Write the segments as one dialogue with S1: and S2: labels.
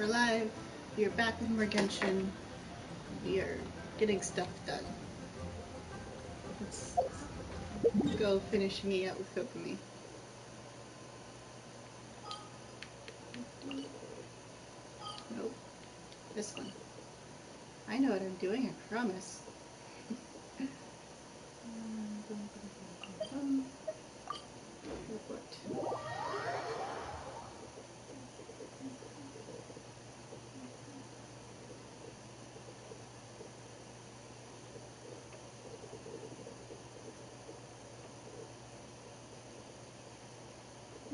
S1: we're live. We are back with more Genshin. We are getting stuff done. Let's go finish me out with Kokomi. Nope. This one. I know what I'm doing, I promise. Report.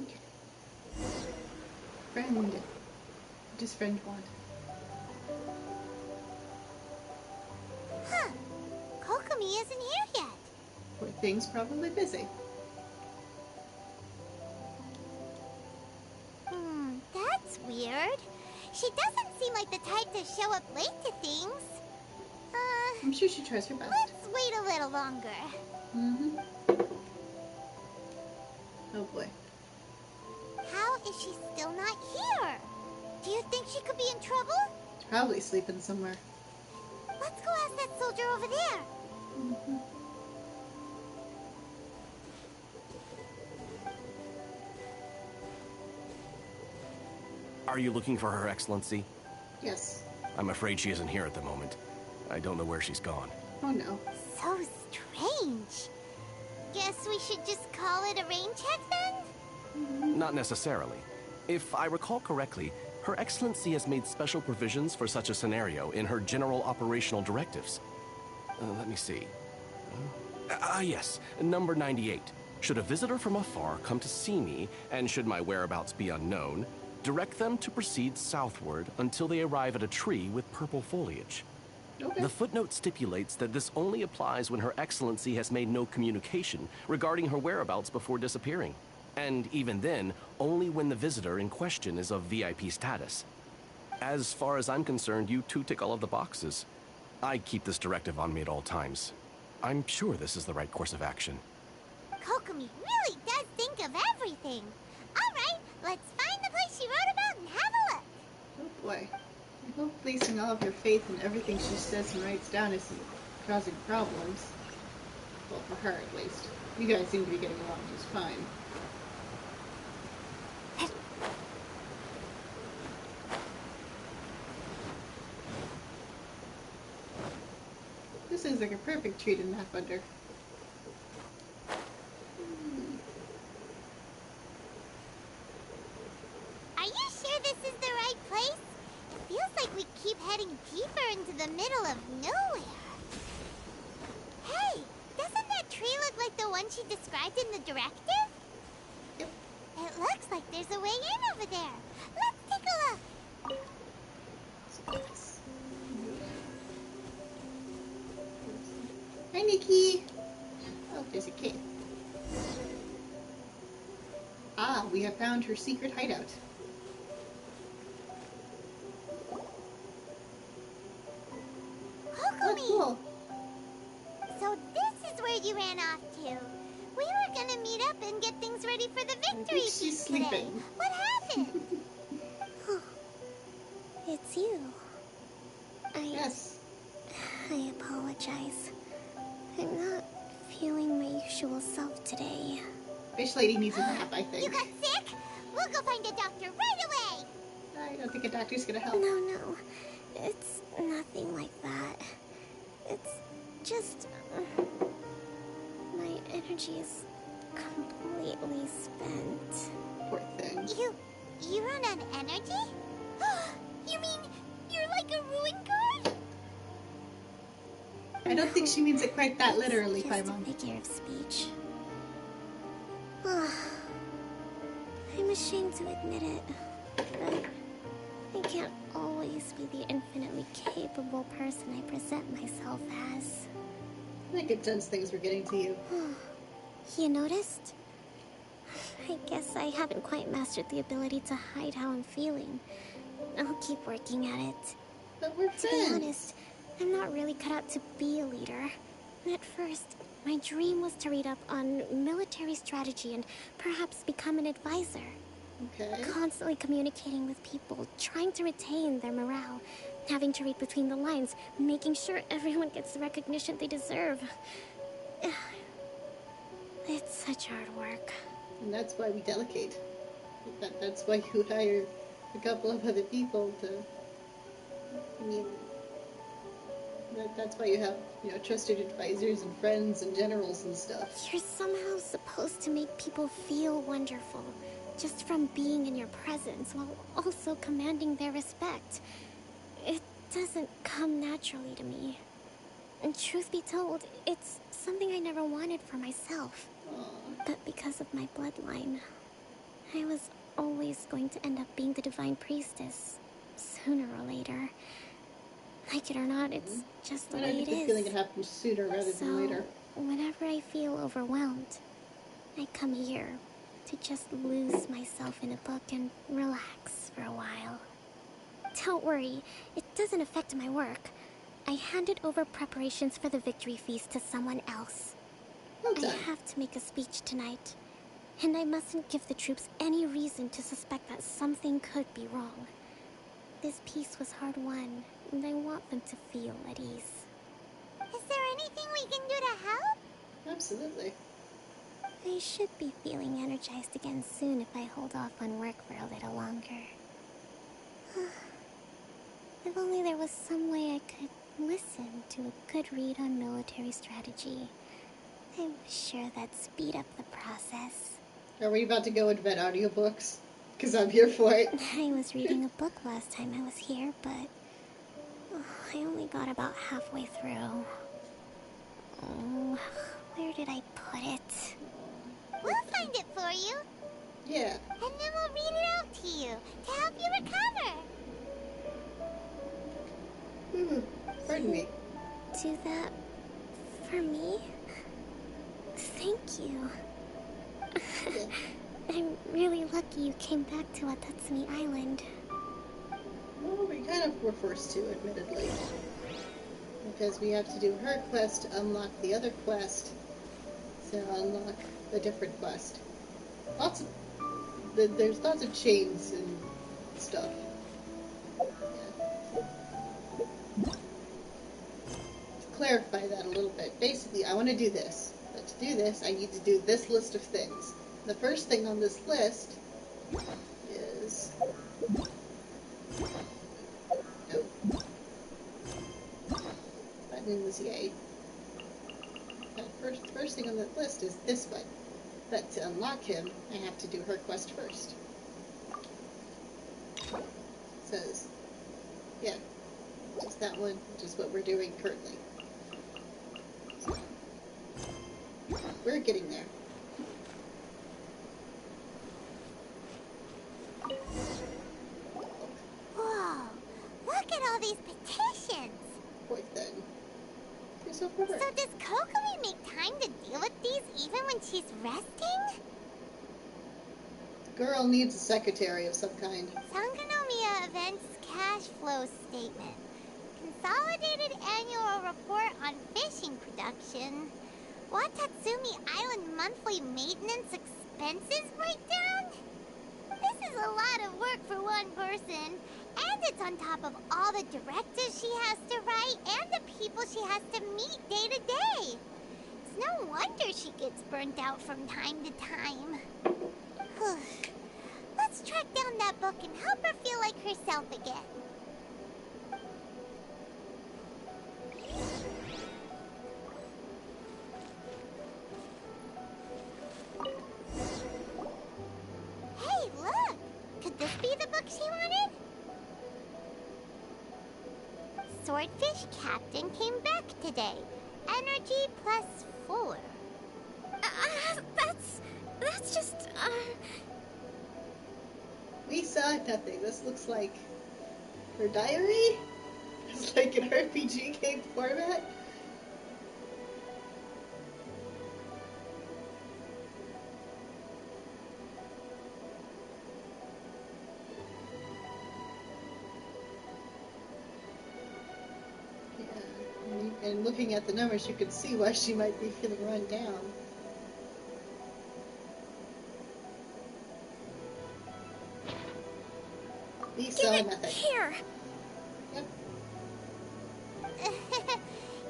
S1: Okay. Friend. What does friend want?
S2: Huh. Kokomi isn't here yet.
S1: Poor thing's probably busy.
S2: That's weird. She doesn't seem like the type to show up late to things.
S1: I'm sure she tries her best.
S2: Let's wait a little longer.
S1: Oh boy.
S2: How is she still not here? Do you think she could be in trouble?
S1: She's probably sleeping somewhere.
S2: Let's go ask that soldier over there.
S3: Are you looking for Her Excellency?
S1: Yes.
S3: I'm afraid she isn't here at the moment. I don't know where she's gone.
S1: Oh no.
S2: So strange. Guess we should just call it a rain check then?
S3: Not necessarily. If I recall correctly, Her Excellency has made special provisions for such a scenario in her general operational directives. Let me see. Yes, number 98. Should a visitor from afar come to see me, and should my whereabouts be unknown, direct them to proceed southward until they arrive at a tree with purple foliage.
S1: Okay.
S3: The footnote stipulates that this only applies when Her Excellency has made no communication regarding her whereabouts before disappearing. And even then, only when the visitor in question is of VIP status. As far as I'm concerned, you two tick all of the boxes. I keep this directive on me at all times. I'm sure this is the right course of action.
S2: Kokomi really does think of everything. Alright, let's find the place she wrote about and have a look.
S1: Oh boy. I hope placing all of your faith in everything she says and writes down isn't causing problems. Well, for her at least. You guys seem to be getting along just fine. This is like a perfect tree to nap under.
S2: Are you sure this is the right place? It feels like we keep heading deeper into the middle of nowhere. Hey, doesn't that tree look like the one she described in the directive?
S1: Yep.
S2: It looks like there's a way in over there. Let's take a look.
S1: Hi, Nikki. Oh, there's a kid. Ah, we have found her secret hideout.
S2: Kokomi!
S1: Oh, cool.
S2: So this is where you ran off to. We were gonna meet up and get things ready for the victory
S1: she's
S2: feast today.
S1: sleeping.
S2: What happened?
S4: It's you.
S1: Yes.
S4: I apologize. I'm not feeling my usual self today.
S1: Fish lady needs a nap, I
S2: You
S1: think.
S2: got sick? We'll go find a doctor right away.
S1: I don't think a doctor's gonna help.
S4: No. It's nothing like that. It's just... my energy is completely spent.
S1: Poor thing.
S2: You run on energy? You mean you're like a ruin guard?
S1: I don't think she means it quite that literally,
S4: Just a
S1: Paimon.
S4: figure of speech. I'm ashamed to admit it, but I can't always be the infinitely capable person I present myself as.
S1: I can sense things were getting to you.
S4: You noticed? I guess I haven't quite mastered the ability to hide how I'm feeling. I'll keep working at it.
S1: But we're
S4: To be
S1: friends.
S4: honest, I'm not really cut out to be a leader. At first, my dream was to read up on military strategy and perhaps become an advisor.
S1: Okay.
S4: Constantly communicating with people, trying to retain their morale, having to read between the lines, making sure everyone gets the recognition they deserve. It's such hard work.
S1: And that's why we delegate. That's why you hire a couple of other people to. I mean, that's why you have, trusted advisors and friends and generals and stuff.
S4: You're somehow supposed to make people feel wonderful, just from being in your presence, while also commanding their respect. It doesn't come naturally to me. And truth be told, it's something I never wanted for myself.
S1: Aww.
S4: But because of my bloodline, I was always going to end up being the divine priestess, sooner or later. Like it or not, it's just the
S1: And I
S4: way
S1: get
S4: it
S1: the
S4: is.
S1: feeling it happens sooner rather than later.
S4: Whenever I feel overwhelmed, I come here to just lose myself in a book and relax for a while. Don't worry, it doesn't affect my work. I handed over preparations for the victory feast to someone else.
S1: Well
S4: I
S1: done.
S4: have to make a speech tonight, and I mustn't give the troops any reason to suspect that something could be wrong. This peace was hard won, and I want them to feel at ease.
S2: Is there anything we can do to help?
S1: Absolutely.
S4: I should be feeling energized again soon if I hold off on work for a little longer. If only there was some way I could listen to a good read on military strategy. I'm sure that'd speed up the process.
S1: Are we about to go invent audiobooks? Because I'm here for it.
S4: I was reading a book last time I was here, but I only got about halfway through. Oh, where did I put it?
S2: We'll find it for you,
S1: Yeah.
S2: and then we'll read it out to you to help you recover.
S1: Pardon me.
S4: Do that for me? Thank you. I'm really lucky you came back to Watatsumi Island.
S1: Well, we kind of were forced to, admittedly. Because we have to do her quest to unlock the other quest to unlock a different quest. There's lots of chains and stuff. Yeah. To clarify that a little bit, basically I want to do this. But to do this, I need to do this list of things. The first thing on this list is... No. Button was yay. First thing on the list is this one. But to unlock him, I have to do her quest first. It says, yeah, just that one, which is what we're doing currently. So, we're getting there.
S2: Whoa, look at all these petitions.
S1: Poor thing. Do so for her.
S2: So does Kokumi make time to deal with these even when she's resting?
S1: The girl needs a secretary of some kind.
S2: Sangonomiya Events Cash Flow Statement. Consolidated Annual Report on Fishing Production. Watatsumi Island Monthly Maintenance Expenses Breakdown? This is a lot of work for one person. And it's on top of all the directives she has to write and the people she has to meet day to day. It's no wonder she gets burnt out from time to time. Let's track down that book and help her feel like herself again. Hey, look! Could this be the book she wanted? Swordfish Captain came back today. Energy +4.
S4: That's just,
S1: We saw nothing. This looks like her diary? It's like an RPG game format? Yeah. And looking at the numbers, you can see why she might be feeling run down. spelling method.
S4: Here.
S1: Yep.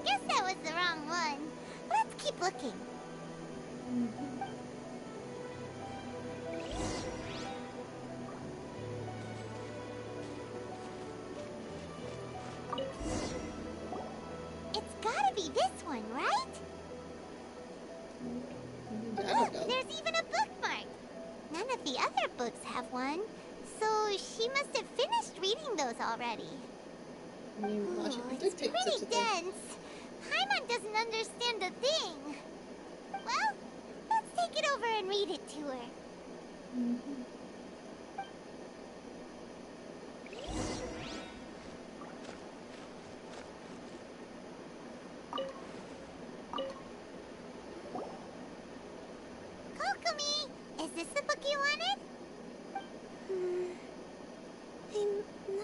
S2: Guess that was the wrong one. Let's keep looking. It's gotta be this one, right?
S1: I don't
S2: Look,
S1: know.
S2: there's even a bookmark. None of the other books have one, so she must have finished reading those already.
S1: I mean, logic
S2: Ooh,
S1: would
S2: it's
S1: dictate
S2: pretty
S1: such a thing.
S2: dense. Paimon doesn't understand a thing. Well, let's take it over and read it to her. Kokomi, is this the book you wanted?
S4: I'm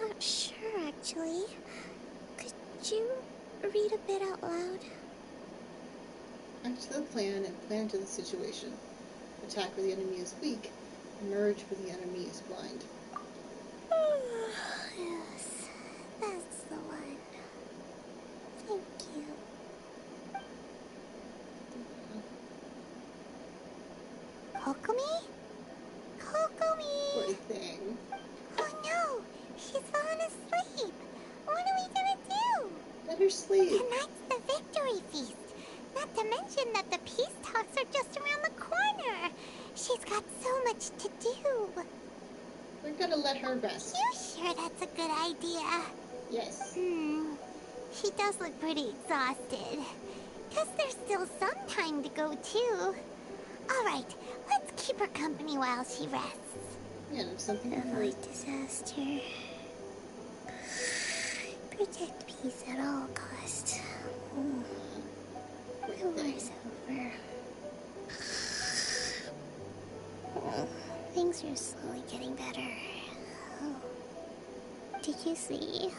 S4: not sure, actually. Could you read a bit out loud?
S1: Act to the plan and plan to the situation. Attack where the enemy is weak. Emerge where the enemy is blind.
S4: Yes, that's the one. Thank you.
S2: Kokomi? Kokomi!
S1: Poor thing.
S2: Oh no! She's fallen asleep! What are we gonna do?
S1: Let her sleep.
S2: Tonight's the victory feast! Not to mention that the peace talks are just around the corner! She's got so much to do!
S1: We're gonna let her rest.
S2: You sure that's a good idea?
S1: Yes.
S2: She does look pretty exhausted. Guess there's still some time to go too. Alright, let's keep her company while she rests.
S1: Yeah, there's something to hurt.
S4: Avoid disaster. Protect peace at all costs. The war's over. Things are slowly getting better. Oh. Did you see?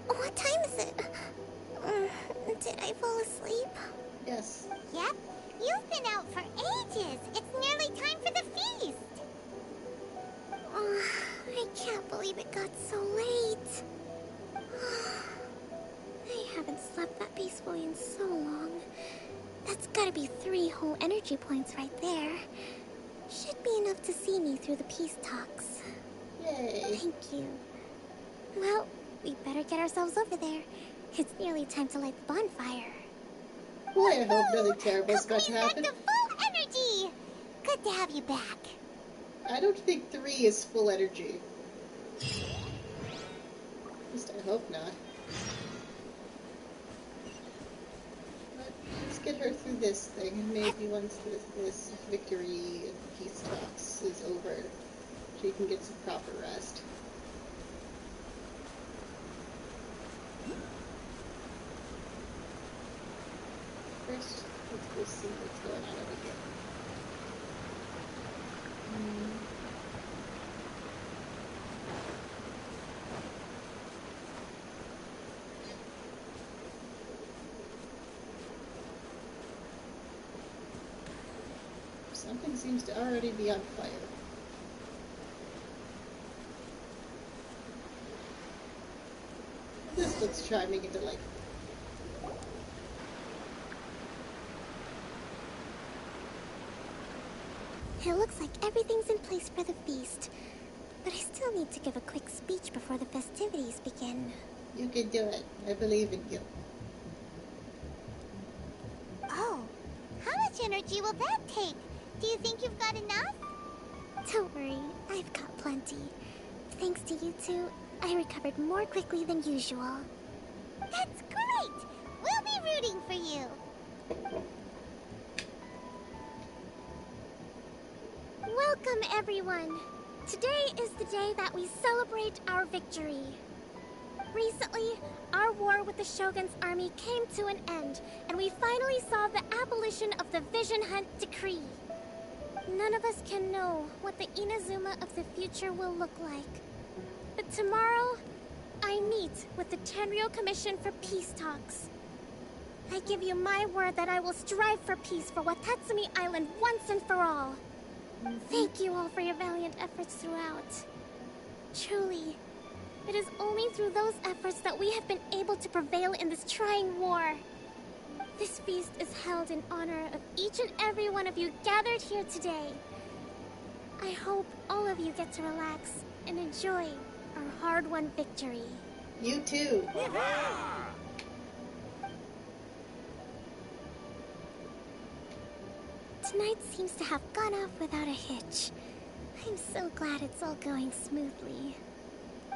S4: What time is it? Did I fall asleep?
S1: Yes.
S2: Yep, you've been out for ages. It's nearly time for the feast.
S4: I can't believe it got so late. I haven't slept that peacefully in so long. That's gotta be 3 whole energy points right there. Should be enough to see me through the peace talks.
S1: Yay.
S4: Thank you. Well, we better get ourselves over there. It's nearly time to light the bonfire.
S1: Boy, I hope nothing terrible's about to
S2: Kokomi's
S1: happen.
S2: back to full energy. Good to have you back.
S1: I don't think 3 is full energy. At least I hope not. But let's get her through this thing, and maybe once this victory of peace talks is over, she can get some proper rest. First, let's go see what's going on over here. Something seems to already be on fire. This looks charming and delightful.
S4: It looks like everything's in place for the feast. But I still need to give a quick speech before the festivities begin.
S1: You can do it. I believe in you.
S2: Oh, how much energy will that take? Do you think you've got enough?
S4: Don't worry, I've got plenty. Thanks to you two, I recovered more quickly than usual.
S2: That's great! We'll be rooting for you.
S4: Welcome, everyone! Today is the day that we celebrate our victory. Recently, our war with the Shogun's army came to an end, and we finally saw the abolition of the Vision Hunt Decree. None of us can know what the Inazuma of the future will look like. But tomorrow, I meet with the Tenryo Commission for Peace Talks. I give you my word that I will strive for peace for Watatsumi Island once and for all. Thank you all for your valiant efforts throughout. Truly, it is only through those efforts that we have been able to prevail in this trying war. This feast is held in honor of each and every one of you gathered here today. I hope all of you get to relax and enjoy our hard-won victory.
S1: You too.
S4: Tonight seems to have gone off without a hitch. I'm so glad it's all going smoothly.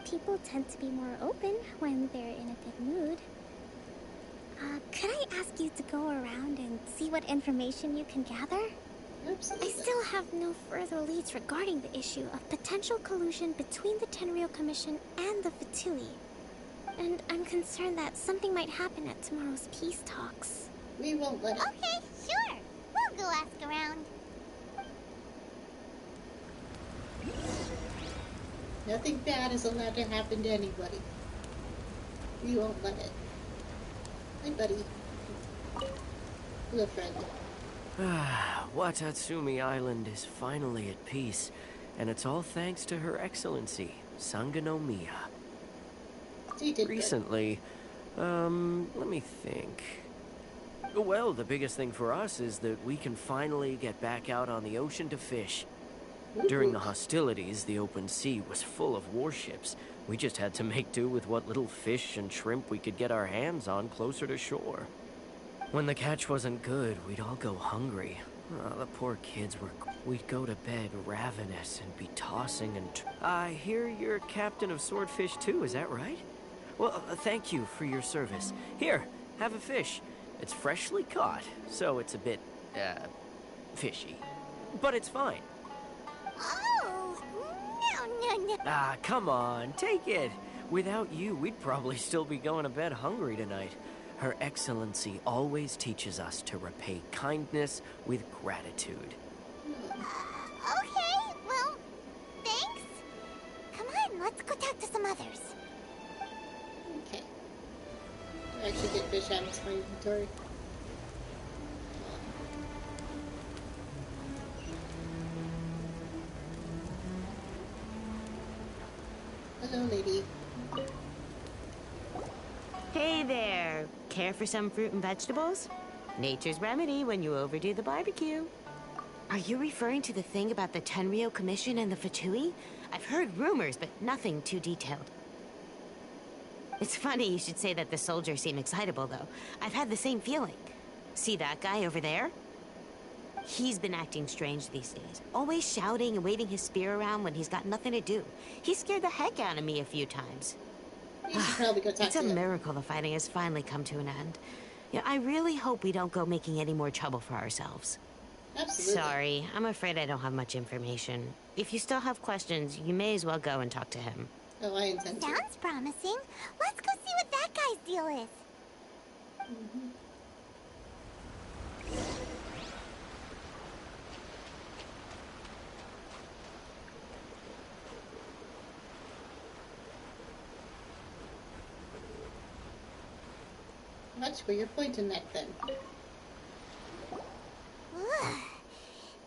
S4: People tend to be more open when they're in a good mood. Could I ask you to go around and see what information you can gather?
S1: Absolutely.
S4: I still have no further leads regarding the issue of potential collusion between the Tenryou Commission and the Fatui. And I'm concerned that something might happen at tomorrow's peace talks.
S1: We won't let it.
S2: Okay, sure. We'll go ask around.
S1: Nothing bad is allowed to happen to anybody. We won't let it. Hi, buddy. Hello, friend.
S5: Watatsumi Island is finally at peace, and it's all thanks to Her Excellency, Sangonomiya.
S1: She did good.
S5: Recently, let me think. Well, the biggest thing for us is that we can finally get back out on the ocean to fish. During the hostilities, the open sea was full of warships. We just had to make do with what little fish and shrimp we could get our hands on closer to shore. When the catch wasn't good, we'd all go hungry. The poor kids we'd go to bed ravenous and be tossing and... I hear you're captain of Swordfish too, is that right? Well, thank you for your service. Here, have a fish. It's freshly caught, so it's a bit, fishy. But it's fine.
S2: Oh, no.
S5: Come on, take it. Without you, we'd probably still be going to bed hungry tonight. Her Excellency always teaches us to repay kindness with gratitude.
S2: Okay, well, thanks. Come on, let's go talk to some others.
S1: Okay. I actually get fish out of my inventory. Hello, lady.
S6: Hey there. Care for some fruit and vegetables? Nature's remedy when you overdo the barbecue. Are you referring to the thing about the Tenryou Commission and the Fatui? I've heard rumors, but nothing too detailed. It's funny you should say that the soldiers seem excitable, though. I've had the same feeling. See that guy over there? He's been acting strange these days. Always shouting and waving his spear around when he's got nothing to do. He scared the heck out of me a few times.
S1: You should probably go talk
S6: It's
S1: to
S6: a
S1: them.
S6: miracle the fighting has finally come to an end. Yeah, I really hope we don't go making any more trouble for ourselves.
S1: Absolutely.
S6: Sorry, I'm afraid I don't have much information. If you still have questions, you may as well go and talk to him.
S1: Oh, I intend to.
S2: Sounds promising. Let's go see what that guy's deal is.
S1: Watch where you're pointing that then.
S2: Ugh.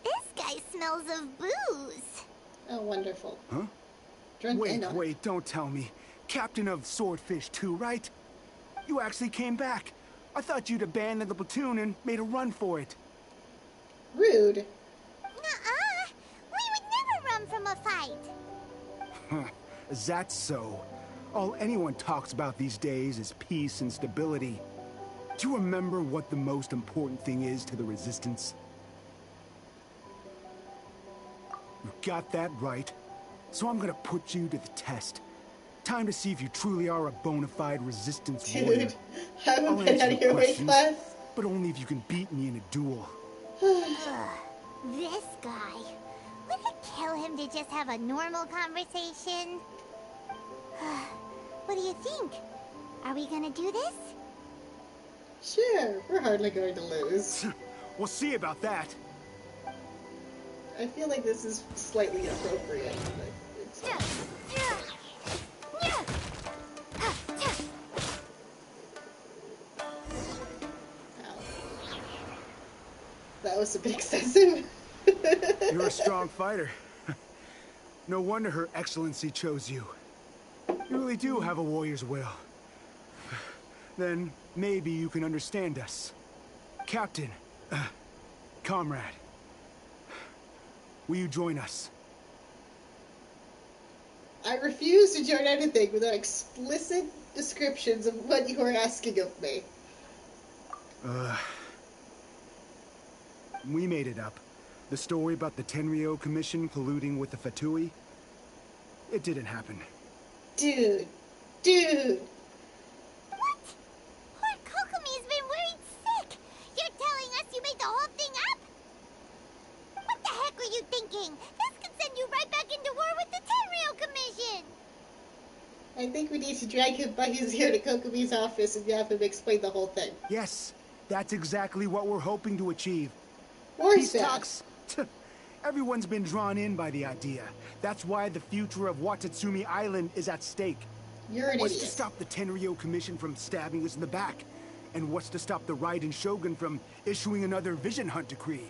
S2: This guy smells of booze.
S1: Oh, wonderful.
S7: Huh?
S1: Drunk and
S7: Wait, don't tell me. Captain of Swordfish too, right? You actually came back. I thought you'd abandoned the platoon and made a run for it.
S1: Rude.
S2: Nuh-uh. We would never run from a fight.
S7: Huh. Is that so? All anyone talks about these days is peace and stability. Do you remember what the most important thing is to the Resistance? You got that right. So I'm gonna put you to the test. Time to see if you truly are a bona fide Resistance warrior.
S1: Dude, I
S7: I'll
S1: haven't been
S7: answer
S1: out of
S7: your
S1: your weight
S7: questions,
S1: class.
S7: but only if you can beat me in a duel.
S2: This guy. Would it kill him to just have a normal conversation? What do you think? Are we gonna do this?
S1: Sure, we're hardly going to lose.
S7: We'll see about that.
S1: I feel like this is slightly inappropriate, but it's almost a bit excessive.
S7: You're a strong fighter. No wonder Her Excellency chose you. You really do have a warrior's will. Then maybe you can understand us. Captain, comrade, will you join us?
S1: I refuse to join anything without explicit descriptions of what you are asking of me.
S7: We made it up. The story about the Tenryo Commission colluding with the Fatui, it didn't happen.
S1: Dude.
S2: What? Poor Kokomi's been worried sick. You're telling us you made the whole thing up? What the heck were you thinking? This could send you right back into war with the Tenryo Commission.
S1: I think we need to drag him by his ear to Kokomi's office and have him explain the whole thing.
S7: Yes, that's exactly what we're hoping to achieve.
S1: Or
S7: Peace
S1: that.
S7: talks. Everyone's been drawn in by the idea. That's why the future of Watatsumi Island is at stake.
S1: You're an
S7: What's
S1: idiot.
S7: to stop the Tenryo Commission from stabbing us in the back? And what's to stop the Raiden Shogun from issuing another Vision Hunt decree?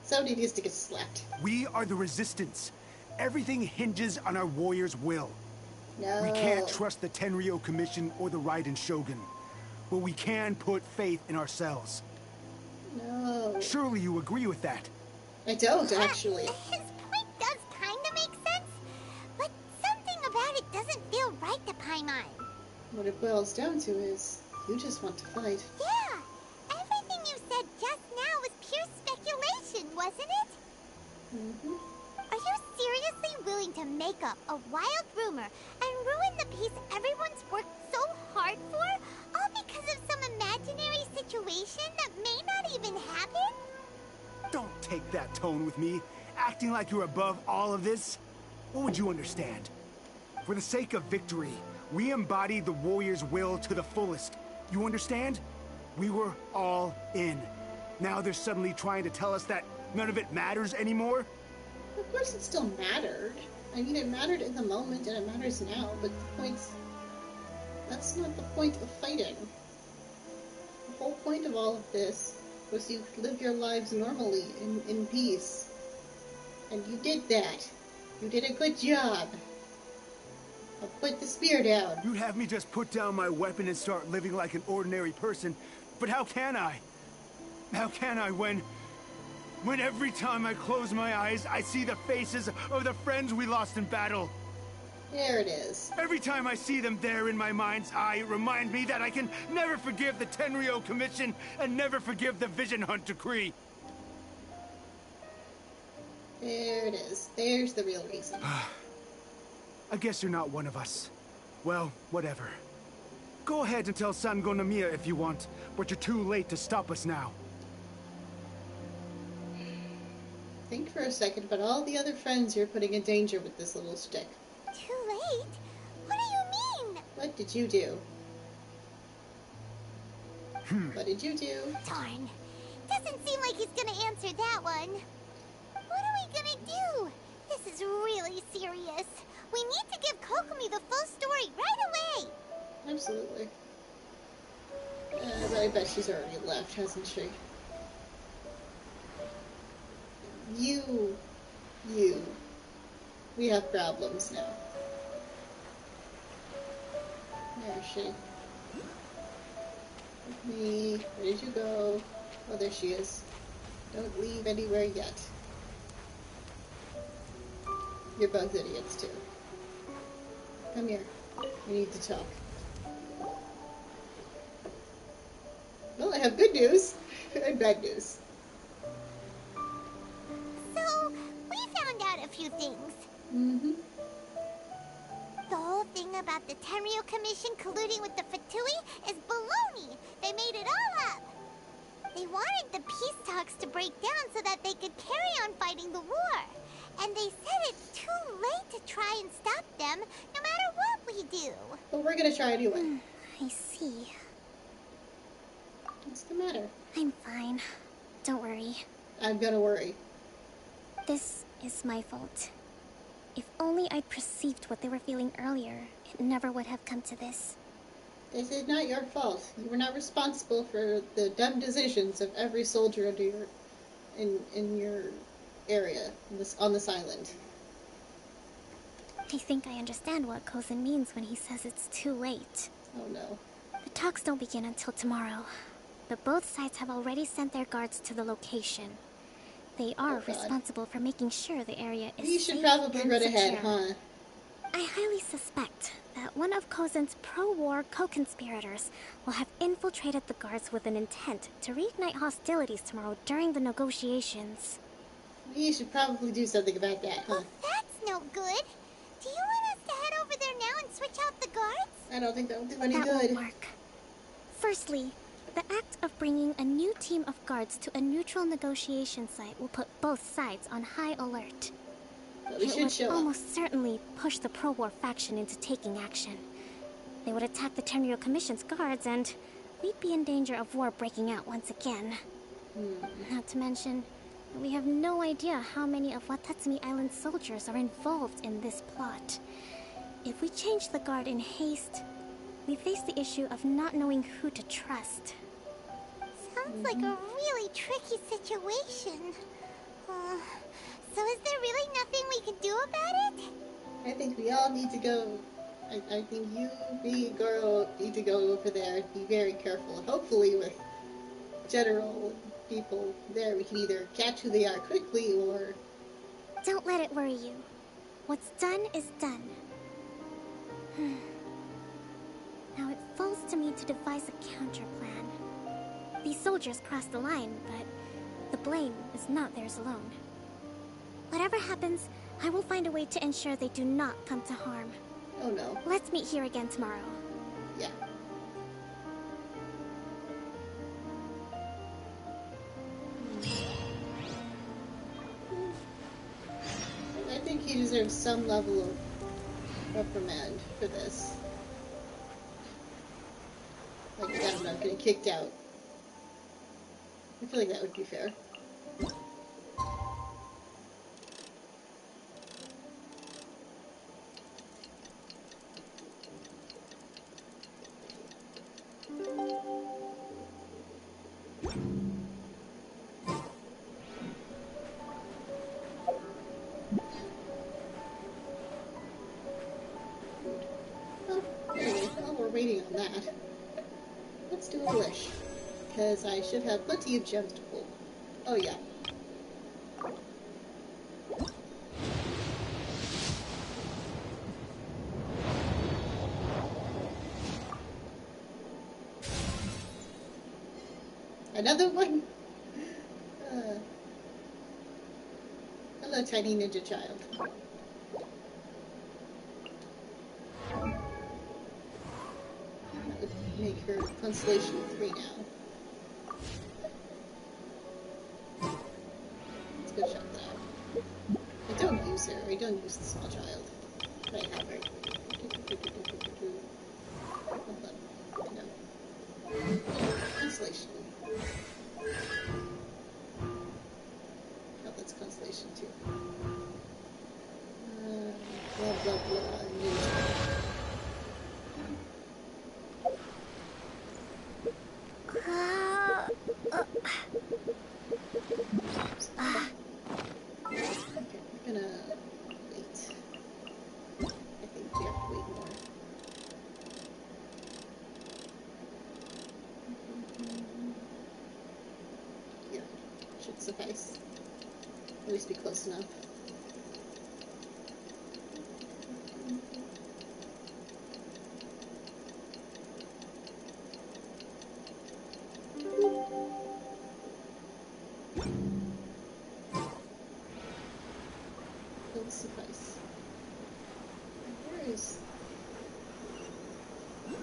S1: Somebody needs to get slapped.
S7: We are the Resistance. Everything hinges on our warrior's will.
S1: No.
S7: We can't trust the Tenryo Commission or the Raiden Shogun. But we can put faith in ourselves.
S1: No.
S7: Surely you agree with that?
S1: I don't, actually.
S2: His point does kind of make sense, but something about it doesn't feel right to Paimon.
S1: What it boils down to is, you just want to fight.
S2: Yeah, everything you said just now was pure speculation, wasn't it?
S1: Mm-hmm.
S2: Are you seriously willing to make up a wild rumor and ruin the peace everyone's worked so hard for, all because of some imaginary situation that may not even happen?
S7: Don't take that tone with me, acting like you're above all of this. What would you understand? For the sake of victory, we embodied the warrior's will to the fullest. You understand? We were all in. Now they're suddenly trying to tell us that none of it matters anymore?
S1: Of course it still mattered. I mean, it mattered in the moment, and it matters now, but the point's... That's not the point of fighting. The whole point of all of this was you could live your lives normally, in peace. And you did that. You did a good job. I'll put the spear down.
S7: You'd have me just put down my weapon and start living like an ordinary person, but how can I? How can I when every time I close my eyes, I see the faces of the friends we lost in battle?
S1: There it is.
S7: Every time I see them there in my mind's eye, it reminds me that I can never forgive the Tenryo Commission and never forgive the Vision Hunt decree.
S1: There it is. There's the real reason.
S7: I guess you're not one of us. Well, whatever. Go ahead and tell Sango Nomiya if you want, but you're too late to stop us now.
S1: Think for a second about all the other friends you're putting in danger with this little stick.
S2: Too late? What do you mean?
S1: What did you do? What did you do?
S2: Darn. Doesn't seem like he's gonna answer that one. What are we gonna do? This is really serious. We need to give Kokomi the full story right away.
S1: Absolutely. I bet she's already left, hasn't she? You. We have problems now. Where is she? With me. Where did you go? Oh, there she is. Don't leave anywhere yet. You're both idiots, too. Come here. We need to talk. Well, I have good news and bad news.
S2: So, we found out a few things.
S1: Mm-hmm.
S2: The whole thing about the Tenryo Commission colluding with the Fatui is baloney. They made it all up. They wanted the peace talks to break down so that they could carry on fighting the war. And they said it's too late to try and stop them, no matter what we do.
S1: But we're gonna try anyway.
S4: I see.
S1: What's the matter?
S4: I'm fine. Don't worry.
S1: I'm gonna worry.
S4: This is my fault. If only I'd perceived what they were feeling earlier, it never would have come to this.
S1: This is not your fault. You were not responsible for the dumb decisions of every soldier under your in your area on this island.
S4: I think I understand what Kozin means when he says it's too late.
S1: Oh no.
S4: The talks don't begin until tomorrow, but both sides have already sent their guards to the location. They are responsible for making sure the area is
S1: We should
S4: safe
S1: probably
S4: and
S1: run
S4: secure.
S1: ahead, huh?
S4: I highly suspect that one of Kozin's pro-war co-conspirators will have infiltrated the guards with an intent to reignite hostilities tomorrow during the negotiations.
S1: We should probably do something about that, huh?
S2: Well, that's no good. Do you want us to head over there now and switch out the guards?
S1: I don't think that will do any
S4: That
S1: good.
S4: won't work. Firstly, the act of bringing a new team of guards to a neutral negotiation site will put both sides on high alert.
S1: But we
S4: It
S1: should
S4: would
S1: show up.
S4: almost certainly push the pro-war faction into taking action. They would attack the Tenryou Commission's guards, and we'd be in danger of war breaking out once again. Not to mention, we have no idea how many of Watatsumi Island's soldiers are involved in this plot. If we change the guard in haste, we face the issue of not knowing who to trust.
S2: Sounds like a really tricky situation. So is there really nothing we can do about it?
S1: I think we all need to go. I think you, me, Goro need to go over there and be very careful. Hopefully with general people there, we can either catch who they are quickly or...
S4: Don't let it worry you. What's done is done. Now it falls to me to devise a counterplan. These soldiers crossed the line, but the blame is not theirs alone. Whatever happens, I will find a way to ensure they do not come to harm.
S1: Oh no.
S4: Let's meet here again tomorrow.
S1: Yeah. I think he deserves some level of reprimand for this. Like, I don't know, getting kicked out. I feel like that would be fair. Well, anyway, while we're waiting on that, let's do a wish. Because I should have plenty of gems to pull. Oh yeah. Another one? Hello, tiny ninja child. That would make her constellation 3 now. Let's go check that out. I don't use her. I don't use the small child. But I have her. Hold on. No. Constellation. Oh, that's constellation 2. Blah, blah, blah. Ninja. Okay, we're gonna wait. I think we have to wait more. Yeah, should suffice. At least be close enough. Will suffice. Where is... Oh,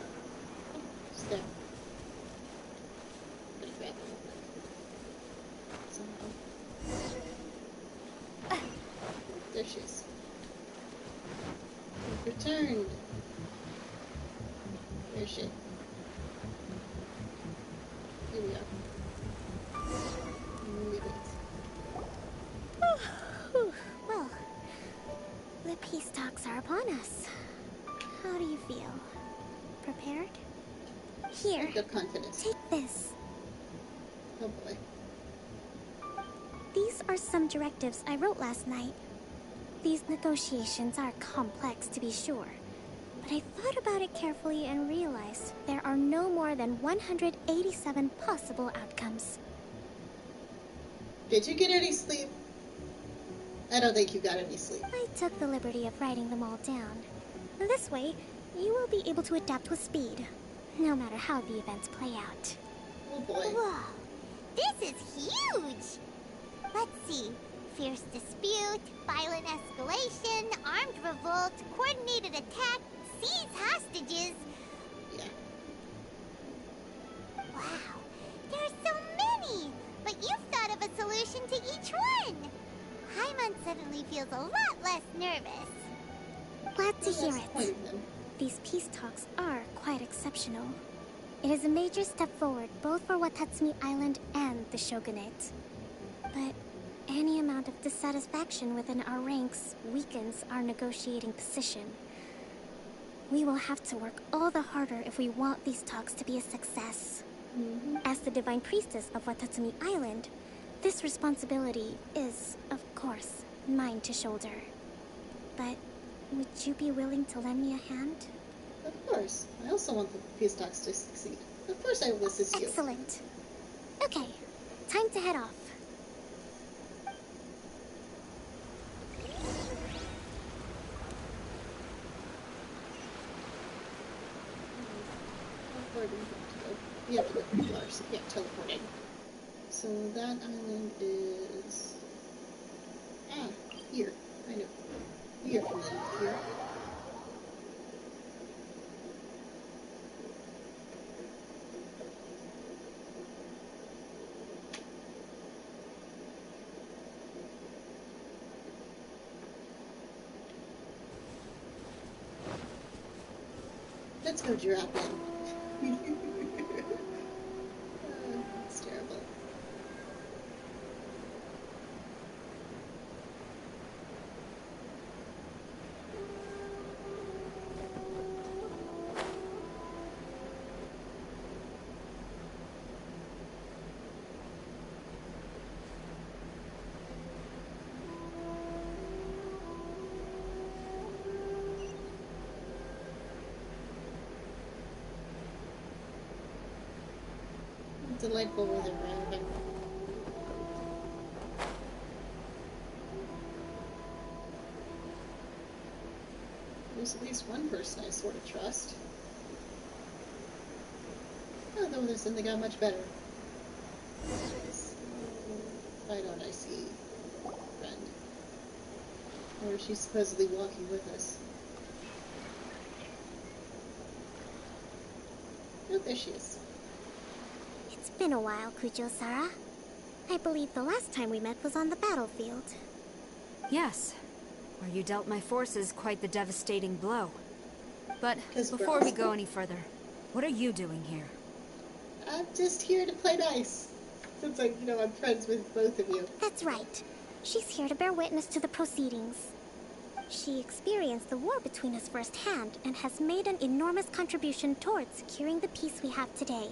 S1: it's there. I'm gonna grab it real quick. Somehow. There she is. We've returned. Where is she? Here we are. We wait.
S4: Well, the peace talks are upon us. How do you feel? Prepared? Here,
S1: Good confidence.
S4: take this.
S1: Oh boy.
S4: These are some directives I wrote last night. These negotiations are complex, to be sure. But I thought about it carefully and realized there are no more than 187 possible outcomes.
S1: Did you get any sleep? I don't think you got any sleep.
S4: I took the liberty of writing them all down. This way, you will be able to adapt with speed, no matter how the events play out.
S1: Oh boy.
S2: Whoa, this is huge! Let's see. Fierce dispute, violent escalation, armed revolt, coordinated attack, seize hostages.
S1: Yeah.
S2: Wow, there are so many! But you've thought of a solution to each one! Paimon suddenly feels a lot less nervous.
S4: Glad to hear
S1: That's the point
S4: it.
S1: of them.
S4: These peace talks are quite exceptional. It is a major step forward both for Watatsumi Island and the Shogunate. But any amount of dissatisfaction within our ranks weakens our negotiating position. We will have to work all the harder if we want these talks to be a success. As the Divine Priestess of Watatsumi Island, this responsibility is, of course, mine to shoulder. But would you be willing to lend me a hand?
S1: Of course. I also want the peace talks to succeed. Of course I will assist you.
S4: Excellent. Okay, time to head off.
S1: Where do we have to go? We have to go through flowers. Yeah, teleporting. So that island is... Ah, here. I know. We are familiar with here. Let's go drop in. It's terrible. Delightful weather for everything. There's at least one person I sort of trust. Oh, the weather's something got much better. So, why don't I see friend? Or is she supposedly walking with us? Oh, there she is.
S4: It's been a while, Kujo-Sara. I believe the last time we met was on the battlefield.
S8: Yes, where you dealt my forces quite the devastating blow. But
S1: 'Cause we're
S8: before we
S1: awesome.
S8: go any further, what are you doing here?
S1: I'm just here to play nice. Since I'm friends with both of you.
S4: That's right. She's here to bear witness to the proceedings. She experienced the war between us firsthand and has made an enormous contribution towards securing the peace we have today.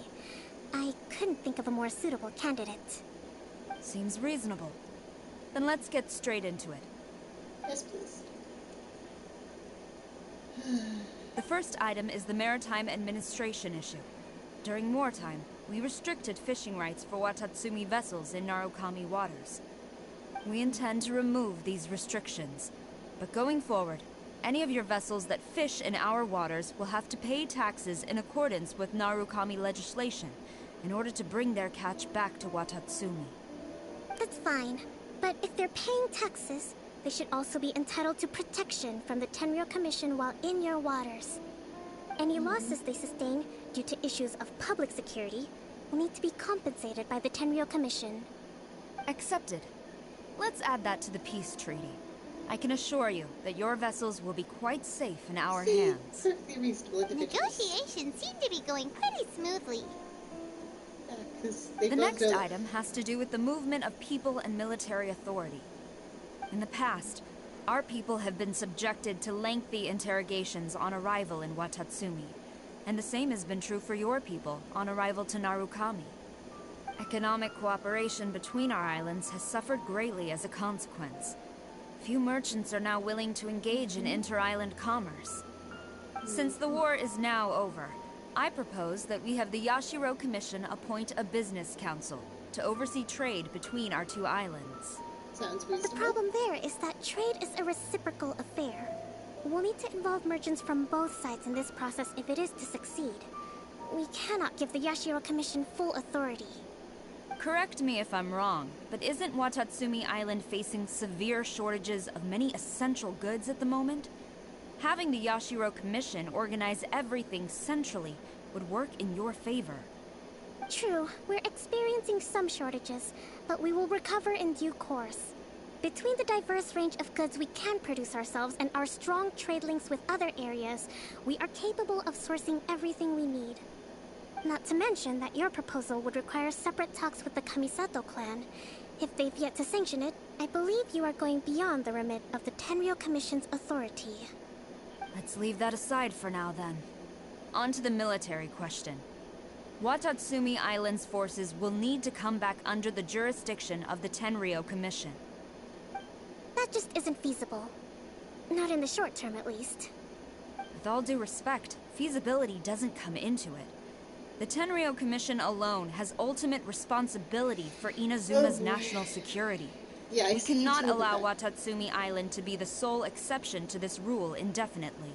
S4: I couldn't think of a more suitable candidate.
S8: Seems reasonable. Then let's get straight into it.
S1: Yes, please.
S8: The first item is the Maritime Administration issue. During wartime, we restricted fishing rights for Watatsumi vessels in Narukami waters. We intend to remove these restrictions, but going forward, any of your vessels that fish in our waters will have to pay taxes in accordance with Narukami legislation in order to bring their catch back to Watatsumi.
S4: That's fine, but if they're paying taxes, they should also be entitled to protection from the Tenryou Commission while in your waters. Any losses they sustain due to issues of public security will need to be compensated by the Tenryou Commission.
S8: Accepted. Let's add that to the peace treaty. I can assure you that your vessels will be quite safe in our hands.
S1: Perfectly reasonable individuals.
S2: Negotiations seem to be going pretty smoothly.
S1: Yeah, 'cause they
S8: The
S1: both
S8: next
S1: know-
S8: item has to do with the movement of people and military authority. In the past, our people have been subjected to lengthy interrogations on arrival in Watatsumi. And the same has been true for your people on arrival to Narukami. Economic cooperation between our islands has suffered greatly as a consequence. Few merchants are now willing to engage in inter-island commerce. Since the war is now over, I propose that we have the Yashiro Commission appoint a business council to oversee trade between our two islands.
S1: Sounds
S4: The
S1: reasonable.
S4: problem there is that trade is a reciprocal affair. We'll need to involve merchants from both sides in this process if it is to succeed. We cannot give the Yashiro Commission full authority.
S8: Correct me if I'm wrong, but isn't Watatsumi Island facing severe shortages of many essential goods at the moment? Having the Yashiro Commission organize everything centrally would work in your favor.
S4: True, we're experiencing some shortages, but we will recover in due course. Between the diverse range of goods we can produce ourselves and our strong trade links with other areas, we are capable of sourcing everything we need. Not to mention that your proposal would require separate talks with the Kamisato clan. If they've yet to sanction it, I believe you are going beyond the remit of the Tenryou Commission's authority.
S8: Let's leave that aside for now, then. On to the military question. Watatsumi Island's forces will need to come back under the jurisdiction of the Tenryou Commission.
S4: That just isn't feasible. Not in the short term, at least.
S8: With all due respect, feasibility doesn't come into it. The Tenryou Commission alone has ultimate responsibility for Inazuma's national security.
S1: Yeah, I
S8: We
S1: see you
S8: cannot
S1: told
S8: allow
S1: that.
S8: Watatsumi Island to be the sole exception to this rule indefinitely.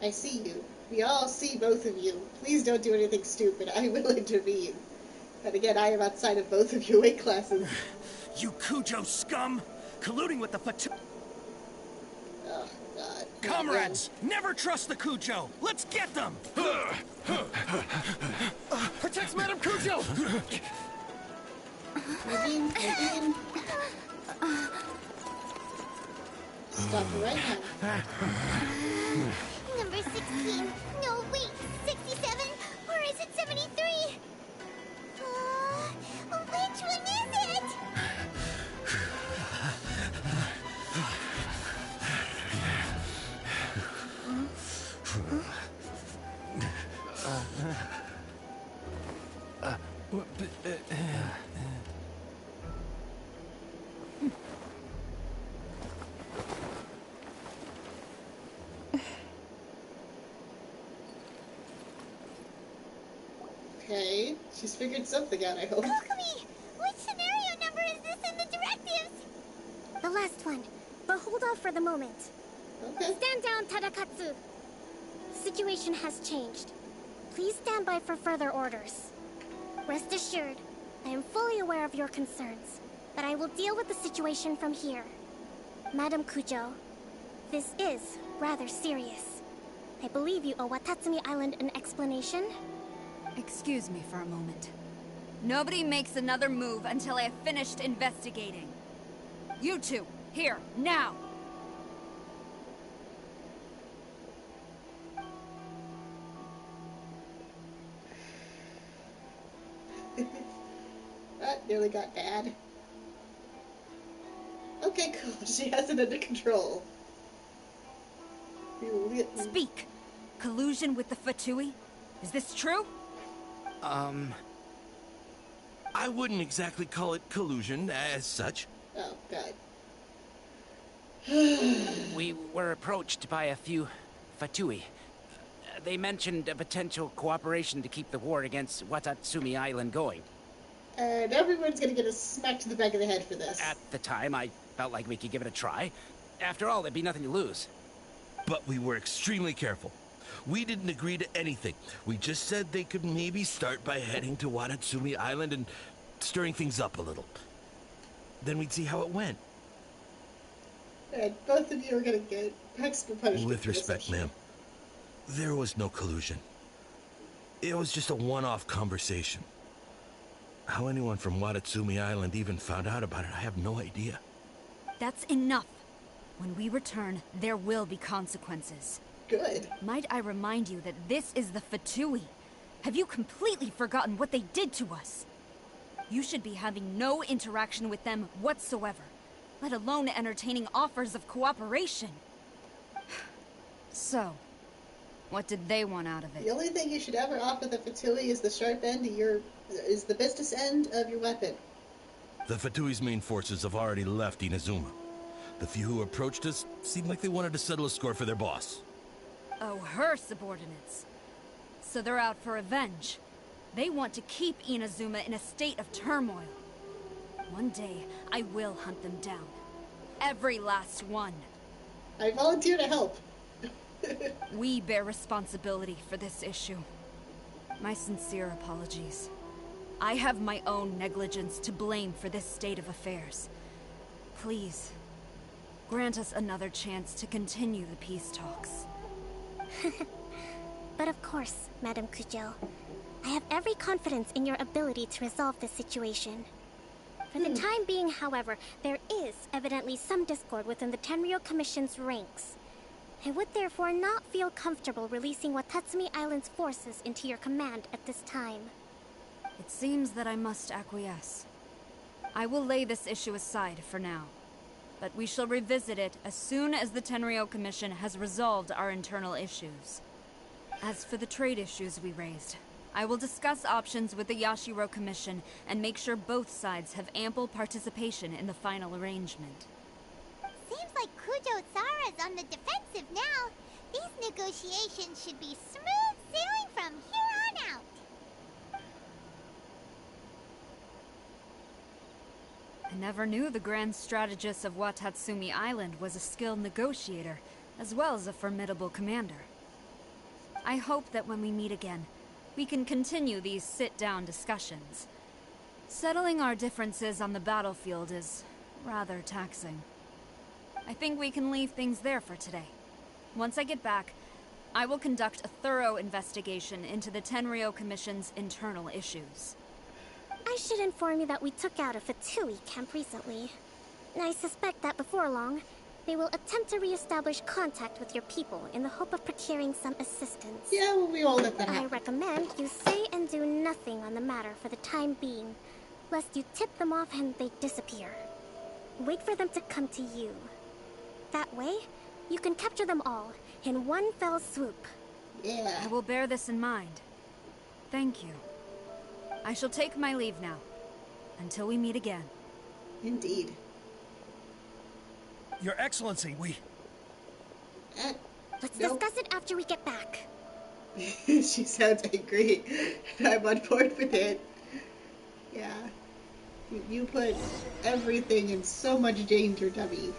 S1: I see you. We all see both of you. Please don't do anything stupid. I will intervene. But again, I am outside of both of your weight classes.
S3: You Kujo scum! Colluding with the Fatu...
S1: Oh, God.
S3: Comrades! Never trust the Kujo! Let's get them! Protect Madame Kujo!
S1: Nadine. Stop it right now.
S2: Number 16. No, wait. 67? Or is it 73? Which one is it?
S1: Okay, she's figured something out, I hope.
S2: Kokumi, which scenario number is this in the directives?
S4: The last one. But hold off for the moment.
S1: Okay.
S4: Stand down, Tadakatsu. Situation has changed. Please stand by for further orders. Rest assured, I am fully aware of your concerns, but I will deal with the situation from here. Madam Kujo, this is rather serious. I believe you owe Watatsumi Island an explanation.
S8: Excuse me for a moment. Nobody makes another move until I have finished investigating. You two, here, now!
S1: That nearly got bad. Okay, cool. She has it under control.
S8: Speak! Collusion with the Fatui? Is this true?
S3: I wouldn't exactly call it collusion as such.
S1: Oh, God.
S9: We were approached by a few Fatui. They mentioned a potential cooperation to keep the war against Watatsumi Island going.
S1: And everyone's gonna get a smack to the back of the head for this.
S9: At the time, I felt like we could give it a try. After all, there'd be nothing to lose.
S10: But we were extremely careful. We didn't agree to anything. We just said they could maybe start by heading to Watatsumi Island and stirring things up a little. Then we'd see how it went.
S1: And both of you are gonna get extra punishment.
S10: With
S1: for this,
S10: respect,
S1: I'm sure.
S10: ma'am, there was no collusion. It was just a one-off conversation. How anyone from Watatsumi Island even found out about it, I have no idea.
S8: That's enough. When we return, there will be consequences.
S1: Good.
S8: Might I remind you that this is the Fatui? Have you completely forgotten what they did to us? You should be having no interaction with them whatsoever, let alone entertaining offers of cooperation. So, What did they want out of
S1: The
S8: it?
S1: only thing you should ever offer the Fatui is the sharp end of is the business end of your weapon.
S10: The Fatui's main forces have already left Inazuma. The few who approached us seemed like they wanted to settle a score for their boss.
S8: Oh, her subordinates. So they're out for revenge. They want to keep Inazuma in a state of turmoil. One day, I will hunt them down. Every last one.
S1: I volunteer to help.
S8: We bear responsibility for this issue. My sincere apologies. I have my own negligence to blame for this state of affairs. Please, grant us another chance to continue the peace talks.
S4: But of course, Madame Kujou. I have every confidence in your ability to resolve this situation. For the time being, however, there is evidently some discord within the Tenryou Commission's ranks. I would therefore not feel comfortable releasing Watatsumi Island's forces into your command at this time.
S8: It seems that I must acquiesce. I will lay this issue aside for now, but we shall revisit it as soon as the Tenryou Commission has resolved our internal issues. As for the trade issues we raised, I will discuss options with the Yashiro Commission and make sure both sides have ample participation in the final arrangement.
S2: Seems like Kujo-Sara's on the defensive now. These negotiations should be smooth sailing from here on out.
S8: I never knew the grand strategist of Watatsumi Island was a skilled negotiator, as well as a formidable commander. I hope that when we meet again, we can continue these sit-down discussions. Settling our differences on the battlefield is rather taxing. I think we can leave things there for today. Once I get back, I will conduct a thorough investigation into the Tenryou Commission's internal issues.
S4: I should inform you that we took out a Fatui camp recently. I suspect that before long, they will attempt to re-establish contact with your people in the hope of procuring some assistance.
S1: Yeah, well, we all let that
S4: I
S1: happen.
S4: recommend you say and do nothing on the matter for the time being, lest you tip them off and they disappear. Wait for them to come to you. That way, you can capture them all in one fell swoop.
S1: Yeah.
S8: I will bear this in mind. Thank you. I shall take my leave now. Until we meet again.
S1: Indeed.
S11: Your Excellency, we...
S4: Let's
S1: Nope.
S4: discuss it after we get back.
S1: She sounds angry. I'm on board with it. Yeah. You put everything in so much danger, Debbie.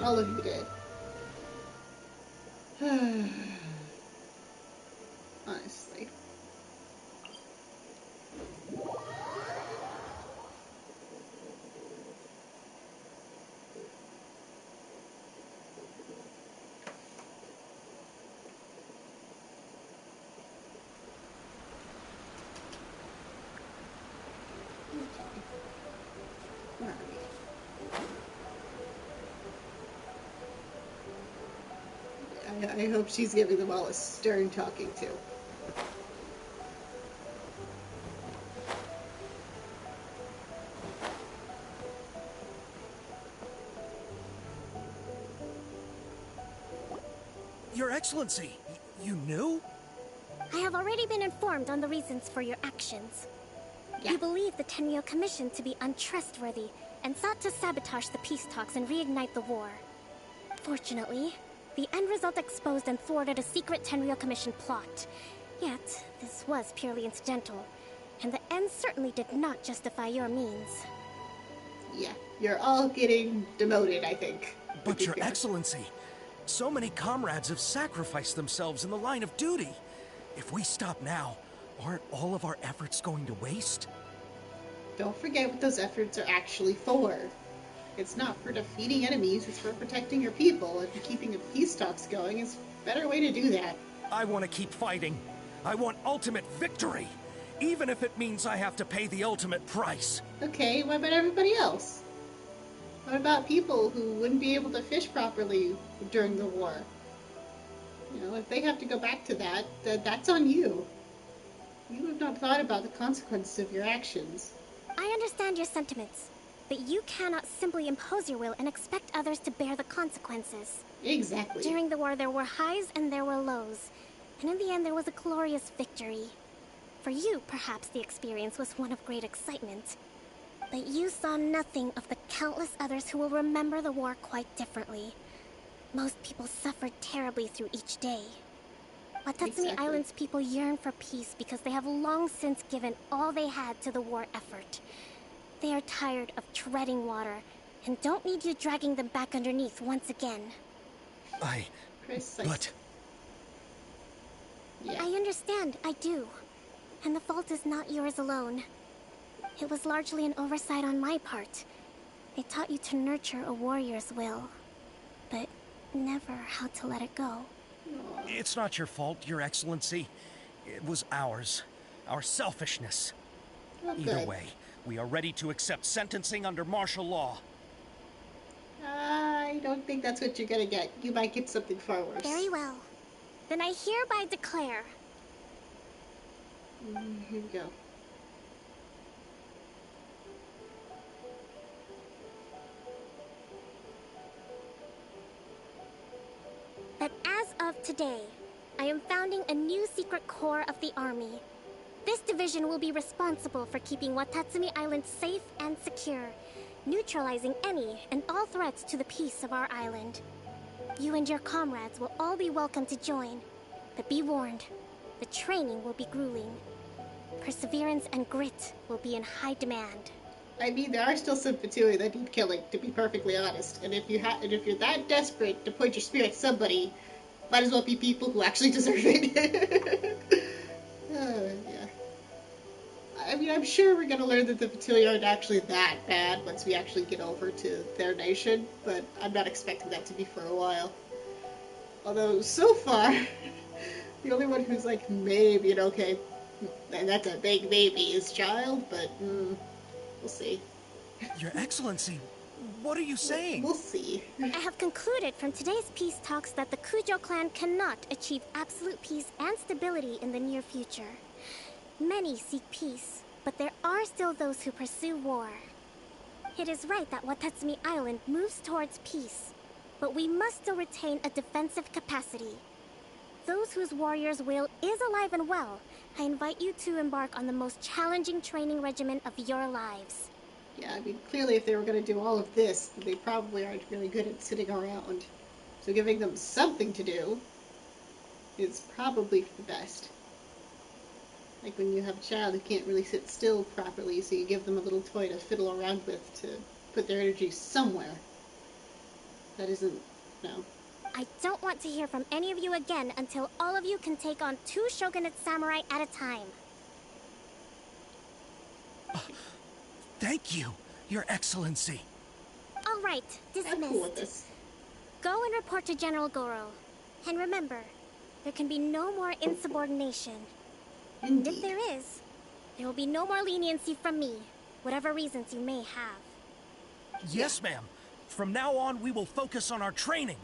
S1: All of you did. Honestly. I hope she's giving them all a stern talking to.
S11: Your Excellency, you knew?
S4: I have already been informed on the reasons for your actions.
S1: Yeah.
S4: You believe the Tenryou Commission to be untrustworthy and sought to sabotage the peace talks and reignite the war. Fortunately, the end result exposed and thwarted a secret Tenryou Commission plot. Yet, this was purely incidental, and the end certainly did not justify your means.
S1: Yeah. You're all getting demoted, I think.
S11: But Your Excellency, so many comrades have sacrificed themselves in the line of duty. If we stop now, aren't all of our efforts going to waste?
S1: Don't forget what those efforts are actually for. It's not for defeating enemies, it's for protecting your people, and keeping the peace talks going is a better way to do that.
S11: I want to keep fighting. I want ultimate victory, even if it means I have to pay the ultimate price.
S1: Okay, what about everybody else? What about people who wouldn't be able to fish properly during the war? You know, if they have to go back to that, that's on you. You have not thought about the consequences of your actions.
S4: I understand your sentiments, But you cannot simply impose your will and expect others to bear the consequences.
S1: Exactly.
S4: During the war, there were highs and there were lows. And in the end, there was a glorious victory. For you, perhaps the experience was one of great excitement. But you saw nothing of the countless others who will remember the war quite differently. Most people suffered terribly through each day. Watatsumi Island's people yearn for peace because they have long since given all they had to the war effort. They are tired of treading water and don't need you dragging them back underneath once again.
S1: But... Yeah.
S4: I understand, I do. And the fault is not yours alone. It was largely an oversight on my part. They taught you to nurture a warrior's will, but never how to let it go.
S11: It's not your fault, Your Excellency. It was ours. Our selfishness. Either way, we are ready to accept sentencing under martial law.
S1: I don't think that's what you're gonna get. You might get something far worse.
S4: Very well. Then I hereby declare.
S1: Here we go.
S4: That as of today, I am founding a new secret corps of the army. This division will be responsible for keeping Watatsumi Island safe and secure, neutralizing any and all threats to the peace of our island. You and your comrades will all be welcome to join, but be warned, the training will be grueling. Perseverance and grit will be in high demand.
S1: I mean, there are still some Fatui that need killing, to be perfectly honest. And if you're that desperate to point your spear at somebody, might as well be people who actually deserve it. Yeah. I mean, I'm sure we're gonna learn that the Fatui aren't actually that bad once we actually get over to their nation, but I'm not expecting that to be for a while. Although, so far, the only one who's like, maybe, okay, and that's a big maybe, is Child, but, we'll see.
S11: Your Excellency, what are you saying?
S1: We'll see.
S4: I have concluded from today's peace talks that the Kujo clan cannot achieve absolute peace and stability in the near future. Many seek peace, but there are still those who pursue war. It is right that Watatsumi Island moves towards peace, but we must still retain a defensive capacity. Those whose warrior's will is alive and well, I invite you to embark on the most challenging training regimen of your lives.
S1: Yeah, I mean, clearly if they were going to do all of this, they probably aren't really good at sitting around. So giving them something to do is probably the best. Like when you have a child who can't really sit still properly, so you give them a little toy to fiddle around with to put their energy somewhere. That isn't, no.
S4: I don't want to hear from any of you again until all of you can take on 2 shogunate samurai at a time.
S11: Thank you, Your Excellency.
S4: All right, dismissed.
S1: I'm cool with this.
S4: Go and report to General Goro. And remember, there can be no more insubordination.
S1: Indeed.
S4: And if there is, there will be no more leniency from me, whatever reasons you may have.
S11: Yes, ma'am. From now on, we will focus on our training.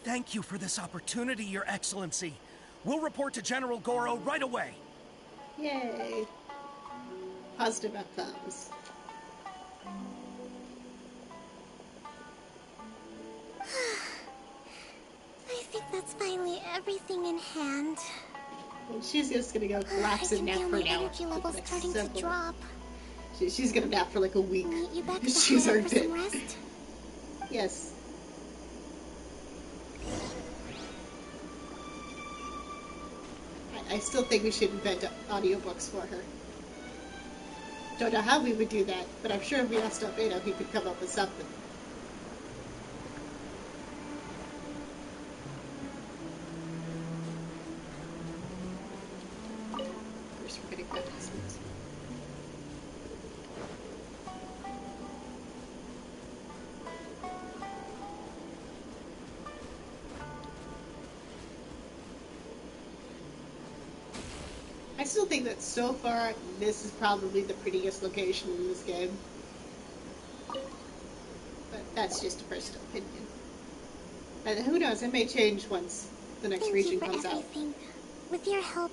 S11: Thank you for this opportunity, Your Excellency. We'll report to General Goro right away.
S1: Yay. Positive outcomes.
S4: I think that's finally everything in hand.
S1: And she's just gonna go collapse and nap for an hour.
S4: I can feel my energy levels starting to drop.
S1: She's gonna nap for like a week.
S4: Meet you back at the
S1: She's
S4: hut
S1: earned
S4: for
S1: it.
S4: some rest?
S1: Yes. I still think we should invent audiobooks for her. Don't know how we would do that, but I'm sure if we asked Albedo, he could come up with something. First, we're getting advertisements. I still think that so far, this is probably the prettiest location in this game. But that's just a personal opinion. And who knows, it may change once the next region comes out.
S4: Everything. With your help,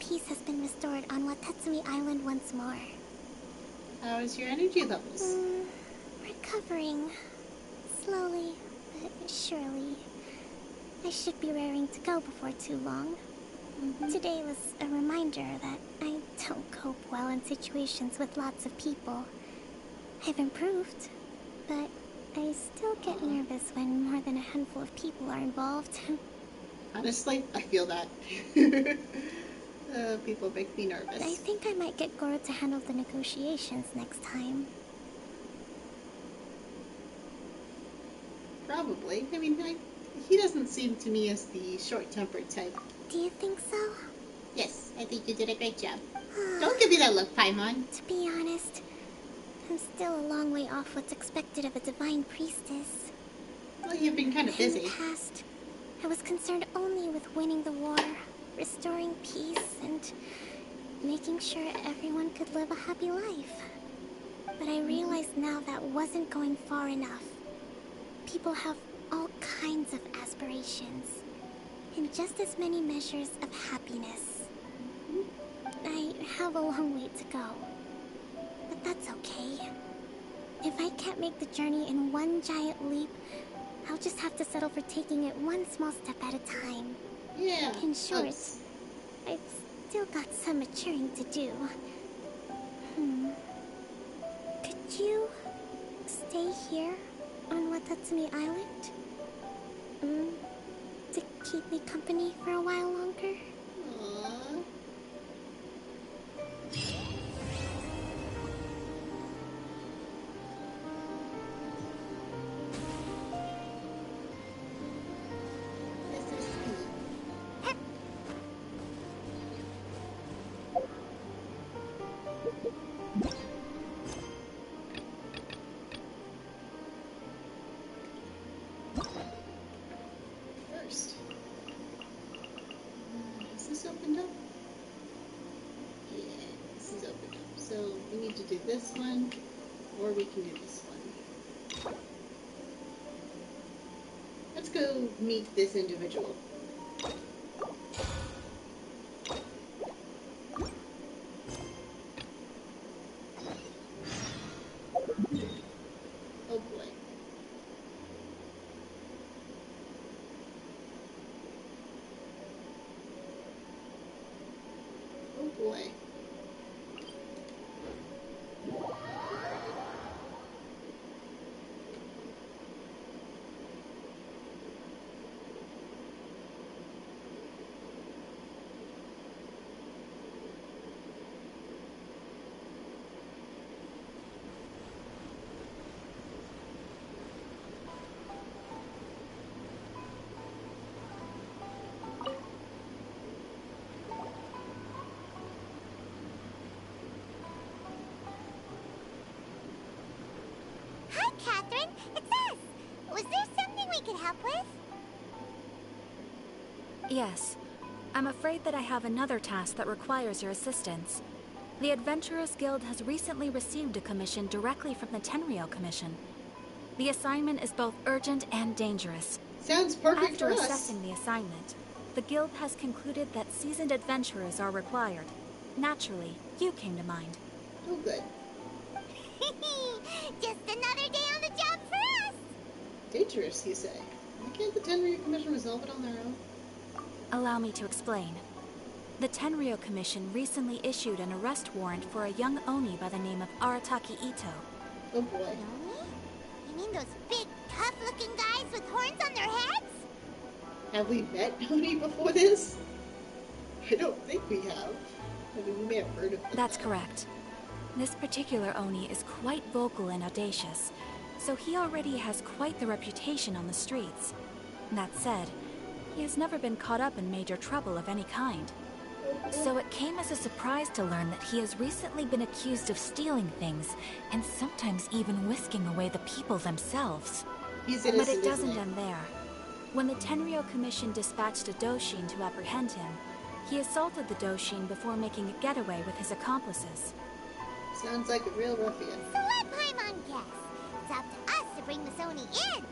S4: peace has been restored on Watatsumi Island once more.
S1: How is your energy levels?
S4: recovering. Slowly, but surely. I should be raring to go before too long. Today was a reminder that I don't cope well in situations with lots of people. I've improved, but I still get nervous when more than a handful of people are involved.
S1: Honestly, I feel that. People make me nervous.
S4: I think I might get Goro to handle the negotiations next time.
S1: Probably. I mean, he doesn't seem to me as the short-tempered type.
S4: Do you think so?
S1: Yes, I think you did a great job. Don't give me that look, Paimon.
S4: To be honest, I'm still a long way off what's expected of a divine priestess.
S1: Well, you've been kind of busy.
S4: In the past, I was concerned only with winning the war, restoring peace, and making sure everyone could live a happy life. But I realized now that wasn't going far enough. People have all kinds of aspirations, and just as many measures of happiness. I have a long way to go, but that's okay. If I can't make the journey in one giant leap, I'll just have to settle for taking it one small step at a time.
S1: Yeah.
S4: In short, I've still got some maturing to do. Could you stay here on Watatsumi Island? To keep me company for a while longer?
S1: Aww. First. Is this opened up? Yeah, this is opened up. So we need to do this one, or we can do this one. Let's go meet this individual. Oh boy. Oh boy.
S2: Hi, Catherine. It's us. Was there something we could help with?
S8: Yes. I'm afraid that I have another task that requires your assistance. The Adventurers Guild has recently received a commission directly from the Tenryou Commission. The assignment is both urgent and dangerous.
S1: Sounds perfect
S8: After
S1: for us.
S8: assessing the assignment, the Guild has concluded that seasoned adventurers are required. Naturally, you came to mind.
S1: Oh, good.
S2: Just another day on the job for us.
S1: Dangerous, you say? Why can't the Tenryou Commission resolve it on their own?
S8: Allow me to explain. The Tenryou Commission recently issued an arrest warrant for a young Oni by the name of Arataki Ito.
S1: Oh boy.
S2: Oni? You mean those big, tough-looking guys with horns on their heads?
S1: Have we met Oni before this? I don't think we have. I mean, we may have heard of them.
S8: That's correct. This particular Oni is quite vocal and audacious, so he already has quite the reputation on the streets. That said, he has never been caught up in major trouble of any kind. So it came as a surprise to learn that he has recently been accused of stealing things, and sometimes even whisking away the people themselves.
S1: He's innocent,
S8: But it doesn't
S1: isn't he?
S8: end there. When the Tenryou Commission dispatched a Doshin to apprehend him, he assaulted the Doshin before making a getaway with his accomplices.
S1: Sounds like a real ruffian.
S2: So let Paimon guess. It's up to us to bring this Oni in.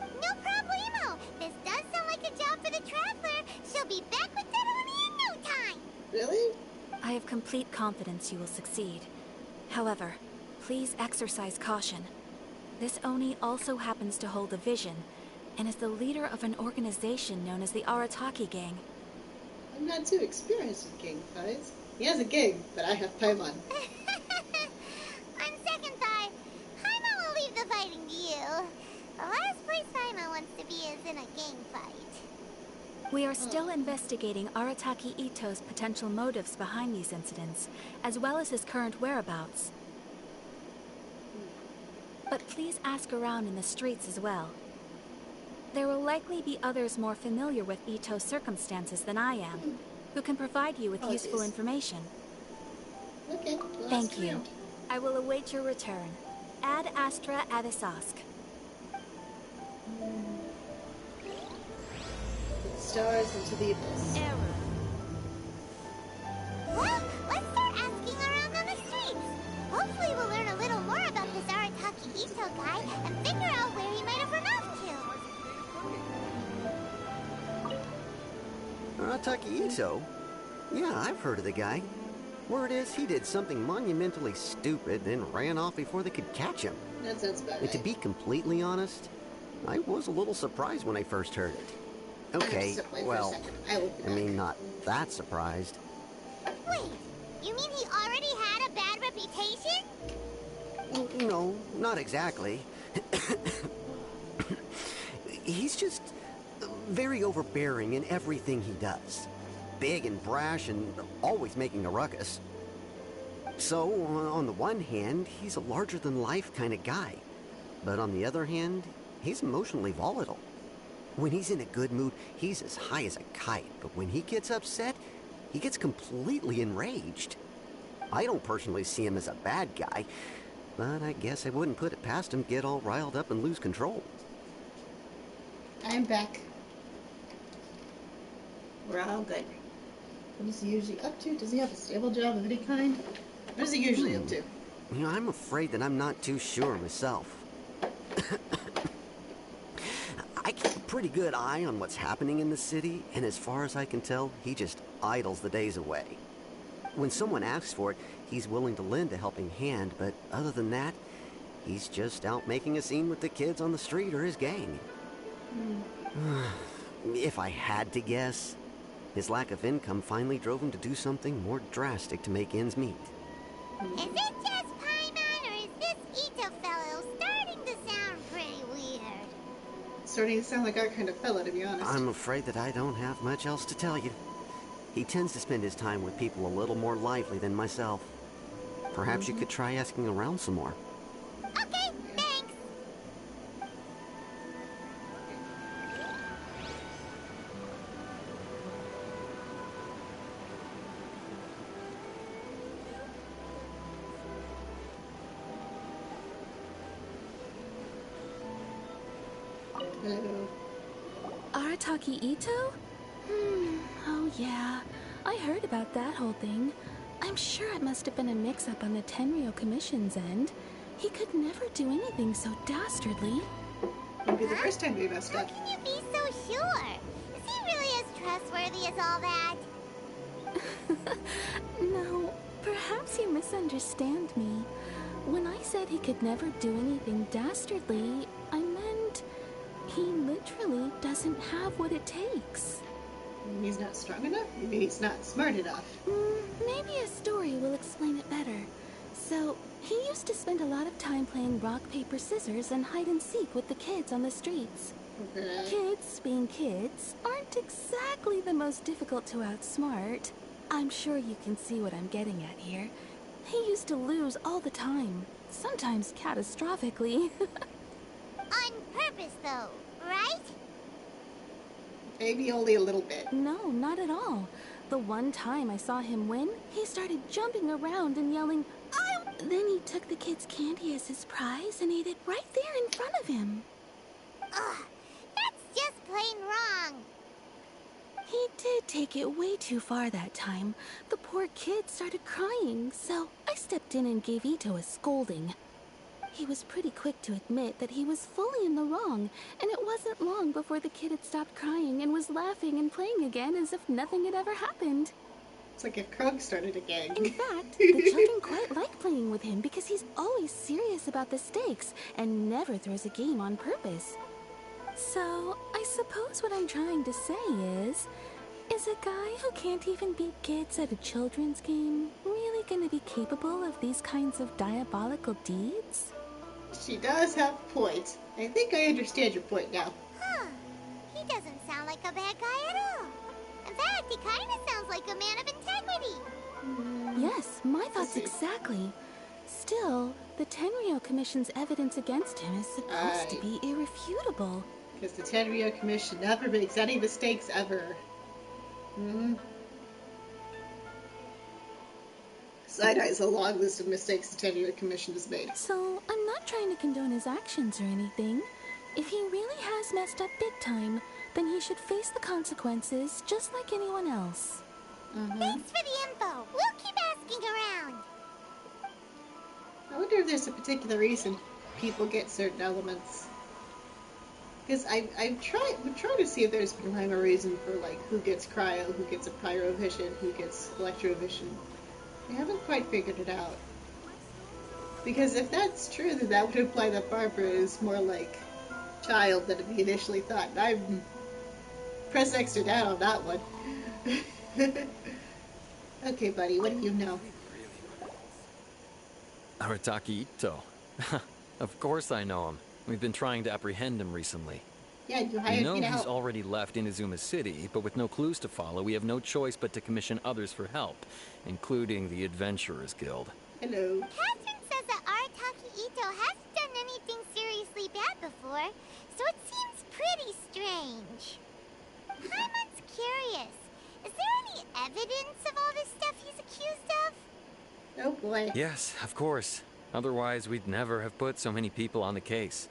S2: No problemo. This does sound like a job for the Traveler. She'll be back with that Oni in no time.
S1: Really?
S8: I have complete confidence you will succeed. However, please exercise caution. This Oni also happens to hold a vision, and is the leader of an organization known as the Arataki Gang.
S1: I'm not too experienced with gang fights. He has a gang, but I have Paimon.
S2: On second thought, Paimon will leave the fighting to you. The last place Paimon wants to be is in a gang fight.
S8: We are still investigating Arataki Ito's potential motives behind these incidents, as well as his current whereabouts. But please ask around in the streets as well. There will likely be others more familiar with Ito's circumstances than I am, who can provide you with useful information.
S1: Okay,
S8: Thank you. I will await your return. Ad Astra Adisask.
S1: Stars into the abyss.
S8: Error.
S2: Well, let's start asking around on the streets. Hopefully we'll learn a little more about this Arataki Ito guy and figure out where he might have run off to.
S12: Arataki Ito? Yeah, I've heard of the guy. Word is he did something monumentally stupid and ran off before they could catch him.
S1: That sounds bad.
S12: And to be completely honest, I was a little surprised when I first heard it. Okay, well, I mean, not that surprised.
S2: Wait, you mean he already had a bad reputation?
S12: No, not exactly. He's just very overbearing in everything he does. Big and brash and always making a ruckus. So, on the one hand, he's a larger-than-life kind of guy. But on the other hand, he's emotionally volatile. When he's in a good mood, he's as high as a kite. But when he gets upset, he gets completely enraged. I don't personally see him as a bad guy, but I guess I wouldn't put it past him to get all riled up and lose control.
S1: I'm back. We're all good. What is he usually up to? Does he have a stable job of any kind? What is he usually up to?
S12: You know, I'm afraid that I'm not too sure myself. I keep a pretty good eye on what's happening in the city, and as far as I can tell, he just idles the days away. When someone asks for it, he's willing to lend a helping hand, but other than that, he's just out making a scene with the kids on the street or his gang. If I had to guess, his lack of income finally drove him to do something more drastic to make ends meet.
S2: Is it just Paimon, or is this Ito fellow starting to sound pretty weird?
S1: Starting to sound like our kind of fella, to be honest.
S12: I'm afraid that I don't have much else to tell you. He tends to spend his time with people a little more lively than myself. Perhaps you could try asking around some more.
S2: Okay, thanks.
S1: Hello.
S13: Arataki Ito? Oh yeah. I heard about that whole thing. I'm sure it must have been a mix-up on the Tenryo Commission's end. He could never do anything so dastardly.
S1: Won't be the first time we messed
S2: How
S1: up.
S2: can you be so sure? Is he really as trustworthy as all that?
S13: No, perhaps you misunderstand me. When I said he could never do anything dastardly, I meant he literally doesn't have what it takes.
S1: He's not strong enough? You mean he's not smart enough?
S13: Maybe a story will explain it better. So, he used to spend a lot of time playing rock, paper, scissors and hide and seek with the kids on the streets.
S1: Okay.
S13: Kids, being kids, aren't exactly the most difficult to outsmart. I'm sure you can see what I'm getting at here. He used to lose all the time, sometimes catastrophically.
S2: On purpose, though, right?
S1: Maybe only a little bit.
S13: No, not at all. The one time I saw him win, he started jumping around and yelling, "I!" Then he took the kid's candy as his prize and ate it right there in front of him.
S2: Ugh, that's just plain wrong.
S13: He did take it way too far that time. The poor kid started crying, so I stepped in and gave Ito a scolding. He was pretty quick to admit that he was fully in the wrong, and it wasn't long before the kid had stopped crying and was laughing and playing again as if nothing had ever happened.
S1: It's like if Krug started a gang.
S13: In fact, the children quite like playing with him because he's always serious about the stakes and never throws a game on purpose. So, I suppose what I'm trying to say is a guy who can't even beat kids at a children's game really gonna be capable of these kinds of diabolical deeds?
S1: She does have a point. I think I understand your point now.
S2: Huh. He doesn't sound like a bad guy at all. In fact, he kind of sounds like a man of integrity.
S13: Yes, my thoughts exactly. Still, the Tenryo Commission's evidence against him is supposed to be irrefutable.
S1: Because the Tenryo Commission never makes any mistakes ever. Side-Eye is a long list of mistakes the Tenryo Commission has made.
S13: So, I'm not trying to condone his actions or anything. If he really has messed up big time, then he should face the consequences just like anyone else.
S2: Thanks for the info. We'll keep asking around.
S1: I wonder if there's a particular reason people get certain elements. Because I'm trying to see if there's been a reason for like who gets cryo, who gets a pyrovision, who gets electrovision. I haven't quite figured it out. Because if that's true, then that would imply that Barbara is more like child than we initially thought. And I press extra down on that one. Okay, buddy, what do you know?
S14: Arataki Ito. Of course I know him. We've been trying to apprehend him recently.
S1: Yeah, you hired me to
S14: he's
S1: help.
S14: already left Inazuma City, but with no clues to follow, we have no choice but to commission others for help, including the Adventurers Guild.
S1: Hello.
S2: Catherine says that Arataki Ito hasn't done anything seriously bad before, so it seems pretty strange. Paimon's curious. Is there any evidence of all this stuff he's accused of?
S1: Oh boy.
S14: Yes, of course. Otherwise, we'd never have put so many people on the case.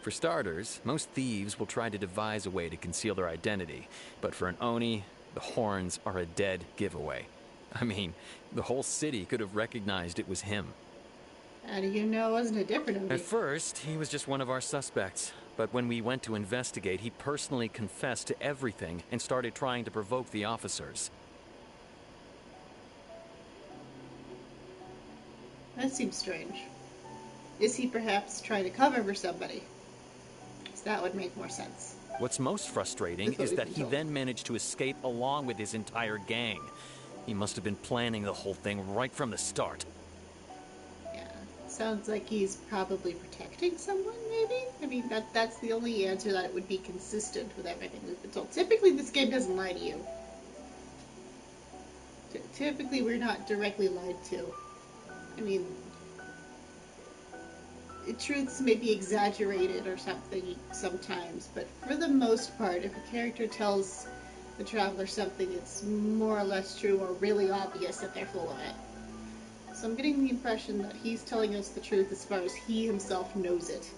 S14: For starters, most thieves will try to devise a way to conceal their identity, but for an Oni, the horns are a dead giveaway. I mean, the whole city could have recognized it was him.
S1: How do you know it wasn't a different Oni?
S14: At first, he was just one of our suspects, but when we went to investigate, he personally confessed to everything and started trying to provoke the officers.
S1: That seems strange. Is he perhaps trying to cover for somebody? Because that would make more sense.
S14: What's most frustrating is that he then managed to escape along with his entire gang. He must have been planning the whole thing right from the start.
S1: Yeah, sounds like he's probably protecting someone, maybe? I mean, that's the only answer that would be consistent with everything we've been told. Typically, this game doesn't lie to you. Typically, we're not directly lied to. I mean, truths may be exaggerated or something sometimes, but for the most part, if a character tells the traveler something, it's more or less true or really obvious that they're full of it. So I'm getting the impression that he's telling us the truth as far as he himself knows it.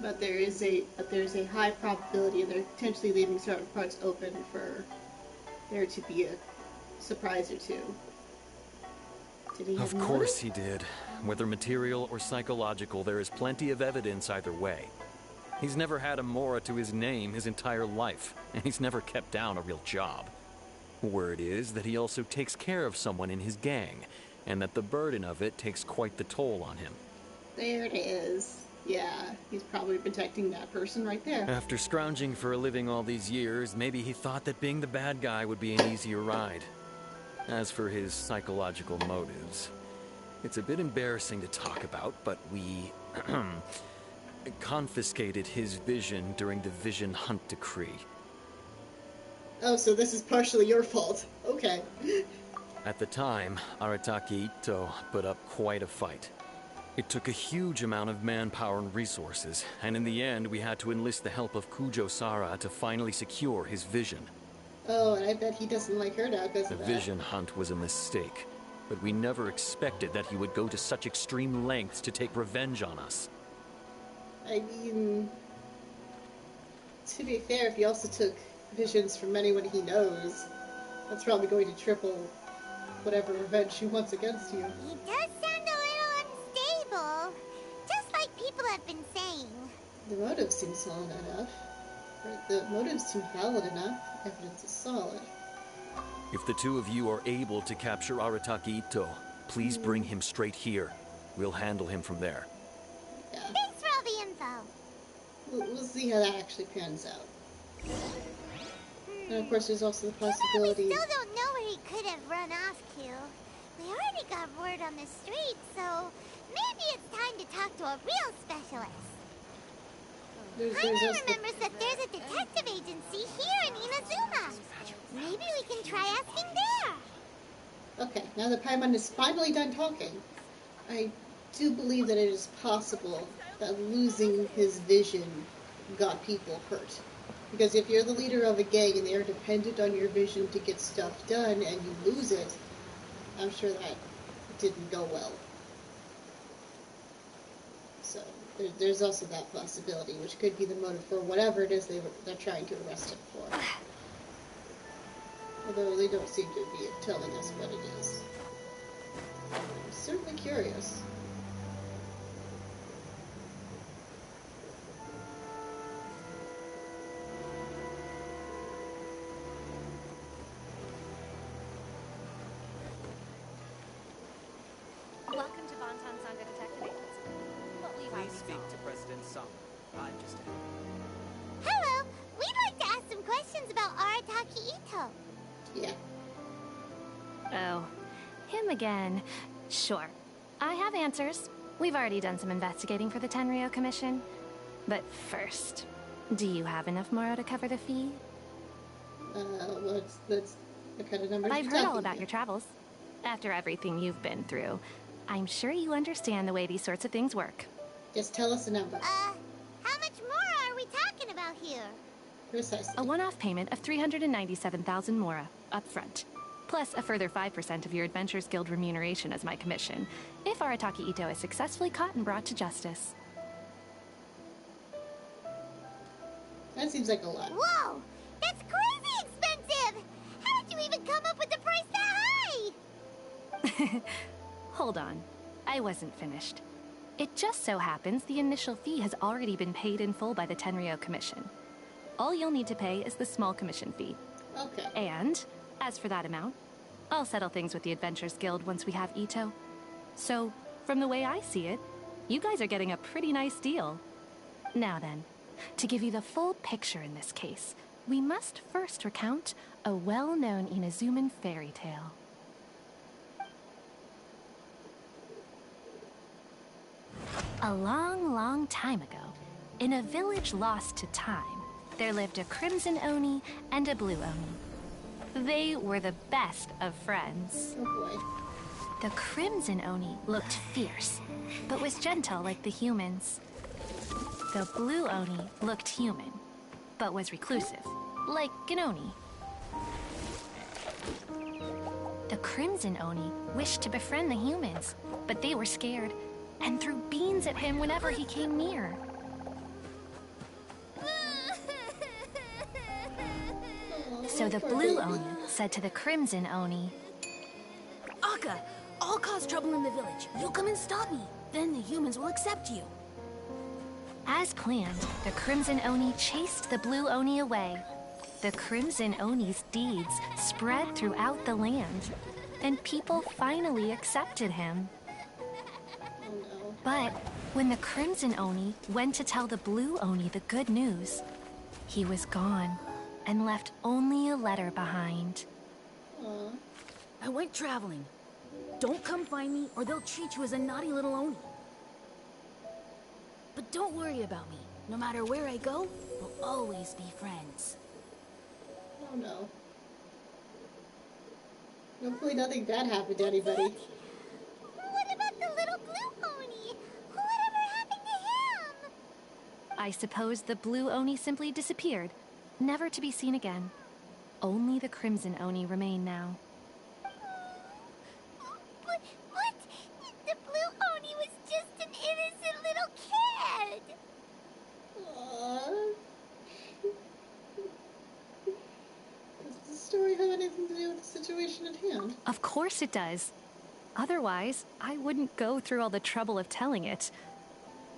S1: But there's a high probability, and they're potentially leaving certain parts open for there to be a surprise or two.
S14: Of course he did. Whether material or psychological, there is plenty of evidence either way. He's never had a Mora to his name his entire life, and he's never kept down a real job. Word is that he also takes care of someone in his gang, and that the burden of it takes quite the toll on him.
S1: There it is. Yeah, he's probably protecting that person right there.
S14: After scrounging for a living all these years, maybe he thought that being the bad guy would be an easier ride. As for his psychological motives, it's a bit embarrassing to talk about, but we confiscated his vision during the Vision Hunt Decree.
S1: Oh, so this is partially your fault. Okay.
S14: At the time, Arataki Ito put up quite a fight. It took a huge amount of manpower and resources, and in the end we had to enlist the help of Kujo Sara to finally secure his vision.
S1: Oh, and I bet he doesn't like her now because of that.
S14: The Vision Hunt was a mistake, but we never expected that he would go to such extreme lengths to take revenge on us.
S1: I mean, to be fair, if he also took visions from anyone he knows, that's probably going to triple whatever revenge he wants against you.
S2: He does sound a little unstable, just like people have been saying.
S1: The motive seems solid enough. The motives seem valid enough. Evidence is solid.
S14: If the two of you are able to capture Arataki Ito, please bring him straight here. We'll handle him from there.
S2: Yeah. Thanks for all the info.
S1: We'll see how that actually pans out. And of course, there's also the possibility.
S2: We still don't know where he could have run off to. We already got word on the street, so maybe it's time to talk to a real specialist. Jaime remembers that there's a detective agency here in Inazuma. Maybe we can try asking there.
S1: Okay, now that Paimon is finally done talking, I do believe that it is possible that losing his vision got people hurt. Because if you're the leader of a gang and they are dependent on your vision to get stuff done and you lose it, I'm sure that didn't go well. So there's also that possibility, which could be the motive for whatever it is they're trying to arrest him for. Although they don't seem to be telling us what it is. I'm certainly curious.
S15: Welcome to Bonton Sangha Detective Agency. What will you have? Please speak to President Song. I'm just a...
S2: Hello! We'd like to ask some questions about Arataki Ito.
S1: Yeah.
S15: Oh, him again. Sure. I have answers. We've already done some investigating for the Tenryo Commission. But first, do you have enough Moro to cover the fee?
S1: What kind of numbers?
S15: I've heard all about your travels. After everything you've been through, I'm sure you understand the way these sorts of things work.
S1: Just tell us a number.
S2: How much more are we talking about here?
S1: Precisely.
S15: A one-off payment of 397,000 Mora, up front. Plus a further 5% of your Adventurers Guild remuneration as my commission, if Arataki Ito is successfully caught and brought to justice.
S1: That seems like a lot.
S2: Whoa! That's crazy expensive! How did you even come up with the price that high?
S15: Hold on. I wasn't finished. It just so happens the initial fee has already been paid in full by the Tenryo Commission. All you'll need to pay is the small commission fee.
S1: Okay.
S15: And, as for that amount, I'll settle things with the Adventurers Guild once we have Ito. So, from the way I see it, you guys are getting a pretty nice deal. Now then, to give you the full picture in this case, we must first recount a well-known Inazuman fairy tale. A long, long time ago, in a village lost to time, there lived a Crimson Oni and a Blue Oni. They were the best of friends.
S1: Oh boy.
S15: The Crimson Oni looked fierce, but was gentle like the humans. The Blue Oni looked human, but was reclusive, like an Oni. The Crimson Oni wished to befriend the humans, but they were scared and threw beans at him whenever he came near. So the Blue Oni said to the Crimson Oni,
S13: Akka, I'll cause trouble in the village. You come and stop me. Then the humans will accept you.
S15: As planned, the Crimson Oni chased the Blue Oni away. The Crimson Oni's deeds spread throughout the land, and people finally accepted him. But when the Crimson Oni went to tell the Blue Oni the good news, he was gone and left only a letter behind.
S1: Aww.
S13: I went traveling. Don't come find me or they'll treat you as a naughty little Oni. But don't worry about me. No matter where I go, we'll always be friends.
S1: Oh no. Hopefully nothing bad happened to anybody.
S2: What about the little Blue Oni? Whatever happened to him?
S15: I suppose the Blue Oni simply disappeared, never to be seen again. Only the Crimson Oni remain now.
S2: But what? The Blue Oni was just an innocent little kid!
S1: Aww. Does the story have anything to do with the situation at hand?
S15: Of course it does. Otherwise, I wouldn't go through all the trouble of telling it.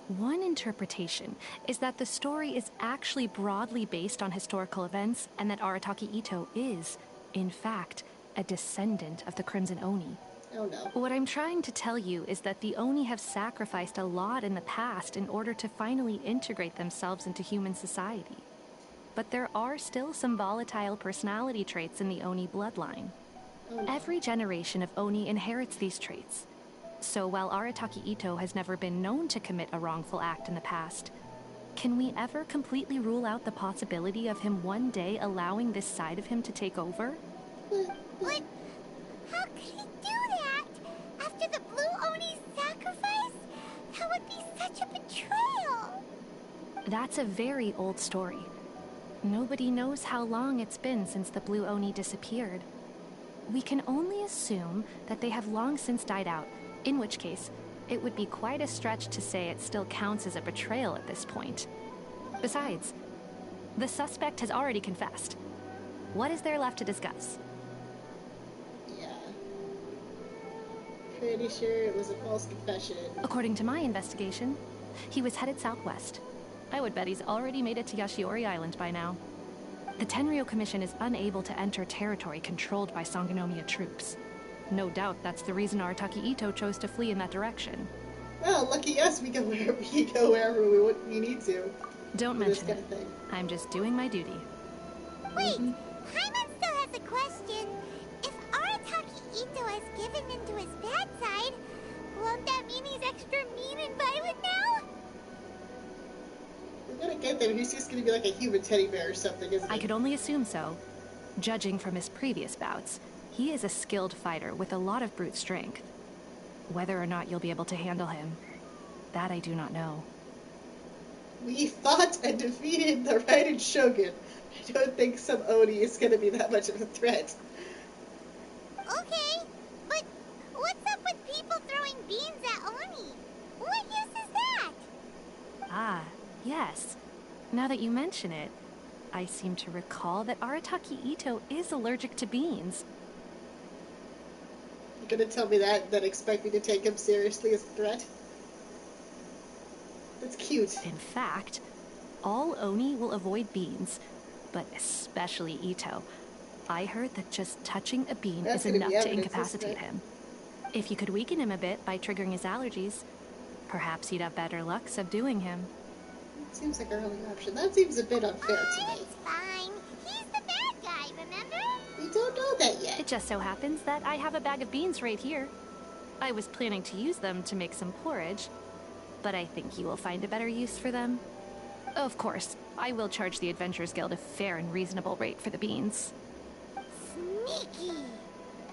S15: One interpretation is that the story is actually broadly based on historical events and that Arataki Ito is, in fact, a descendant of the Crimson Oni.
S1: Oh no.
S15: What I'm trying to tell you is that the Oni have sacrificed a lot in the past in order to finally integrate themselves into human society. But there are still some volatile personality traits in the Oni bloodline.
S1: Oh no.
S15: Every generation of Oni inherits these traits. So while Arataki Ito has never been known to commit a wrongful act in the past, can we ever completely rule out the possibility of him one day allowing this side of him to take over?
S2: But how could he do that? After the Blue Oni's sacrifice? That would be such a betrayal!
S15: That's a very old story. Nobody knows how long it's been since the Blue Oni disappeared. We can only assume that they have long since died out, in which case, it would be quite a stretch to say it still counts as a betrayal at this point. Besides, the suspect has already confessed. What is there left to discuss?
S1: Yeah. Pretty sure it was a false confession.
S15: According to my investigation, he was headed southwest. I would bet he's already made it to Yashiori Island by now. The Tenryou Commission is unable to enter territory controlled by Sangonomiya troops. No doubt that's the reason Arataki Ito chose to flee in that direction.
S1: Well, lucky us, we go wherever we need to.
S15: Don't mention it. I'm just doing my duty.
S2: Wait, Paimon still has a question. If Arataki Ito has given in to his bad side, won't that mean he's extra mean and violent now?
S1: We're gonna get there. He's just gonna be like a human teddy bear or something, isn't he?
S15: I could only assume so. Judging from his previous bouts, he is a skilled fighter with a lot of brute strength. Whether or not you'll be able to handle him, that I do not know.
S1: We fought and defeated the Raiden Shogun. I don't think some Oni is gonna be that much of a threat.
S2: Okay, but what's up with people throwing beans at Oni? What use is that?
S15: Ah, yes. Now that you mention it, I seem to recall that Arataki Ito is allergic to beans.
S1: You're gonna tell me that, then expect me to take him seriously as a threat? That's cute.
S15: In fact, all Oni will avoid beans, but especially Ito. I heard that just touching a bean is enough to incapacitate him. If you could weaken him a bit by triggering his allergies, perhaps you'd have better luck subduing him.
S1: Seems like our only option. That seems a bit unfair to me.
S2: It's fine. He's the bad guy, remember?
S1: We don't know that yet.
S15: It just so happens that I have a bag of beans right here. I was planning to use them to make some porridge, but I think you will find a better use for them. Of course, I will charge the Adventurers Guild a fair and reasonable rate for the beans.
S2: Sneaky.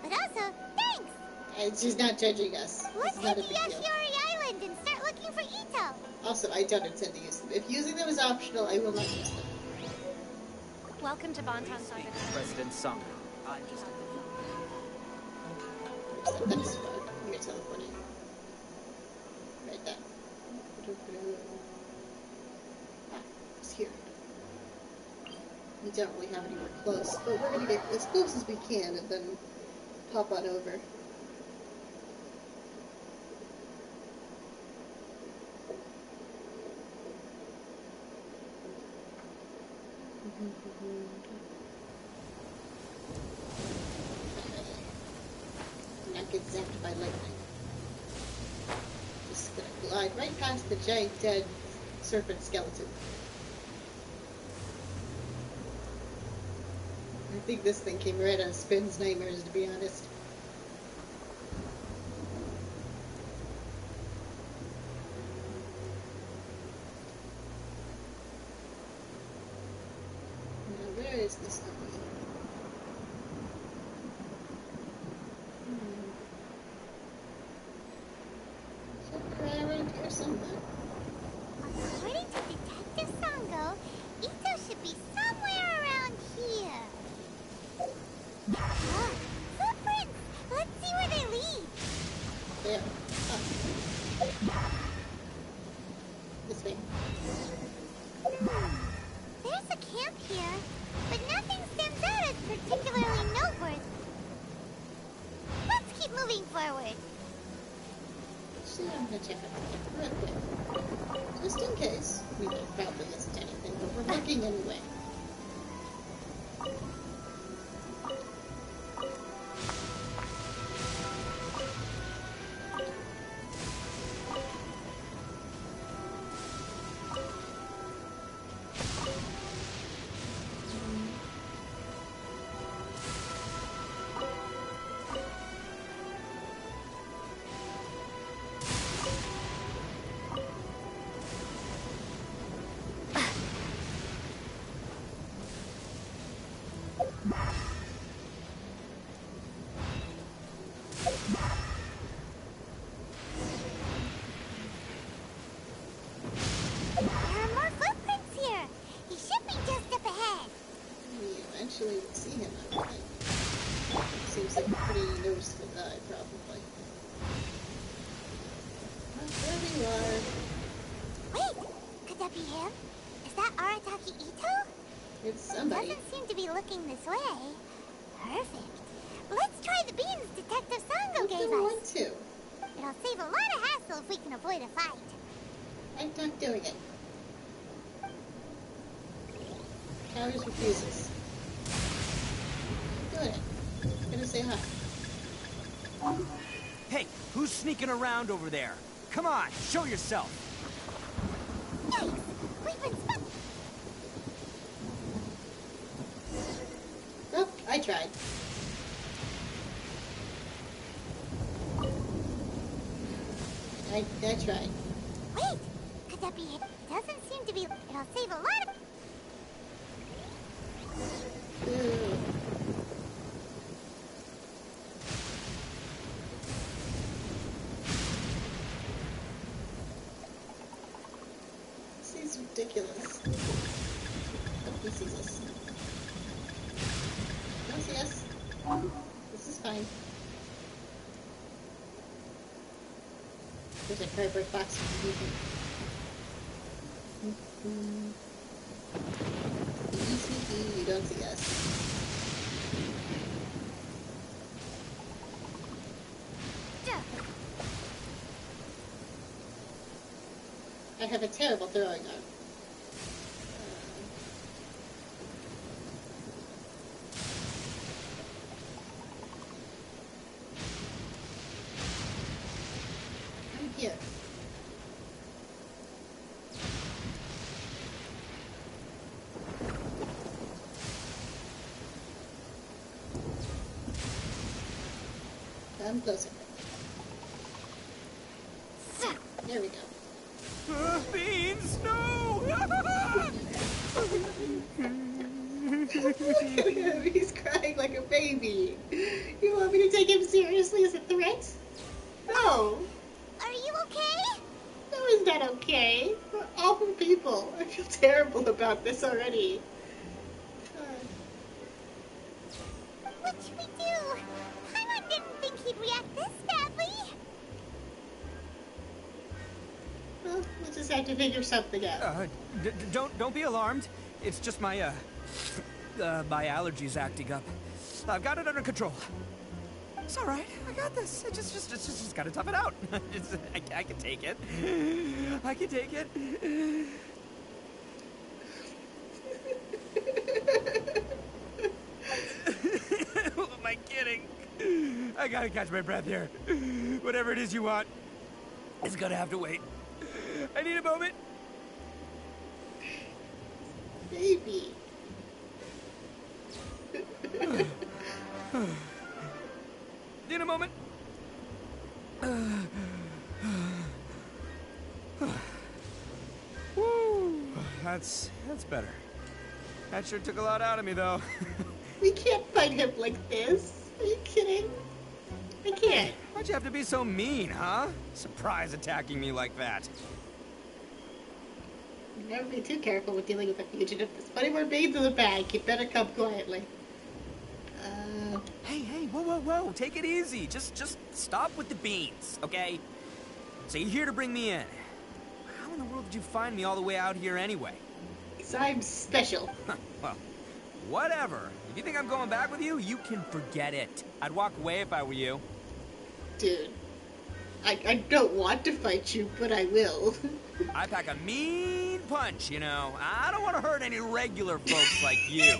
S2: But also, thanks.
S1: She's not judging us.
S2: Let's head to Yashiori Island and start looking for Ito.
S1: Also, I don't intend to use them. If using them is optional, I will not use them.
S15: Welcome to Bonton Saga.
S9: President Song. I'm just...
S1: That is fun. You're teleporting. Right there. Ah, it's here. We don't really have anywhere close, but we're gonna get as close as we can and then pop on over. Not get zapped by lightning. Just gonna glide right past the giant dead serpent skeleton. I think this thing came right out of Spin's nightmares, to be honest. Now, where is this Oni? Should around here somewhere.
S2: According to Detective Sango, Ito should be somewhere around here. Look, footprints! Let's see where they lead.
S1: There. This way.
S2: There's a camp here, but nothing stands out as particularly noteworthy. Let's keep moving forward.
S1: Actually, I'm gonna check out the camp real quick. Just in case. We know probably isn't anything, but we're looking anyway.
S2: Sam? Is that Arataki Ito?
S1: It's somebody.
S2: Doesn't seem to be looking this way. Perfect. Let's try the beans Detective Sango gave us.
S1: I want to.
S2: It'll save a lot of hassle if we can avoid a fight.
S1: I'm not doing it. Towers refuses. I'm doing it. I'm gonna say hi.
S16: Hey, who's sneaking around over there? Come on, show yourself.
S2: Yikes! We've been spot-
S1: Oh, I tried. I tried.
S2: Wait! Could that be it? Doesn't seem to be. It'll save a lot of.
S1: Ooh. This is ridiculous. Oh, he sees us. Don't see us. This is fine. There's a cardboard box. Sneaky, you don't see us. I have a terrible throwing arm. I'm here. Come closer. There we go.
S16: Beans, no!
S1: He's crying like a baby. You want me to take him seriously as a threat? No.
S2: Are you okay?
S1: No, is that okay? We're awful people. I feel terrible about this already.
S2: What should we do? Paimon didn't think he'd react this badly.
S1: Well, we'll just have to figure something out.
S16: Don't be alarmed. It's just my my allergies acting up. I've got it under control. It's all right. I got this. I just gotta tough it out. I can take it. I can take it. Who am I kidding? I gotta catch my breath here. Whatever it is you want, it's gonna have to wait. I need a moment.
S1: Baby.
S16: Need a moment. Woo. That's better. That sure took a lot out of me, though.
S1: We can't fight him like this. Are you kidding? I can't.
S16: Why'd you have to be so mean, huh? Surprise attacking me like that.
S1: Never be too careful with dealing with a fugitive. There's plenty more beans in the bag. You better come quietly.
S16: Hey, whoa. Take it easy. Just stop with the beans, okay? So you're here to bring me in. How in the world did you find me all the way out here anyway?
S1: Because I'm special.
S16: Well, whatever. If you think I'm going back with you, you can forget it. I'd walk away if I were you.
S1: Dude, I don't want to fight you, but I will.
S16: I pack a mean punch, you know. I don't want to hurt any regular folks like you.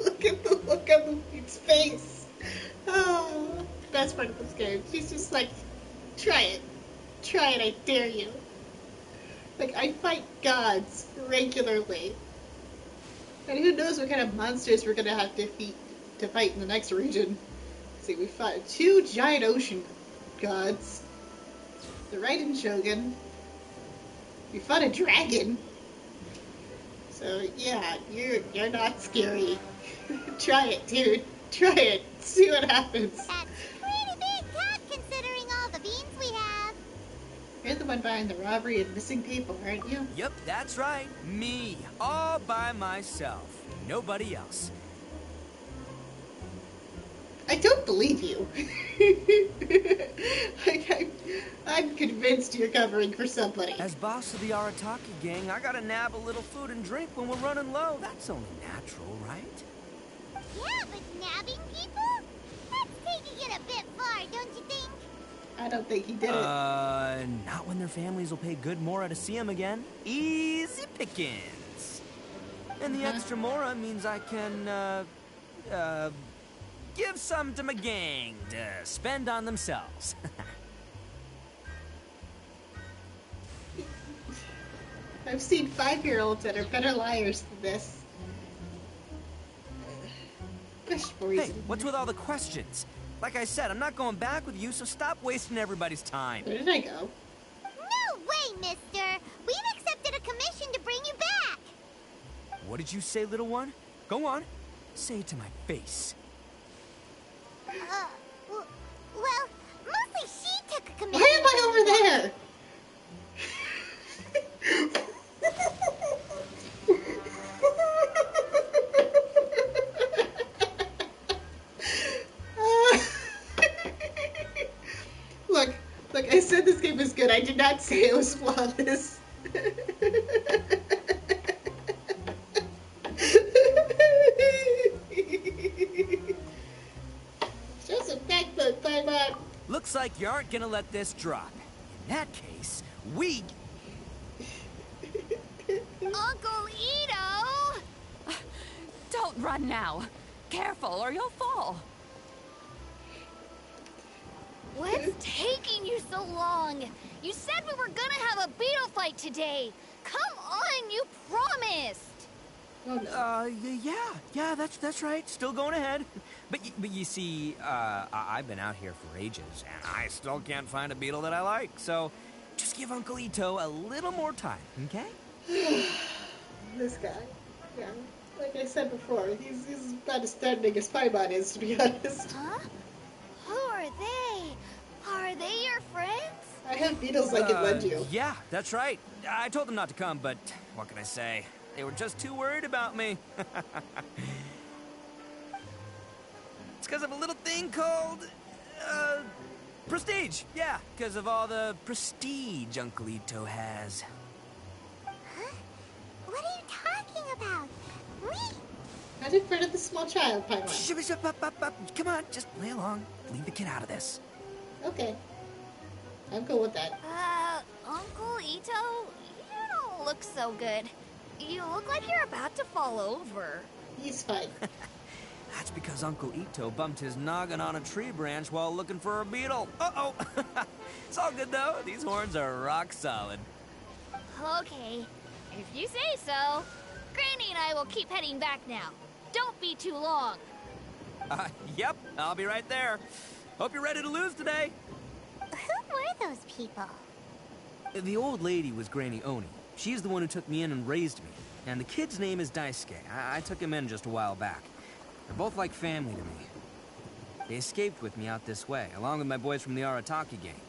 S1: Look at the look on Luffy's face. Oh, best part of this game. She's just like, try it. Try it, I dare you. Like, I fight gods regularly. And who knows what kind of monsters we're gonna have to fight in the next region. See, we fought 2 giant ocean gods. The Raiden Shogun. We fought a dragon. So yeah, you're not scary. Try it, dude. Try it. See what happens.
S2: That's pretty big cat considering all the beans we have.
S1: You're the one behind the robbery and missing people, aren't you?
S16: Yep, that's right. Me. All by myself. Nobody else.
S1: I don't believe you. I'm convinced you're covering for somebody.
S16: As boss of the Arataki gang, I gotta nab a little food and drink when we're running low. That's only natural, right?
S2: Yeah, but nabbing people? That's taking it a bit far, don't you think?
S1: I don't think he did it.
S16: Not when their families will pay good Mora to see him again. Easy pickings. And the extra Mora means I can, give some to my gang to spend on themselves.
S1: I've seen 5-year-olds that are better liars than this.
S16: Hey, what's with all the questions? Like I said, I'm not going back with you, so stop wasting everybody's time.
S1: Where did I go?
S2: No way, mister! We've accepted a commission to bring you back!
S16: What did you say, little one? Go on. Say it to my face.
S2: Well, mostly she took a commission.
S1: Why am I over there? Look, I said this game was good. I did not say it was flawless. Show some backbone, Paimon.
S16: Looks like you aren't gonna let this drop. In that case, we...
S2: Uncle Ito!
S15: Don't run now. Careful or you'll fall.
S17: What's taking you so long? You said we were gonna have a beetle fight today. Come on, you promised.
S16: Yeah, that's right. Still going ahead. But you see, I've been out here for ages, and I still can't find a beetle that I like. So, just give Uncle Ito a little more time, okay?
S1: This guy. Yeah. Like I said before, he's about as threatening as Paimon is, to be honest.
S17: Huh? Who are they? Are they your friends?
S1: I have beetles I can lend you.
S16: Yeah, that's right. I told them not to come, but what can I say? They were just too worried about me. It's because of a little thing called, prestige. Yeah, because of all the prestige Uncle Ito has.
S2: Huh? What are you talking about? Me?
S1: Not in front of the small child, Paimon.
S16: Come on, just play along. Leave the kid out of this.
S1: Okay. I'm cool with that.
S17: Uncle Ito, you don't look so good. You look like you're about to fall over.
S1: He's fine.
S16: That's because Uncle Ito bumped his noggin on a tree branch while looking for a beetle. Uh-oh. It's all good, though. These horns are rock solid.
S17: Okay, if you say so. Granny and I will keep heading back now. Don't be too long.
S16: Yep, I'll be right there. Hope you're ready to lose today.
S2: Who were those people?
S16: The old lady was Granny Oni. She's the one who took me in and raised me. And the kid's name is Daisuke. I took him in just a while back. They're both like family to me. They escaped with me out this way, along with my boys from the Arataki gang.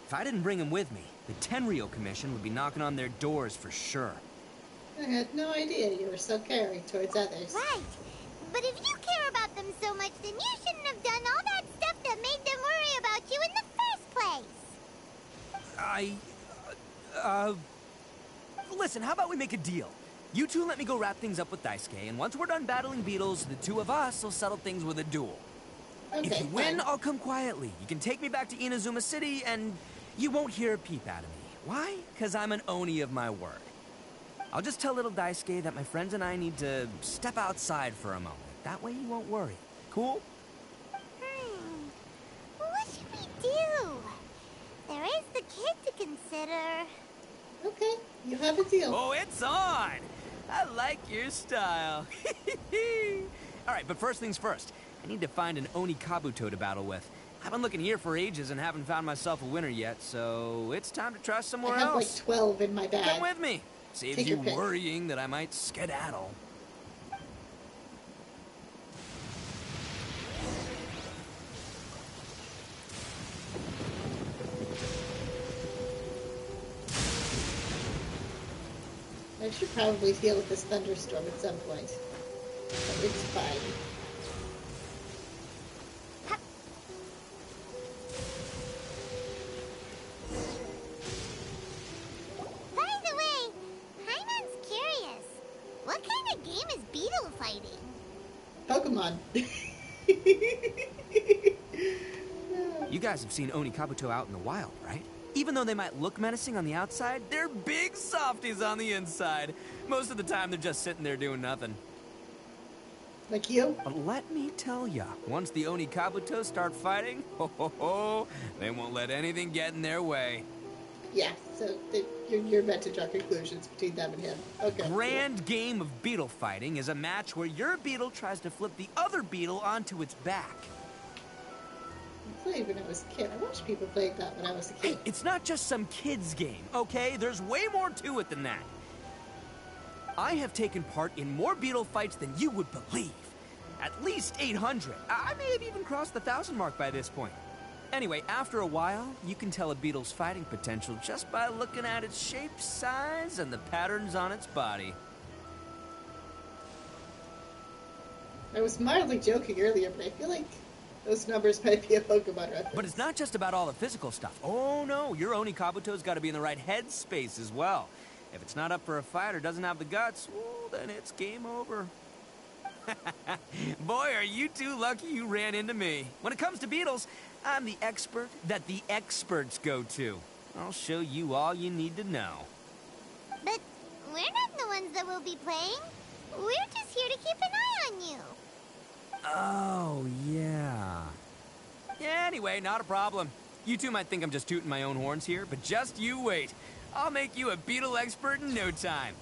S16: If I didn't bring them with me, the Tenryou Commission would be knocking on their doors for sure.
S1: I had no idea you were so caring towards others.
S2: Right. But if you care about them so much, then you shouldn't have done all that stuff that made them worry about you in the first place.
S16: Listen, how about we make a deal? You two let me go wrap things up with Daisuke, and once we're done battling beetles, the two of us will settle things with a duel.
S1: Okay,
S16: if you win,
S1: fine.
S16: I'll come quietly. You can take me back to Inazuma City, and you won't hear a peep out of me. Why? Because I'm an Oni of my word. I'll just tell little Daisuke that my friends and I need to step outside for a moment. That way he won't worry. Cool?
S2: What should we do? There is the kid to consider.
S1: Okay, you have a deal.
S16: Oh, it's on! I like your style. All right, but first things first. I need to find an Oni Kabuto to battle with. I've been looking here for ages and haven't found myself a winner yet, so it's time to try somewhere else.
S1: I have like 12 in my bag.
S16: Come with me. Saves
S1: Take
S16: you
S1: your pick.
S16: worrying that I might skedaddle.
S1: I should probably deal with this thunderstorm at some point. But it's fine. Pokemon.
S16: You guys have seen Oni Kabuto out in the wild, right? Even though they might look menacing on the outside, they're big softies on the inside. Most of the time, they're just sitting there doing nothing.
S1: Like you?
S16: But let me tell ya, once the Oni Kabuto start fighting, they won't let anything get in their way.
S1: Yeah, so you're meant to draw conclusions between them and him. Okay.
S16: Grand game of beetle fighting is a match where your beetle tries to flip the other beetle onto its back.
S1: I played when I was a kid. I watched people play that when I was a kid.
S16: Hey, it's not just some kid's game, okay? There's way more to it than that. I have taken part in more beetle fights than you would believe. At least 800. I may have even crossed the 1,000 mark by this point. Anyway, after a while, you can tell a beetle's fighting potential just by looking at its shape, size, and the patterns on its body.
S1: I was mildly joking earlier, but I feel like those numbers might be a Pokemon reference.
S16: But it's not just about all the physical stuff. Oh no, your Oni Kabuto's got to be in the right headspace as well. If it's not up for a fight or doesn't have the guts, well, then it's game over. Boy, are you two lucky you ran into me. When it comes to beetles, I'm the expert that the experts go to. I'll show you all you need to know.
S2: But we're not the ones that will be playing. We're just here to keep an eye on you.
S16: Oh, yeah. Yeah, anyway, not a problem. You two might think I'm just tooting my own horns here, but just you wait. I'll make you a beetle expert in no time.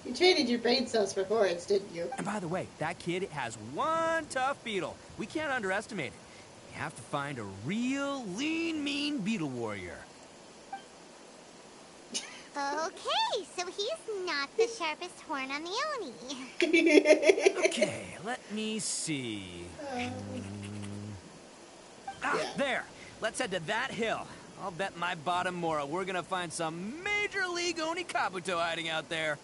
S1: You traded your brain cells for horns, didn't you?
S16: And by the way, that kid has one tough beetle. We can't underestimate it. You have to find a real lean, mean beetle warrior.
S2: Okay, so he's not the sharpest horn on the Oni.
S16: Okay, let me see. There. Let's head to that hill. I'll bet my bottom Mora we're gonna find some major league Oni Kabuto hiding out there.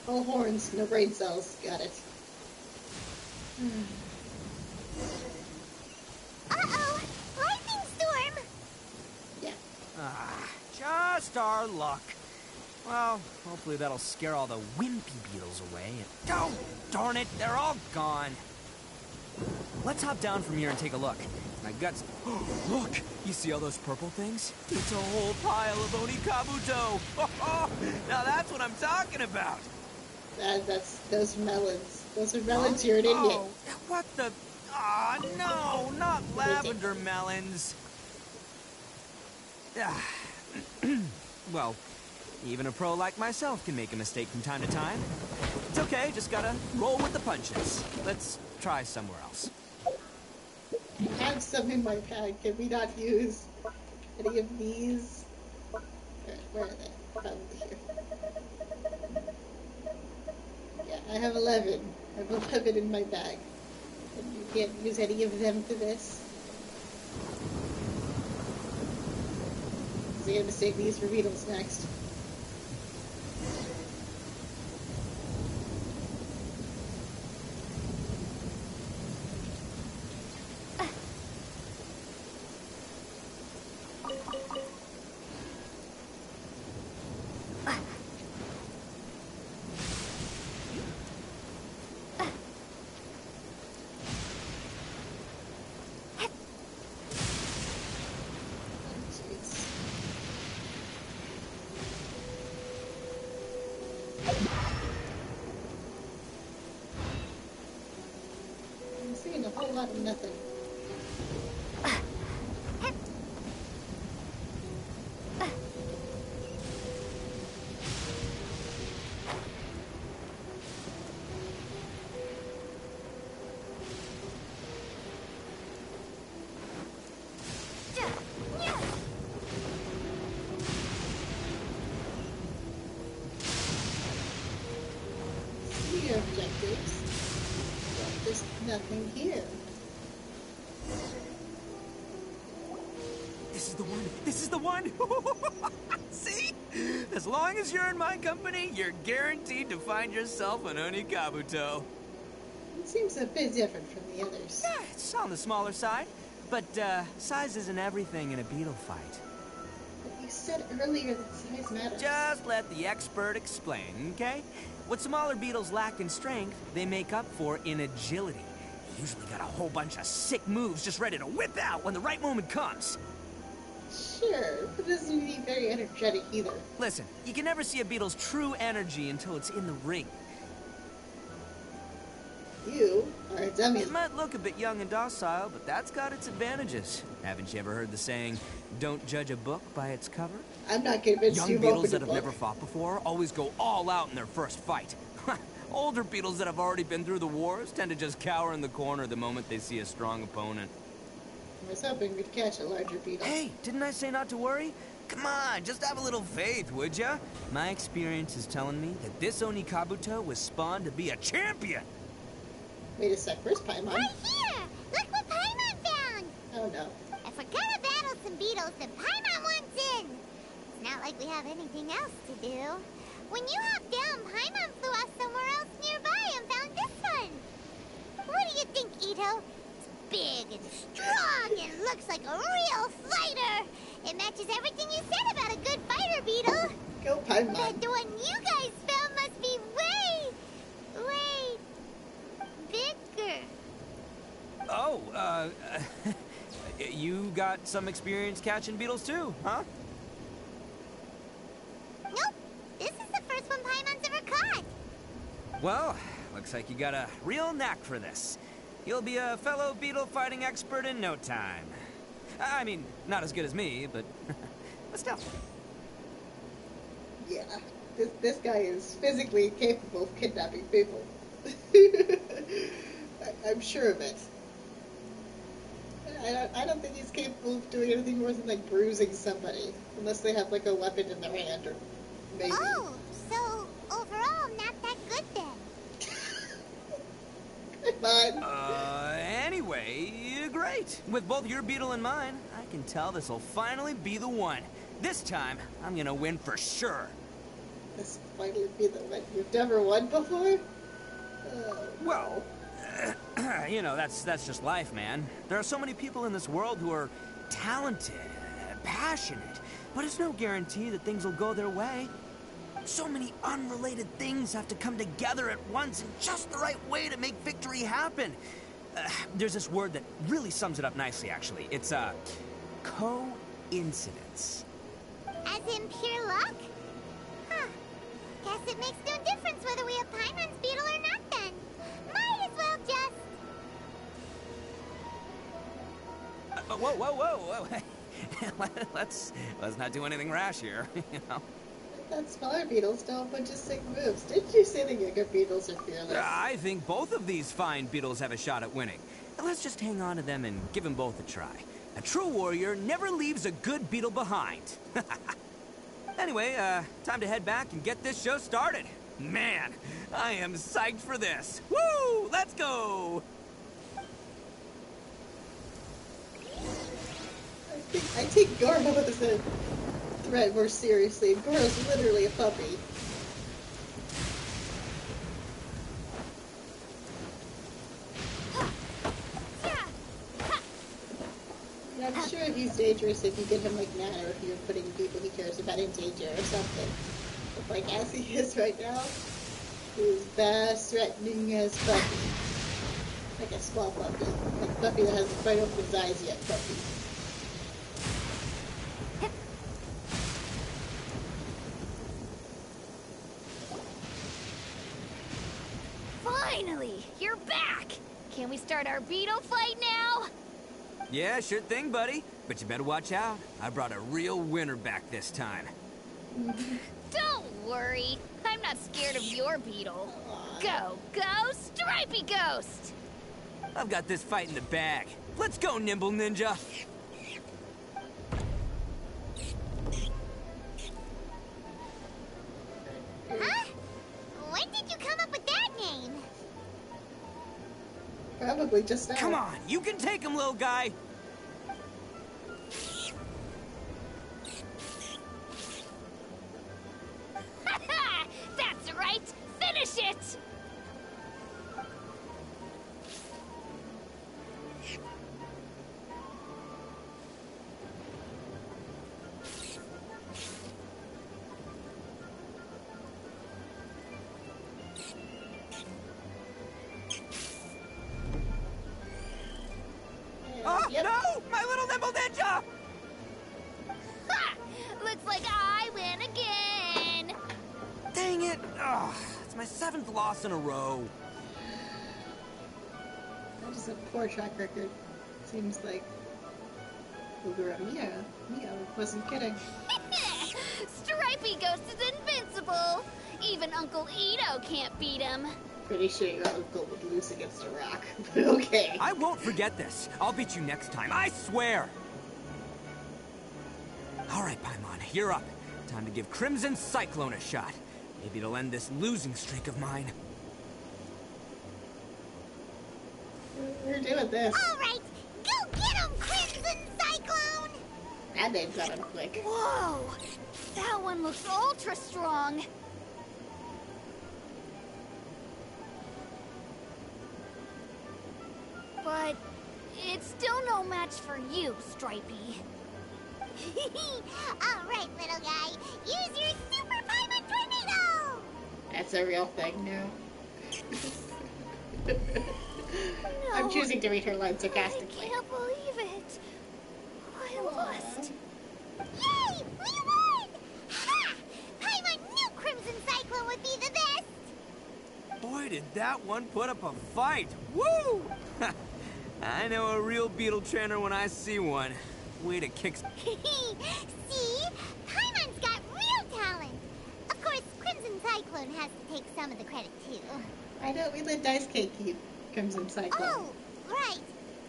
S1: All horns, no brain cells. Got it.
S2: Uh-oh! Lightning storm!
S1: Yeah.
S16: Just our luck. Well, hopefully that'll scare all the wimpy beetles away. Oh, darn it, they're all gone. Let's hop down from here and take a look. My guts... Look! You see all those purple things? It's a whole pile of Oni Kabuto! Now that's what I'm talking about!
S1: That's those melons. Those are melons, you're an idiot.
S16: What the... Ah, no! Not lavender melons! Well... Even a pro like myself can make a mistake from time to time. It's okay, just gotta roll with the punches. Let's try somewhere else.
S1: I have some in my bag. Can we not use any of these? Where are they? Probably here. Yeah, I have 11. I have 11 in my bag. And you can't use any of them for this. So I'm gonna save these for beetles next. I'm seeing a whole lot of nothing. See your objectives. But there's nothing here.
S16: This is the one! This is the one! See? As long as you're in my company, you're guaranteed to find yourself an Oni Kabuto.
S1: It seems a bit different from the others.
S16: Yeah, it's on the smaller side. But, size isn't everything in a beetle fight.
S1: But you said earlier that size matters.
S16: Just let the expert explain, okay? What smaller beetles lack in strength, they make up for in agility. They usually got a whole bunch of sick moves just ready to whip out when the right moment comes.
S1: Sure, but it doesn't need to be very energetic either.
S16: Listen, you can never see a beetle's true energy until it's in the ring.
S1: You are a dummy.
S16: It might look a bit young and docile, but that's got its advantages. Haven't you ever heard the saying, don't judge a book by its cover?
S1: I'm not convinced
S16: Young
S1: you've
S16: beetles
S1: opened
S16: that
S1: a
S16: have
S1: book.
S16: never fought before always go all out in their first fight. Older beetles that have already been through the wars tend to just cower in the corner the moment they see a strong opponent.
S1: I was hoping we'd catch a larger beetle.
S16: Hey, didn't I say not to worry? Come on, just have a little faith, would ya? My experience is telling me that this Onikabuto was spawned to be a champion.
S1: Wait a sec, where's Paimon?
S2: Right here! Look what Paimon found!
S1: Oh no.
S2: If we're gonna battle some beetles, then Paimon wants in! It's not like we have anything else to do. When you hopped down, Paimon flew off somewhere else nearby and found this one. What do you think, Ito? It's big and strong and looks like a real fighter! It matches everything you said about a good fighter, Beetle!
S1: Go Paimon.
S2: But the one you guys found must be way bigger.
S16: Oh, you got some experience catching beetles too, huh?
S2: Nope. This is the first one Paimon's ever caught.
S16: Well, looks like you got a real knack for this. You'll be a fellow beetle fighting expert in no time. I mean, not as good as me, but still.
S1: Yeah, this guy is physically capable of kidnapping people. I'm sure of it. I don't think he's capable of doing anything more than like bruising somebody, unless they have like a weapon in their hand or maybe.
S2: Oh, so overall not that good then.
S1: Come on.
S16: Anyway, great. With both your beetle and mine, I can tell this'll finally be the one. This time, I'm gonna win for sure.
S1: This finally be the one you've never won before?
S16: Well, you know, that's just life, man. There are so many people in this world who are talented, passionate, but it's no guarantee that things will go their way. So many unrelated things have to come together at once in just the right way to make victory happen. There's this word that really sums it up nicely, actually. It's, coincidence.
S2: As in pure luck? Huh. Guess it makes no difference whether we have Paimon's beetle or not then. Might as well just...
S16: Whoa. let's not do anything rash here, you know?
S1: That smaller beetles do a bunch of sick moves. Didn't you say the younger beetles are fearless?
S16: I think both of these fine beetles have a shot at winning. Let's just hang on to them and give them both a try. A true warrior never leaves a good beetle behind. Anyway, time to head back and get this show started. Man, I am psyched for this. Woo! Let's go!
S1: I take Goro as a threat more seriously. Goro's literally a puppy. I'm sure he's dangerous if you get him like mad or if you're putting people he cares about in danger or something. But like as he is right now, he's as threatening as Buffy. Like a small puppy. Like Buffy that hasn't quite opened his eyes yet, puppy.
S17: Finally, you're back. Can we start our beetle fight now?
S16: Yeah, sure thing, buddy. But you better watch out. I brought a real winner back this time.
S17: Don't worry. I'm not scared of your beetle. Go, Stripey Ghost!
S16: I've got this fight in the bag. Let's go, Nimble Ninja!
S2: Huh? When did you come up with that name?
S1: Probably just now.
S16: Come on, you can take him, little guy!
S17: That's right! Finish it!
S16: loss in a row.
S1: That is a poor track record. Seems like Mia wasn't kidding.
S17: Stripey Ghost is invincible. Even Uncle Ito can't beat him.
S1: Pretty sure your uncle would lose against a rock, but okay.
S16: I won't forget this. I'll beat you next time, I swear! Alright, Paimon, you're up. Time to give Crimson Cyclone a shot. Maybe it'll end this losing streak of mine.
S1: We're doing this.
S2: Alright, go get him, Crimson Cyclone!
S1: That name's got him quick.
S17: Whoa! That one looks ultra strong. But it's still no match for you, Stripey.
S2: Alright, little guy, use your Super Paimon Tornado!
S1: That's a real thing now.
S17: No,
S1: I'm choosing to read her line
S17: I
S1: sarcastically.
S17: can't believe it. I lost.
S2: Yay! We won! Ha! Paimon knew Crimson Cyclone would be the best!
S16: Boy, did that one put up a fight! Woo! I know a real beetle trainer when I see one. Way to kick...
S2: See? Paimon's got real talent! Of course, Crimson Cyclone has to take some of the credit, too.
S1: Why don't we let Dice Cake keep Crimson Cyclone?
S2: Oh, right.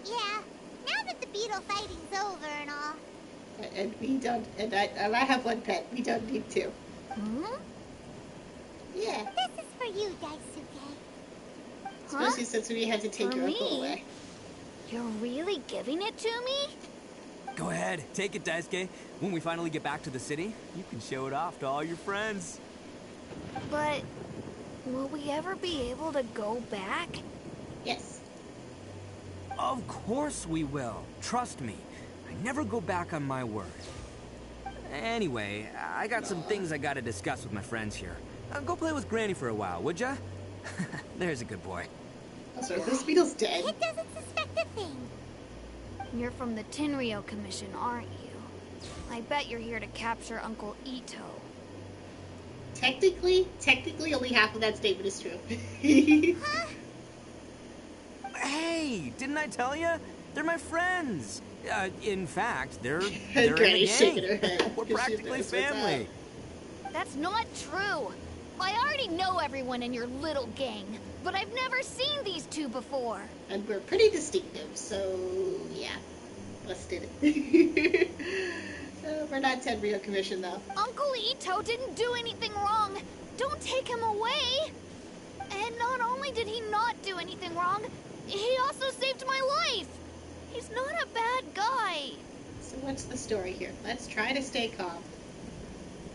S2: Yeah. Now that the beetle fighting's over and all.
S1: And we don't, and I have one pet. We don't need to.
S2: Hmm?
S1: Yeah.
S2: This is for you, Daisuke.
S1: Especially since we had to take
S17: For
S1: your uncle
S17: me?
S1: away.
S17: You're really giving it to me?
S16: Go ahead, take it, Daisuke. When we finally get back to the city, you can show it off to all your friends.
S17: But will we ever be able to go back?
S1: Yes.
S16: Of course we will. Trust me. I never go back on my word. Anyway, I got some things I gotta discuss with my friends here. Go play with Granny for a while, would ya? There's a good boy.
S1: Also, this beetle's dead.
S2: It doesn't suspect a thing.
S17: You're from the Tenryou Commission, aren't you? I bet you're here to capture Uncle Ito.
S1: Technically, only half of that statement is true.
S2: Huh?
S16: Hey, didn't I tell you? They're my friends. In fact, they're in the
S1: Granny's
S16: gang.
S1: shaking her head.
S16: We're practically family.
S17: That's not true. I already know everyone in your little gang, but I've never seen these two before.
S1: And we're pretty distinctive, so yeah. Busted it. We're not Tenryou Commission, though.
S17: Uncle Ito didn't do anything wrong. Don't take him away. And not only did he not do anything wrong, he also saved my life. He's not a bad guy.
S1: So what's the story here? Let's try to stay calm.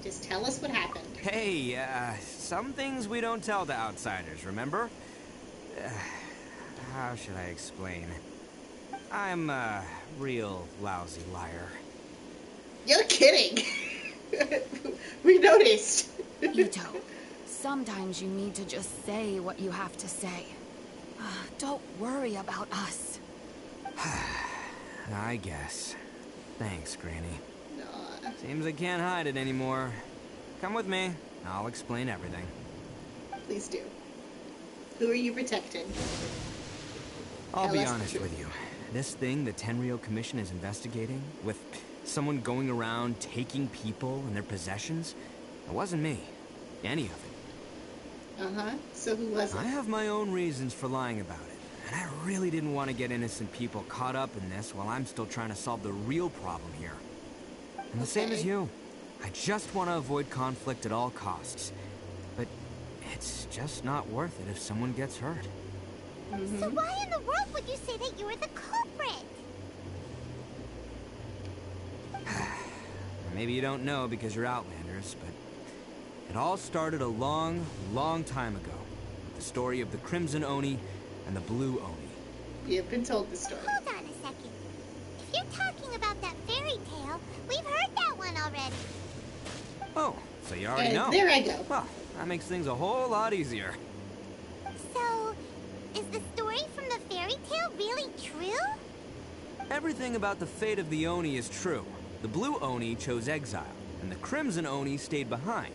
S1: Just tell us what happened.
S16: Hey, some things we don't tell to outsiders, remember? How should I explain? I'm a real lousy liar.
S1: You're kidding! We noticed!
S13: Ito, sometimes you need to just say what you have to say. Don't worry about us.
S16: I guess. Thanks, Granny.
S1: Nah.
S16: Seems I can't hide it anymore. Come with me. I'll explain everything.
S1: Please do. Who are you protecting?
S16: I'll
S1: Tell
S16: be
S1: us the
S16: honest
S1: truth.
S16: with you. This thing the Tenryou Commission is investigating, with someone going around taking people and their possessions, it wasn't me. Any of it.
S1: Uh-huh. So who was it?
S16: I have my own reasons for lying about it, and I really didn't want to get innocent people caught up in this while I'm still trying to solve the real problem here. And the same as you. I just want to avoid conflict at all costs. But it's just not worth it if someone gets hurt.
S2: So why in the world would you say that you were the culprit?
S16: Maybe you don't know because you're Outlanders, but it all started a long, long time ago. With the story of the Crimson Oni and the Blue Oni.
S1: We have been told the story.
S2: Hold on a second. If you're talking about that fairy tale, we've heard that one already.
S16: Oh, so you already
S1: And
S16: know.
S1: there I go.
S16: Well, that makes things a whole lot easier.
S2: So, is the story from the fairy tale really true?
S16: Everything about the fate of the Oni is true. The Blue Oni chose exile, and the Crimson Oni stayed behind.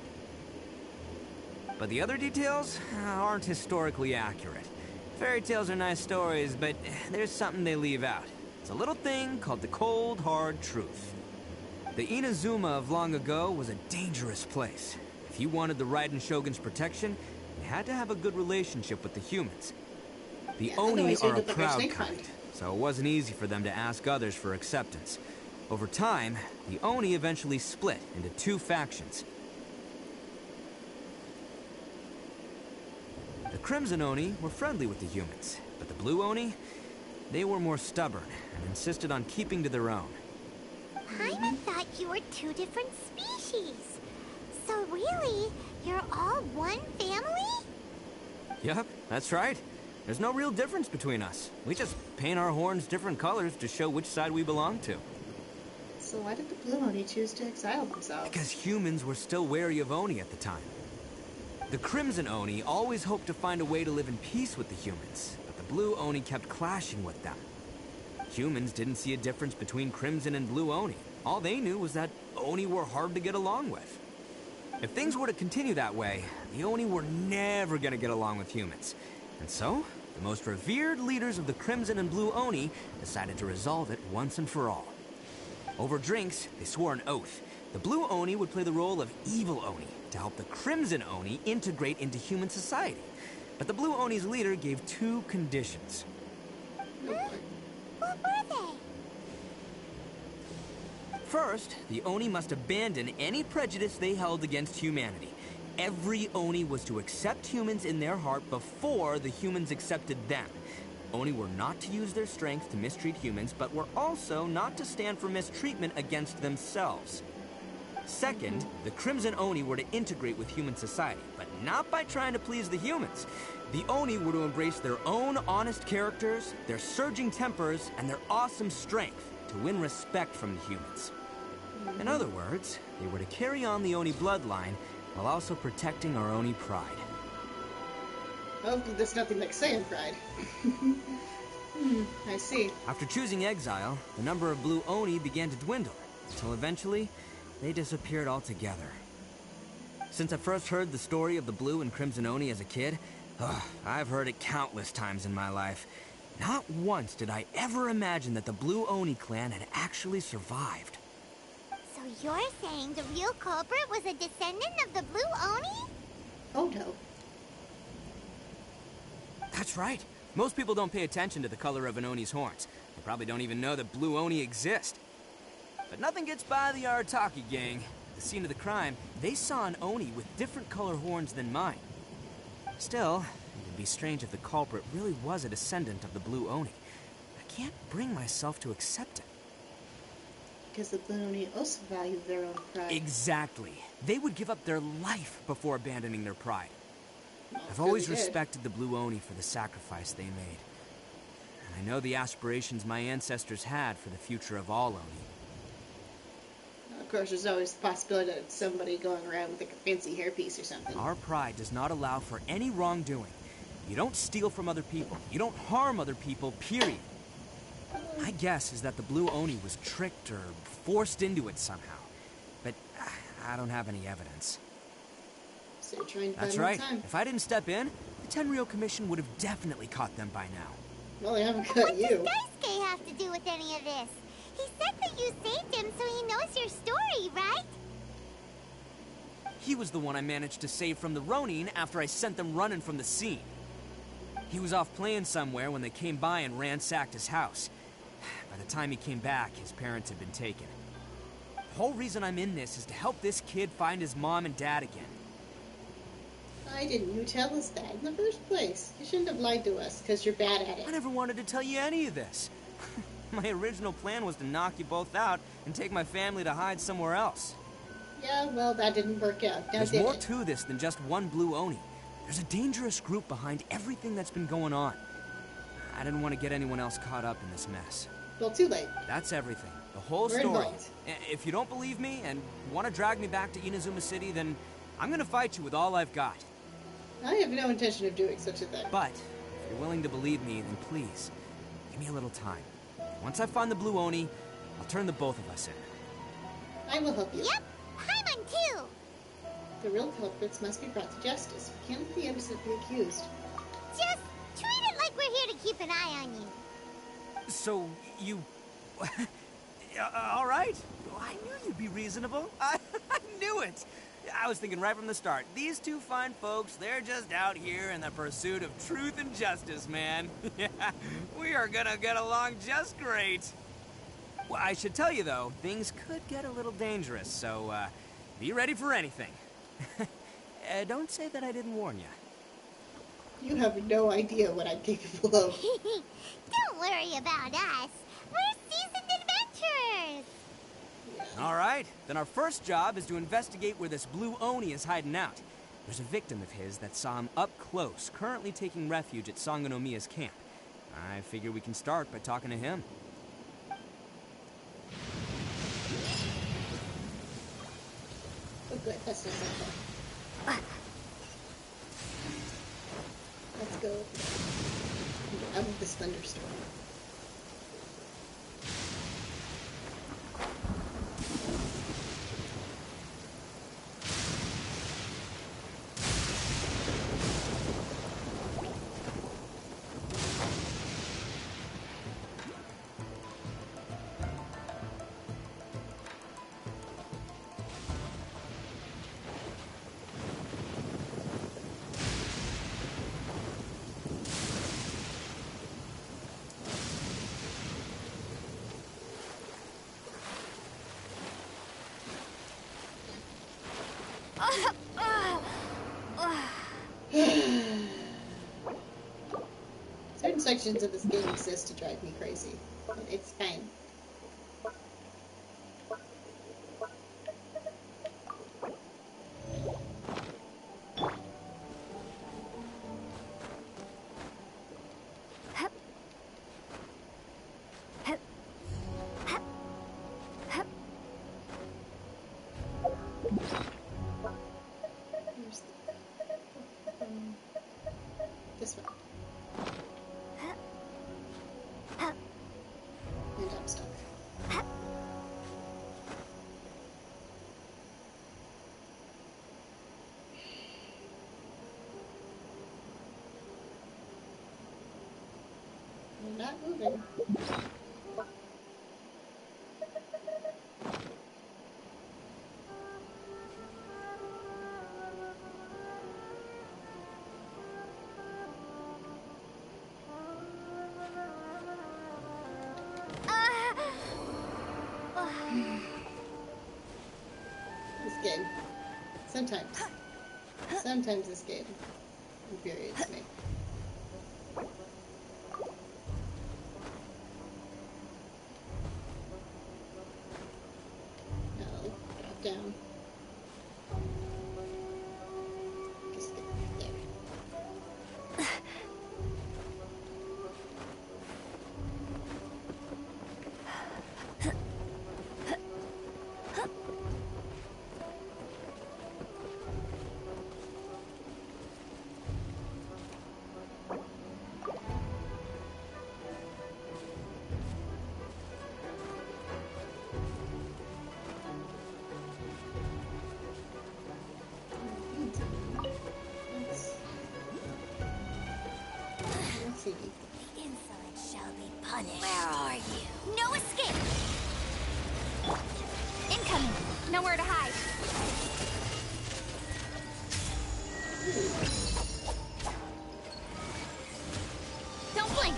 S18: but the other details aren't historically accurate. Fairy tales are nice stories, but there's something they leave out. It's a little thing called the cold, hard truth. The Inazuma of long ago was a dangerous place. If you wanted the Raiden Shogun's protection, you had to have a good relationship with the humans. The Oni are a proud kind, so it wasn't easy for them to ask others for acceptance. Over time, the Oni eventually split into two factions. The Crimson Oni were friendly with the humans, but the Blue Oni, they were more stubborn and insisted on keeping to their own.
S2: Paimon thought you were two different species. So really, you're all one family?
S18: Yep, that's right. There's no real difference between us. We just paint our horns different colors to show which side we belong to.
S1: So why did the Blue Oni choose to exile themselves?
S18: Because humans were still wary of Oni at the time. The Crimson Oni always hoped to find a way to live in peace with the humans, but the Blue Oni kept clashing with them. Humans didn't see a difference between Crimson and Blue Oni. All they knew was that Oni were hard to get along with. If things were to continue that way, the Oni were never gonna get along with humans. And so, the most revered leaders of the Crimson and Blue Oni decided to resolve it once and for all. Over drinks, they swore an oath. The Blue Oni would play the role of evil Oni to help the Crimson Oni integrate into human society. But the Blue Oni's leader gave two conditions.
S2: What were they?
S18: First, the Oni must abandon any prejudice they held against humanity. Every Oni was to accept humans in their heart before the humans accepted them. Oni were not to use their strength to mistreat humans, but were also not to stand for mistreatment against themselves. Second, the Crimson Oni were to integrate with human society, but not by trying to please the humans. The Oni were to embrace their own honest characters, their surging tempers, and their awesome strength to win respect from the humans. In other words, they were to carry on the Oni bloodline while also protecting our Oni pride.
S1: Well, there's nothing like saying pride. I see.
S18: After choosing exile, the number of Blue Oni began to dwindle, until eventually, they disappeared altogether. Since I first heard the story of the Blue and Crimson Oni as a kid, I've heard it countless times in my life. Not once did I ever imagine that the Blue Oni clan had actually survived.
S2: So you're saying the real culprit was a descendant of the Blue Oni?
S1: Oh no.
S18: That's right. Most people don't pay attention to the color of an Oni's horns. They probably don't even know that Blue Oni exist. But nothing gets by the Arataki gang. At the scene of the crime, they saw an Oni with different color horns than mine. Still, it would be strange if the culprit really was a descendant of the Blue Oni. I can't bring myself to accept it.
S1: Because the Blue Oni also value their own pride.
S18: Exactly. They would give up their life before abandoning their pride. I've always respected the Blue Oni for the sacrifice they made. And I know the aspirations my ancestors had for the future of all Oni.
S1: Of course, there's always the possibility that it's somebody going around with like a fancy hairpiece or something.
S18: Our pride does not allow for any wrongdoing. You don't steal from other people. You don't harm other people, period. My guess is that the Blue Oni was tricked or forced into it somehow. But I don't have any evidence.
S1: So you're trying to
S18: That's
S1: find
S18: right.
S1: more time.
S18: If I didn't step in, the Tenryou Commission would have definitely caught them by now.
S1: Well, they haven't got you.
S2: What does Daisuke have to do with any of this? He said that you saved him so he knows your story, right?
S18: He was the one I managed to save from the Ronin after I sent them running from the scene. He was off playing somewhere when they came by and ransacked his house. By the time he came back, his parents had been taken. The whole reason I'm in this is to help this kid find his mom and dad again.
S1: Why didn't you tell us that in the first place? You shouldn't have lied to us, because you're bad at it.
S18: I never wanted to tell you any of this. My original plan was to knock you both out and take my family to hide somewhere else.
S1: Yeah, well, that didn't work out. Now
S18: There's
S1: did
S18: more
S1: it?
S18: to this than just one Blue Oni. There's a dangerous group behind everything that's been going on. I didn't want to get anyone else caught up in this mess.
S1: Well, too late.
S18: That's everything. The whole
S1: We're
S18: story.
S1: involved.
S18: If you don't believe me and want to drag me back to Inazuma City, then I'm gonna fight you with all I've got.
S1: I have no intention of doing such a thing.
S18: But if you're willing to believe me, then please, give me a little time. Once I find the Blue Oni, I'll turn the both of us in.
S1: I will help you.
S2: Yep, Paimon too.
S1: The real culprits must be brought to justice. We can't be innocent the accused.
S2: Just treat it like we're here to keep an eye on you.
S16: So, you... all right. I knew you'd be reasonable. I knew it. I was thinking right from the start, these two fine folks, they're just out here in the pursuit of truth and justice, man. We are gonna get along just great. Well, I should tell you, though, things could get a little dangerous, so, be ready for anything. Don't say that I didn't warn you.
S1: You have no idea what I'm capable of.
S2: Don't worry about us. We're seasoned adventurers.
S16: All right, then our first job is to investigate where this blue Oni is hiding out. There's a victim of his that saw him up close, currently taking refuge at Sangonomiya's camp. I figure we can start by talking to him.
S1: Oh good, that's not that far. Let's go out of this thunderstorm. Certain sections of this game exist to drive me crazy. But it's fine. This one. And I'm stuck. I'm not moving. This game. Sometimes this game infuriates me. No, drop down. Just get there. Let's see.
S2: The insolent shall be punished. Where are you? No escape! Incoming! Nowhere to hide. Don't blink!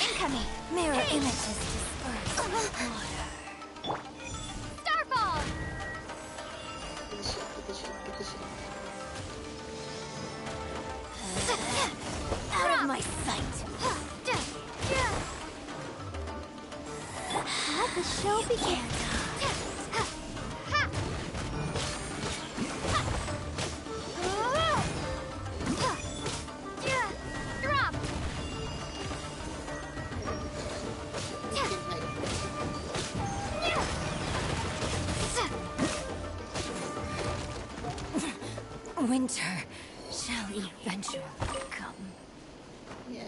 S2: Incoming! Mirror images dispersed. Starfall!
S1: Get the shit.
S2: Out of my sight. Let the show begin. Drop. Winter shall eventually come.
S1: Yeah.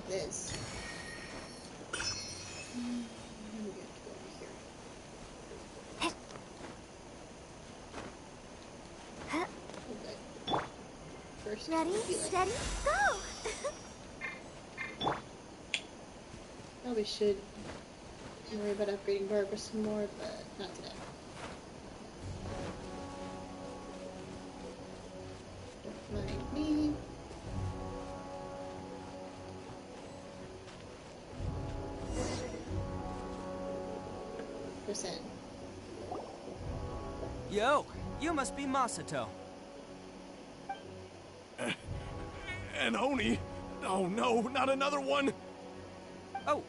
S1: this. And we have to go over here. Okay. First,
S2: Ready, steady, go!
S1: Probably should worry about upgrading Barbara some more, but not today. Don't mind me. Percent.
S16: Yo, you must be Masato.
S3: An Oni? Oh no, not another one!
S16: Oh,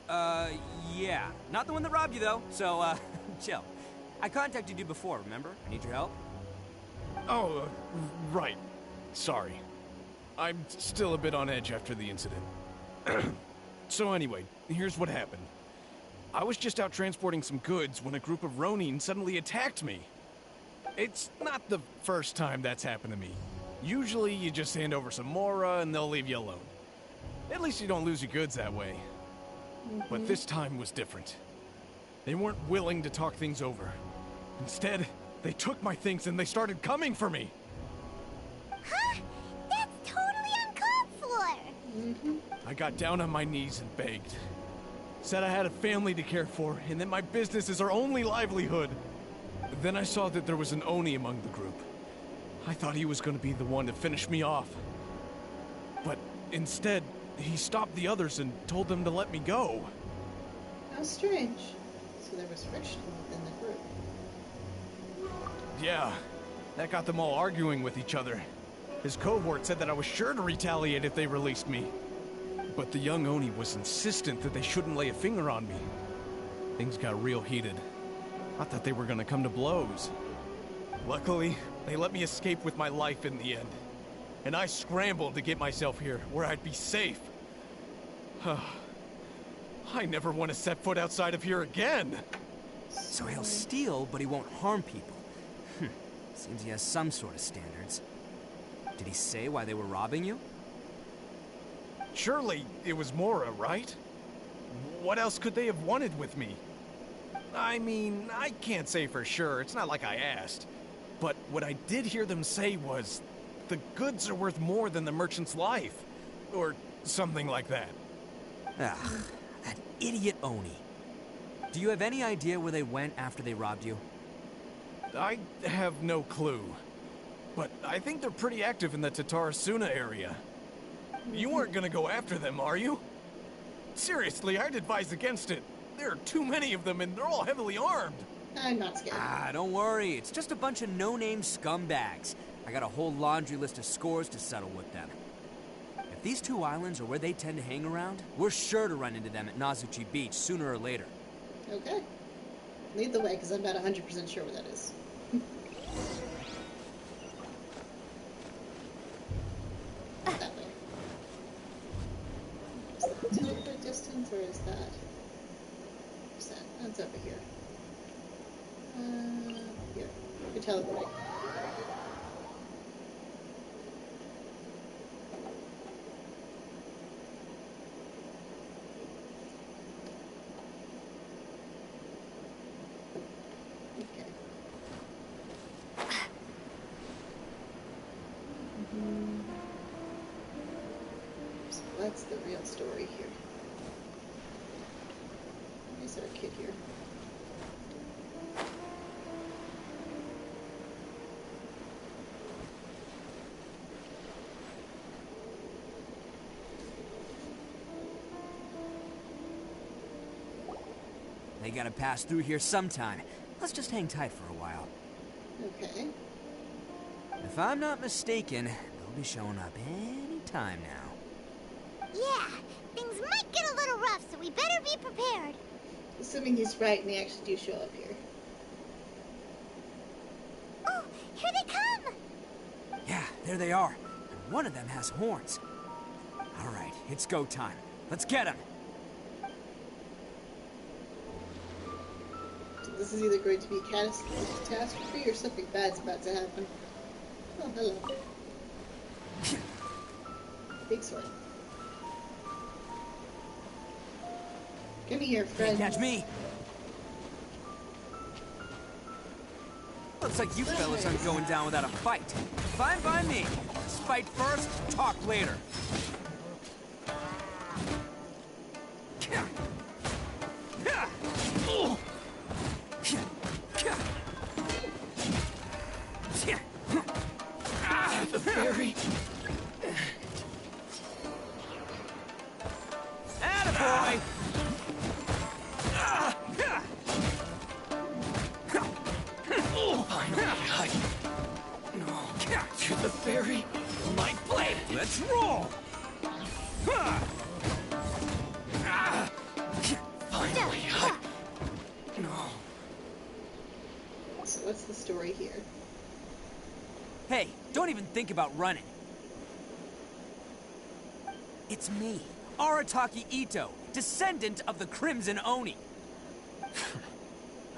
S16: yeah. Not the one that robbed you, though, so, chill. I contacted you before, remember? I need your help.
S3: Oh, right. Sorry. I'm still a bit on edge after the incident. So anyway, here's what happened. I was just out transporting some goods when a group of Ronin suddenly attacked me. It's not the first time that's happened to me. Usually you just hand over some Mora and they'll leave you alone. At least you don't lose your goods that way. But this time was different. They weren't willing to talk things over. Instead, they took my things and they started coming for me.
S2: Huh? That's totally uncalled for!
S3: I got down on my knees and begged. Said I had a family to care for and that my business is our only livelihood. Then I saw that there was an Oni among the group. I thought he was going to be the one to finish me off. But instead, he stopped the others and told them to let me go.
S1: How strange. So there was friction within the group.
S3: Yeah, that got them all arguing with each other. His cohort said that I was sure to retaliate if they released me. But the young Oni was insistent that they shouldn't lay a finger on me. Things got real heated. I thought they were gonna come to blows. Luckily, they let me escape with my life in the end. And I scrambled to get myself here, where I'd be safe. I never want to set foot outside of here again.
S18: So he'll steal, but he won't harm people. Seems he has some sort of standards. Did he say why they were robbing you?
S3: Surely it was Mora, right? What else could they have wanted with me? I mean, I can't say for sure. It's not like I asked. But what I did hear them say was, the goods are worth more than the merchant's life. Or something like that.
S18: Ah, that idiot Oni. Do you have any idea where they went after they robbed you?
S3: I have no clue. But I think they're pretty active in the Tatarasuna area. You weren't gonna go after them, are you? Seriously, I'd advise against it. There are too many of them and they're all heavily armed.
S1: I'm not scared.
S18: Ah, don't worry. It's just a bunch of no-name scumbags. I got a whole laundry list of scores to settle with them. If these two islands are where they tend to hang around, we're sure to run into them at Nazuchi Beach sooner or later.
S1: Okay. Lead the way, because I'm not 100% sure where that is. That way. Is that teleport distance, or is that... What's that? That's over here. Here. You're teleporting. So that's the real story here. Is there a kid here?
S18: They gotta pass through here sometime. Let's just hang tight for a while.
S1: Okay.
S18: If I'm not mistaken, they'll be showing up any time now.
S2: Yeah, things might get a little rough, so we better be prepared.
S1: Assuming he's right and they actually do show up here.
S2: Oh, here they come!
S18: Yeah, there they are. And one of them has horns. All right, it's go time. Let's get them.
S1: So this is either going to be a catastrophe or something bad's about to happen. Oh, hello. Big sword. Give me your friend.
S16: Can't catch me. Looks like you fellas aren't going down without a fight. Fine by me. Let's fight first, talk later.
S11: The fairy.
S16: Attaboy!
S11: Finally, no. To the fairy. My blade.
S16: Let's roll!
S11: Finally, no.
S1: So what's the story here?
S16: Hey, don't even think about running. It's me, Arataki Ito, descendant of the Crimson Oni.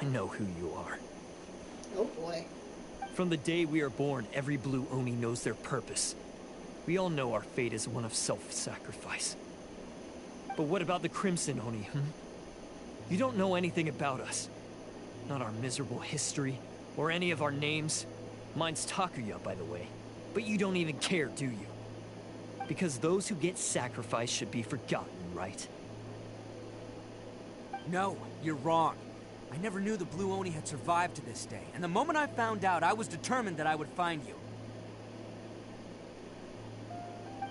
S14: I know who you are.
S1: Oh boy.
S14: From the day we are born, every blue Oni knows their purpose. We all know our fate is one of self-sacrifice. But what about the Crimson Oni, You don't know anything about us. Not our miserable history, or any of our names. Mine's Takuya, by the way. But you don't even care, do you? Because those who get sacrificed should be forgotten, right?
S16: No, you're wrong. I never knew the Blue Oni had survived to this day, and the moment I found out, I was determined that I would find you.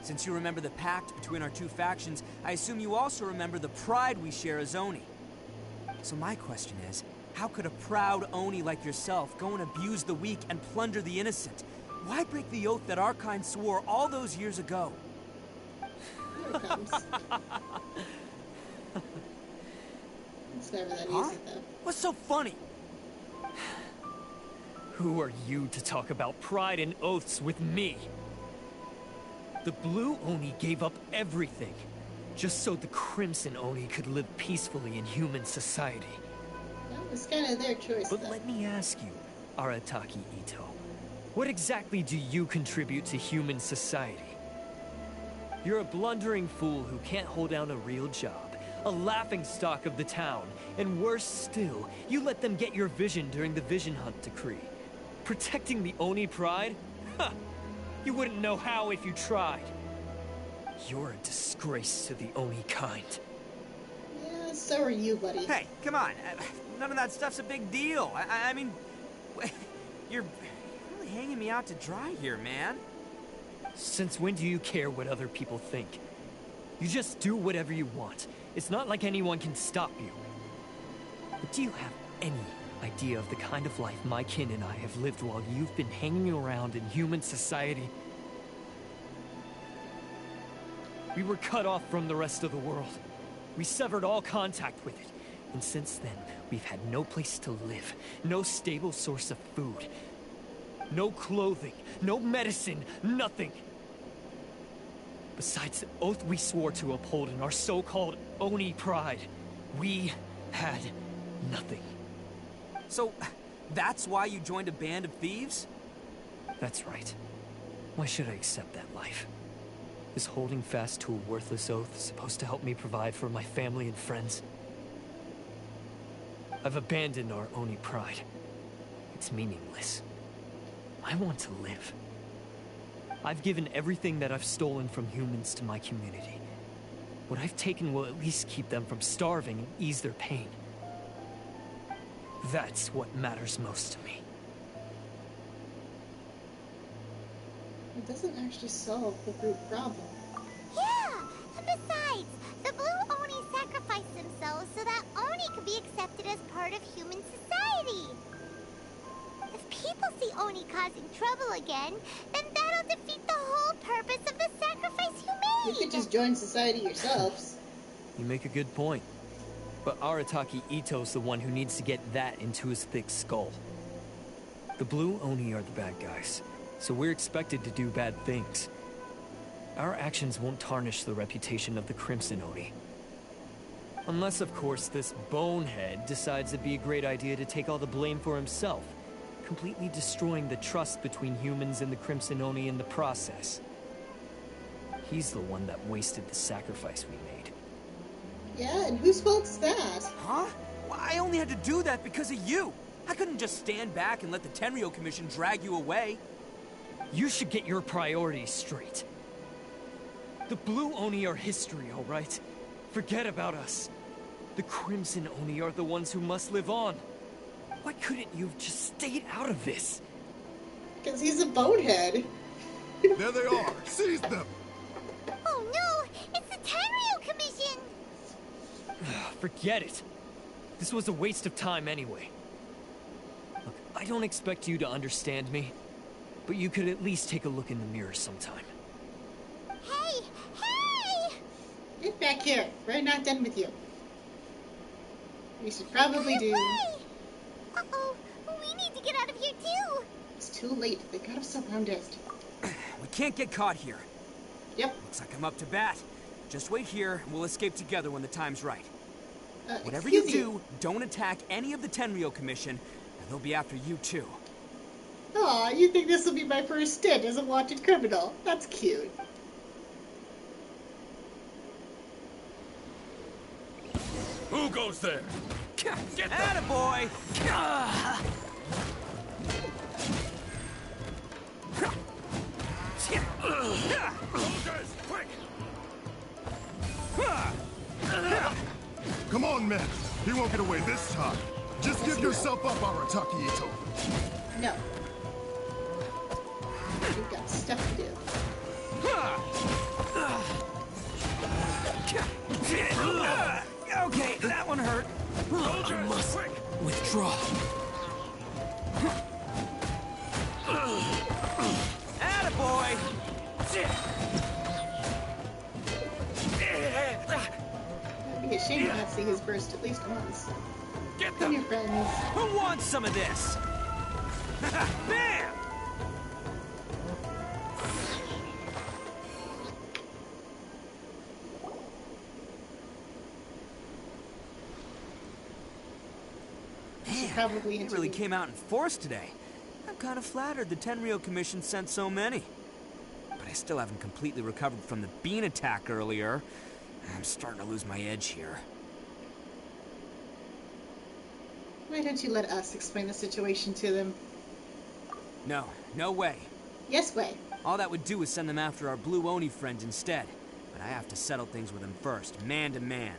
S16: Since you remember the pact between our two factions, I assume you also remember the pride we share as Oni. So my question is, how could a proud Oni like yourself go and abuse the weak and plunder the innocent? Why break the oath that our kind swore all those years ago?
S1: Here it comes. It's never that easy, though.
S16: What's so funny?
S14: Who are you to talk about pride and oaths with me? The Blue Oni gave up everything, just so the Crimson Oni could live peacefully in human society.
S1: That was kind of their choice,
S14: But
S1: though.
S14: let me ask you, Arataki Ito, what exactly do you contribute to human society? You're a blundering fool who can't hold down a real job, a laughingstock of the town, and worse still, you let them get your vision during the Vision Hunt decree. Protecting the Oni pride? Huh! You wouldn't know how if you tried. You're a disgrace to the Oni kind.
S1: Yeah, so are you, buddy.
S16: Hey, come on. None of that stuff's a big deal. I mean, you're really hanging me out to dry here, man.
S14: Since when do you care what other people think? You just do whatever you want. It's not like anyone can stop you. But do you have any idea of the kind of life my kin and I have lived while you've been hanging around in human society? We were cut off from the rest of the world. We severed all contact with it. And since then, we've had no place to live, no stable source of food, no clothing, no medicine, nothing. Besides the oath we swore to uphold in our so-called Oni pride, we had nothing.
S16: So, that's why you joined a band of thieves?
S14: That's right. Why should I accept that life? Is holding fast to a worthless oath supposed to help me provide for my family and friends? I've abandoned our Oni pride. It's meaningless. I want to live. I've given everything that I've stolen from humans to my community. What I've taken will at least keep them from starving and ease their pain. That's what matters most to me.
S1: It doesn't actually solve the root problem.
S2: Yeah! And besides, the Blue Oni sacrificed themselves so that Oni could be accepted as part of human society. If people see Oni causing trouble again, then that'll defeat the whole purpose of the sacrifice you made!
S1: You could just join society yourselves.
S14: You make a good point. But Arataki Ito's the one who needs to get that into his thick skull. The Blue Oni are the bad guys, so we're expected to do bad things. Our actions won't tarnish the reputation of the Crimson Oni. Unless, of course, this bonehead decides it'd be a great idea to take all the blame for himself, completely destroying the trust between humans and the Crimson Oni in the process. He's the one that wasted the sacrifice we made.
S1: Yeah, and whose fault's that?
S18: Huh? Well, I only had to do that because of you. I couldn't just stand back and let the Tenryo Commission drag you away.
S11: You should get your priorities straight. The Blue Oni are history, all right? Forget about us. The Crimson Oni are the ones who must live on. Why couldn't you have just stayed out of this?
S1: Because he's a bonehead.
S19: There they are! Seize them!
S2: Oh no! It's the Tenryo Commission!
S11: Forget it. This was a waste of time anyway. Look, I don't expect you to understand me, but you could at least take a look in the mirror sometime.
S2: Hey! Hey!
S1: Get back here. We're not done with you. We should probably do...
S2: Uh-oh. We need to get out of here too!
S1: It's too late. They got us surrounded.
S18: We can't get caught here.
S1: Yep.
S18: Looks like I'm up to bat. Just wait here, and we'll escape together when the time's right. Whatever
S1: excuse
S18: you do, don't attack any of the Tenryo Commission, or they'll be after you too.
S1: Aw, you think this will be my first stint as a wanted criminal? That's cute.
S10: Who goes there?
S18: Get that, boy!
S10: Soldiers, quick!
S19: Come on, men. He won't get away this time. Just give yourself up, Arataki Ito.
S1: No. We've got stuff to do.
S18: Okay, that one hurt.
S10: Soldiers,
S11: must
S10: quick!
S11: withdraw.
S18: Attaboy!
S1: I'd be ashamed to not see his burst at least once.
S18: Get
S1: Come here, friends.
S18: Who wants some of this? Bam!
S1: Probably
S18: They really came out in force today. I'm kind of flattered the Tenryo Commission sent so many. But I still haven't completely recovered from the bean attack earlier. I'm starting to lose my edge here.
S1: Why don't you let us explain the situation to them?
S18: No, no way.
S1: Yes way.
S18: All that would do is send them after our Blue Oni friends instead. But I have to settle things with them first, man to man.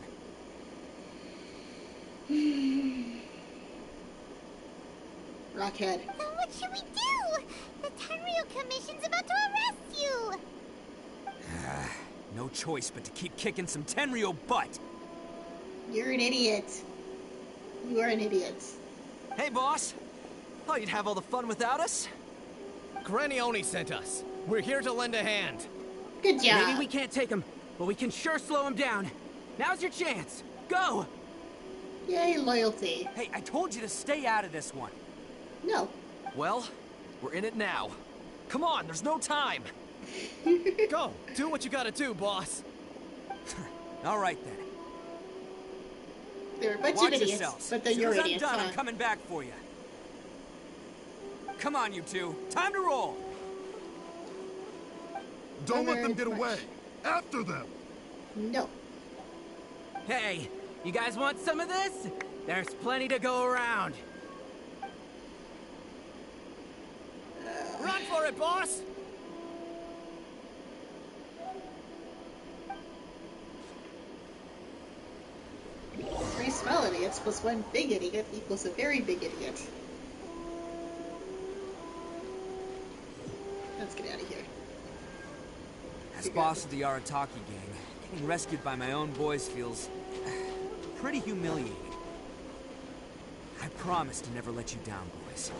S1: Rockhead.
S2: Then what should we do? The Tenryo Commission's about to arrest you!
S18: No choice but to keep kicking some Tenryo butt.
S1: You're an idiot. You are an idiot.
S11: Hey, boss. Thought you'd have all the fun without us? Granioni sent us. We're here to lend a hand.
S1: Good job.
S9: Maybe we can't take him, but we can sure slow him down. Now's your chance. Go!
S1: Yay, loyalty.
S18: Hey, I told you to stay out of this one.
S1: No.
S11: Well, we're in it now. Come on, there's no time. Go, do what you gotta do, boss.
S18: All right, then.
S1: They're a bunch
S18: Watch
S1: of idiots,
S18: yourselves.
S1: but they're
S18: Soon
S1: your
S18: as
S1: idiots,
S18: I'm done,
S1: huh?
S18: I'm coming back for you. Come on, you two. Time to roll.
S19: Don't
S1: Not
S19: let them
S1: very
S19: get
S1: much.
S19: away. After them.
S1: No.
S9: Hey, you guys want some of this? There's plenty to go around.
S11: Run for it, boss!
S1: Three small idiots plus one big idiot equals a very big idiot. Let's get out of here.
S18: As boss of the Arataki gang, getting rescued by my own boys feels pretty humiliating. I promise to never let you down, boys.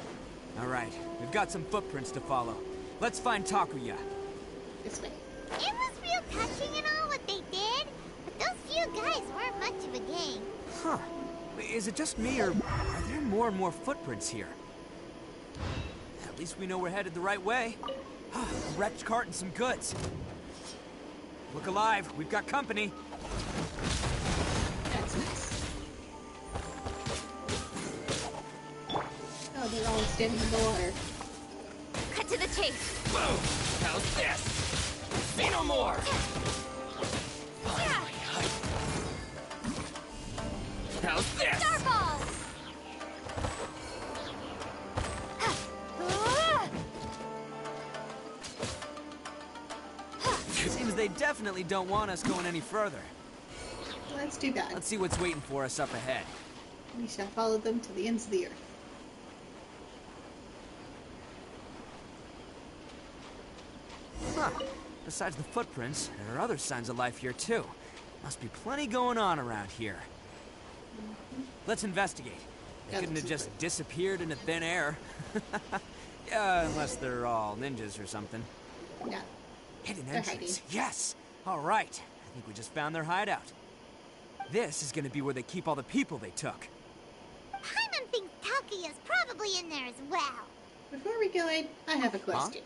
S18: All right, we've got some footprints to follow. Let's find Takuya.
S1: This way.
S2: It was real touching and all what they did, but those few guys weren't much of a gang.
S18: Huh. Is it just me, or are there more and more footprints here? At least we know we're headed the right way. A wrecked cart and some goods. Look alive, we've got company.
S1: That's nice. Oh, they're all standing in the water.
S2: Cut to the chase.
S11: Whoa! How's this? See no more!
S9: How's this?
S17: Starball!
S16: Seems they definitely don't want us going any further.
S1: Well, that's too bad.
S16: Let's see what's waiting for us up ahead.
S1: We shall follow them to the ends of the earth.
S16: Huh. Besides the footprints, there are other signs of life here too. Must be plenty going on around here. Let's investigate. They couldn't have just disappeared into thin air. Yeah, unless they're all ninjas or something.
S1: Yeah.
S16: Hidden
S1: They're
S16: entrance.
S1: hiding.
S16: Yes! Alright. I think we just found their hideout. This is gonna be where they keep all the people they took.
S2: Paimon thinks Takuya's probably in there as well.
S1: Before we go in, I have a question.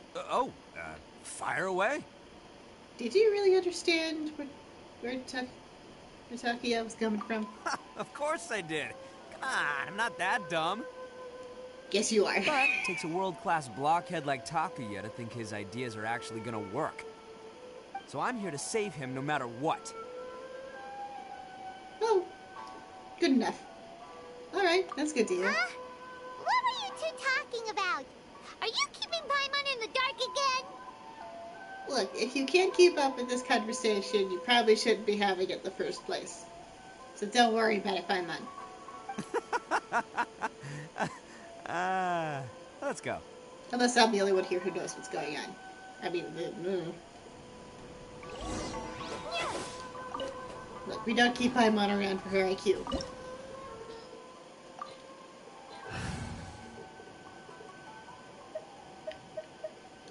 S16: Fire away.
S1: Did you really understand where Takuya was coming from?
S16: Of course I did. Come on, I'm not that dumb.
S1: Yes, you are.
S16: But it takes a world-class blockhead like Takuya to think his ideas are actually gonna work. So I'm here to save him no matter what.
S1: Oh, good enough. Alright, that's good to hear.
S2: Huh? What were you two talking about? Are you keeping Paimon in the dark again?
S1: Look, if you can't keep up with this conversation, you probably shouldn't be having it in the first place. So don't worry about it, Paimon.
S16: Let's go.
S1: Unless I'm the only one here who knows what's going on. I mean, Look, we don't keep Paimon around for her IQ.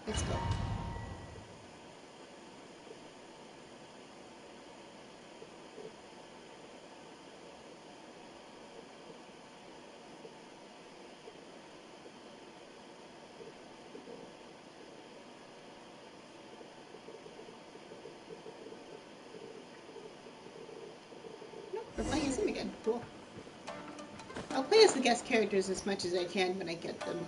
S1: Let's go. We're playing as him again. Cool. I'll play as the guest characters as much as I can when I get them,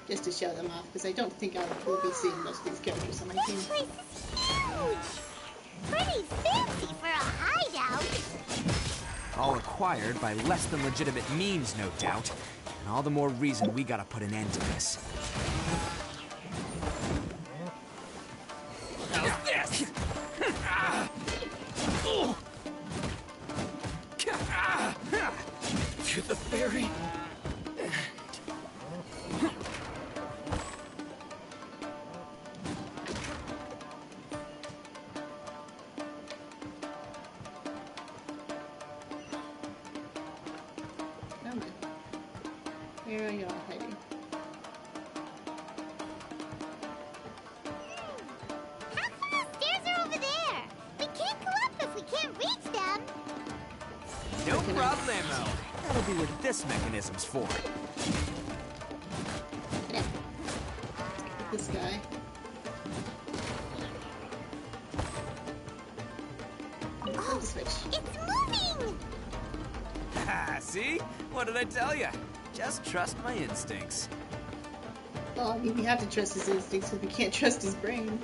S1: just to show them off, because I don't think I will be seeing most of these characters on my team.
S2: This place is huge! Pretty fancy for a hideout.
S18: All acquired by less than legitimate means, no doubt. And all the more reason we gotta put an end to this.
S9: How's this?
S11: To the ferry.
S1: Come on. Where are you all hiding?
S2: How come the stairs are over there? We can't go up if we can't reach them.
S16: No problemo. That'll be what this mechanism's for.
S1: This guy. Flip the switch.
S2: It's moving!
S16: See? What did I tell you? Just trust my instincts.
S1: Well, I mean, we have to trust his instincts, but we can't trust his brain.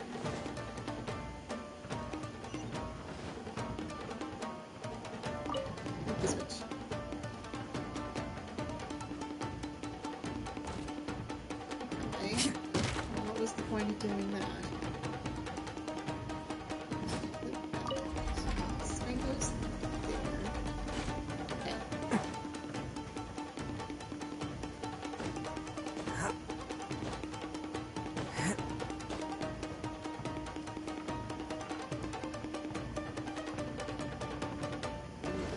S1: Flip the switch. Okay. Well, what was the point of doing that? This guy goes there. Okay.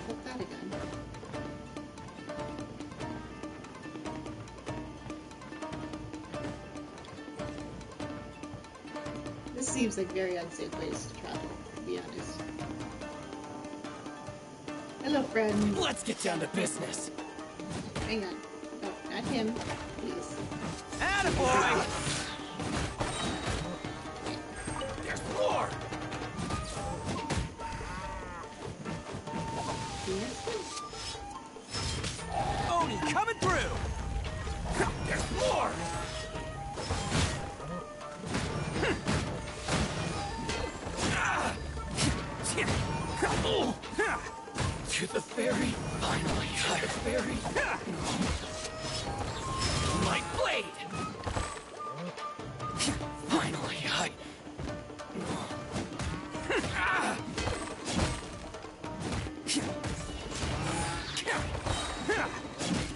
S1: Flip that again. This seems like very unsafe place to travel, to be honest. Hello, friend.
S11: Let's get down to business.
S1: Hang on. No, not him. Please.
S16: Attaboy!
S11: There's more.
S16: Oni coming through!
S11: There's more.
S3: To the ferry. Finally, to the ferry. My blade. Finally,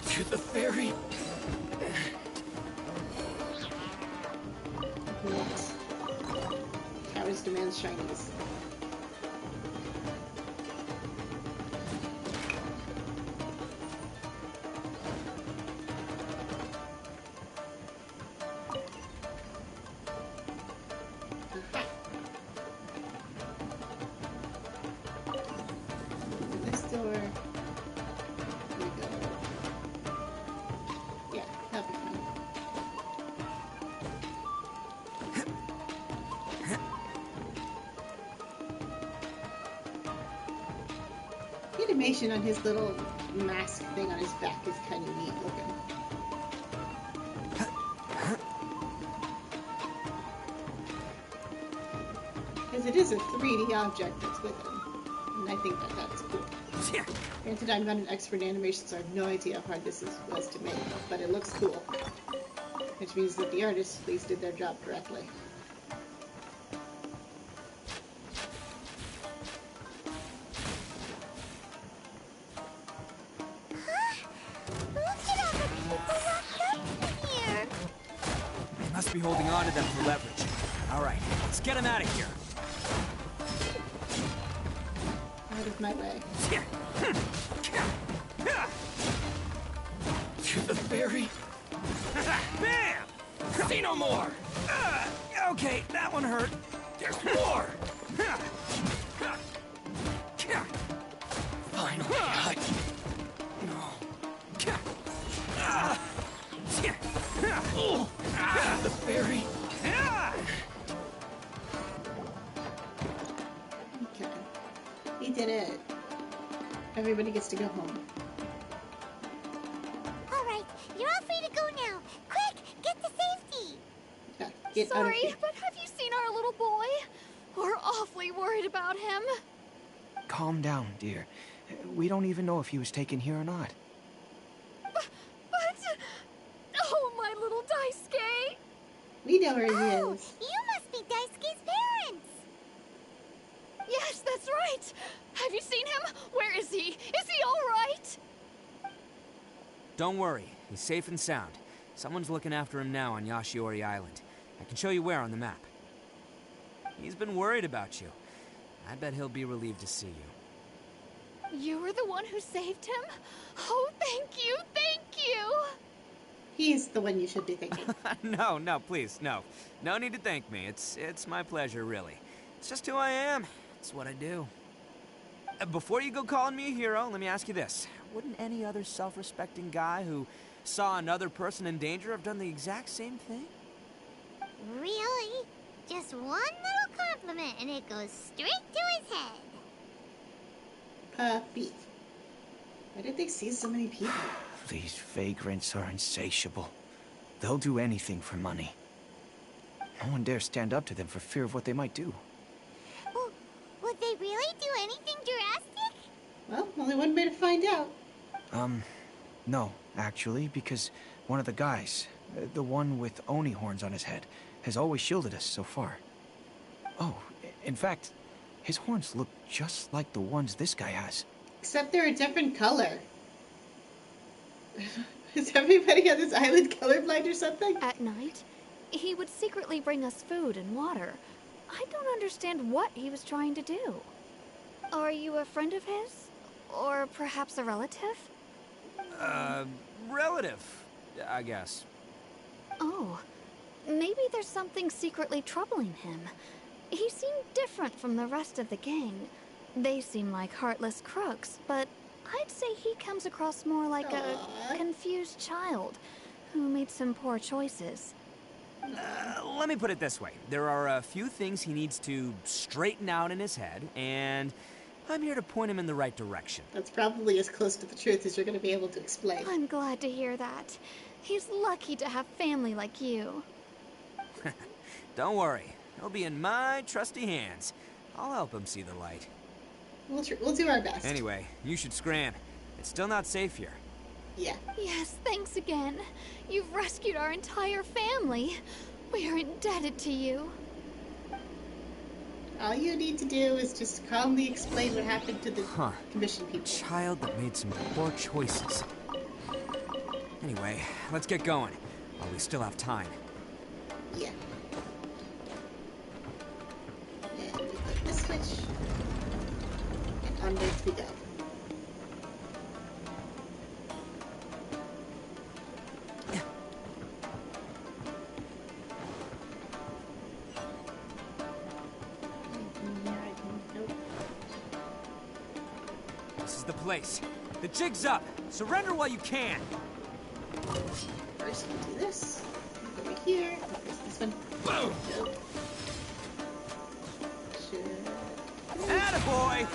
S3: to the ferry.
S1: What? Cowards demand shinies. This door. Here we go. Yeah, that'll be fine. The animation on his little mask thing on his back is kind of neat looking. Because it is a 3D object that's with him. And I think that that's cool. Granted, I'm not an expert in animation, so I have no idea how hard this was to make, but it looks cool. Which means that the artists at least did their job correctly.
S18: They must be holding on to them for leverage. All right, let's get them out of here.
S1: Out of my way.
S3: To the ferry.
S18: Bam!
S3: See no more.
S18: Okay, that one hurt.
S3: There's more. Finally, the ferry.
S1: Okay. He did it. Everybody gets to go home.
S2: Alright, you're all free to go now. Quick, get to safety.
S1: Yeah, get out of
S17: Sorry,
S1: here.
S17: but have you seen our little boy? We're awfully worried about him.
S16: Calm down, dear. We don't even know if he was taken here or not.
S17: But... Oh, my little Daisuke!
S1: We know where he
S2: Oh,
S1: is.
S2: you must be Daisuke's parents.
S17: Yes, that's right! Have you seen him? Where is he? Is he alright?
S18: Don't worry, he's safe and sound. Someone's looking after him now on Yashiori Island. I can show you where on the map. He's been worried about you. I bet he'll be relieved to see you.
S17: You were the one who saved him? Oh, thank you, thank you!
S1: He's the one you should be thinking.
S18: No, please, no. No need to thank me. It's my pleasure, really. It's just who I am. It's what I do. Before you go calling me a hero, let me ask you this. Wouldn't any other self-respecting guy who saw another person in danger have done the exact same thing?
S2: Really? Just one little compliment and it goes straight to his head.
S1: Puppy. Why did they see so many people?
S16: These vagrants are insatiable. They'll do anything for money. No one dares stand up to them for fear of what they might do.
S2: Would they really do anything drastic?
S1: Well, only one way to find out.
S16: No, actually, because one of the guys, the one with Oni horns on his head, has always shielded us so far. Oh, in fact, his horns look just like the ones this guy has.
S1: Except they're a different color. Is everybody on this island colorblind or something?
S17: At night, he would secretly bring us food and water. I don't understand what he was trying to do. Are you a friend of his? Or perhaps a relative?
S18: Relative, I guess.
S17: Oh, maybe there's something secretly troubling him. He seemed different from the rest of the gang. They seem like heartless crooks, but I'd say he comes across more like a confused child who made some poor choices.
S18: Let me put it this way. There are a few things he needs to straighten out in his head, and I'm here to point him in the right direction.
S1: That's probably as close to the truth as you're going to be able to explain.
S17: I'm glad to hear that. He's lucky to have family like you.
S18: Don't worry. He'll be in my trusty hands. I'll help him see the light.
S1: We'll do our best.
S18: Anyway, you should scram. It's still not safe here.
S1: Yeah.
S17: Yes, thanks again. You've rescued our entire family. We are indebted to you.
S1: All you need to do is just calmly explain what happened to the commission people.
S18: Child that made some poor choices. Anyway, let's get going, while we still have time.
S1: Yeah. And we flip this switch. And onwards we go.
S18: This is the place. The jig's up. Surrender while you can.
S1: First, we'll do this. Over here. This one. Boom!
S18: Attaboy!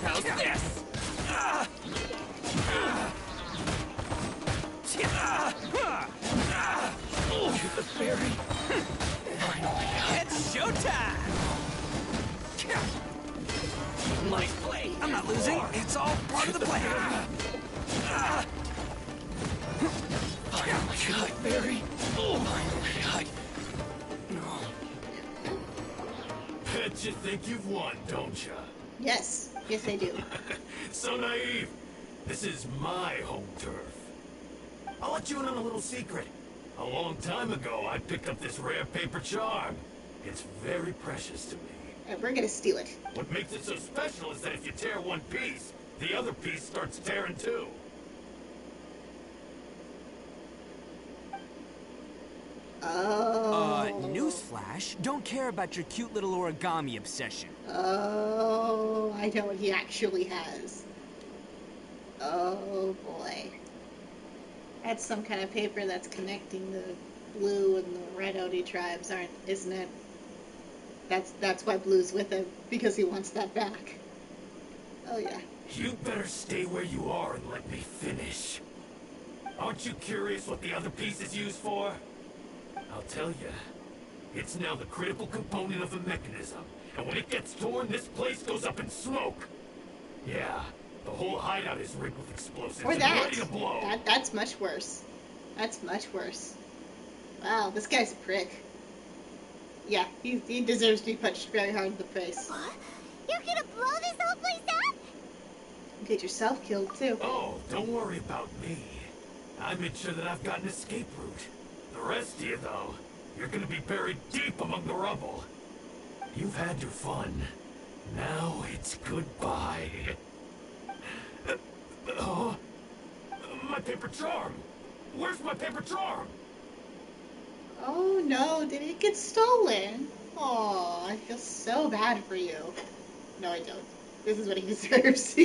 S18: How's this? The fairy. It's showtime! My blade! I'm not losing. It's all part of the plan.
S10: Finally, Barry. Finally, Bet you think you've won, don't ya?
S1: Yes. Yes, I do.
S10: So naive. This is my home turf. I'll let you in on a little secret. A long time ago, I picked up this rare paper charm. It's very precious to me.
S1: And we're gonna steal it.
S10: What makes it so special is that if you tear one piece, the other piece starts tearing too.
S1: Oh.
S18: Newsflash, don't care about your cute little origami obsession.
S1: Oh, I know what he actually has. Oh boy. That's some kind of paper that's connecting the blue and the red Oni tribes, isn't it? That's why Blue's with him, because he wants that back. Oh yeah.
S10: You better stay where you are and let me finish. Aren't you curious what the other piece is used for? I'll tell you. It's now the critical component of the mechanism, and when it gets torn, this place goes up in smoke. Yeah, the whole hideout is rigged with explosives
S1: Or
S10: and
S1: that.
S10: ready to blow.
S1: That's much worse. That's much worse. Wow, this guy's a prick. Yeah, he deserves to be punched very hard in the face.
S2: What? You're gonna blow this whole place up?
S1: Get yourself killed, too.
S10: Oh, don't worry about me. I made sure that I've got an escape route. The rest of you, though, you're gonna be buried deep among the rubble. You've had your fun. Now it's goodbye. Oh, my paper charm. Where's my paper charm?
S1: Oh no, did it get stolen? Oh, I feel so bad for you. No, I don't. This is what he deserves.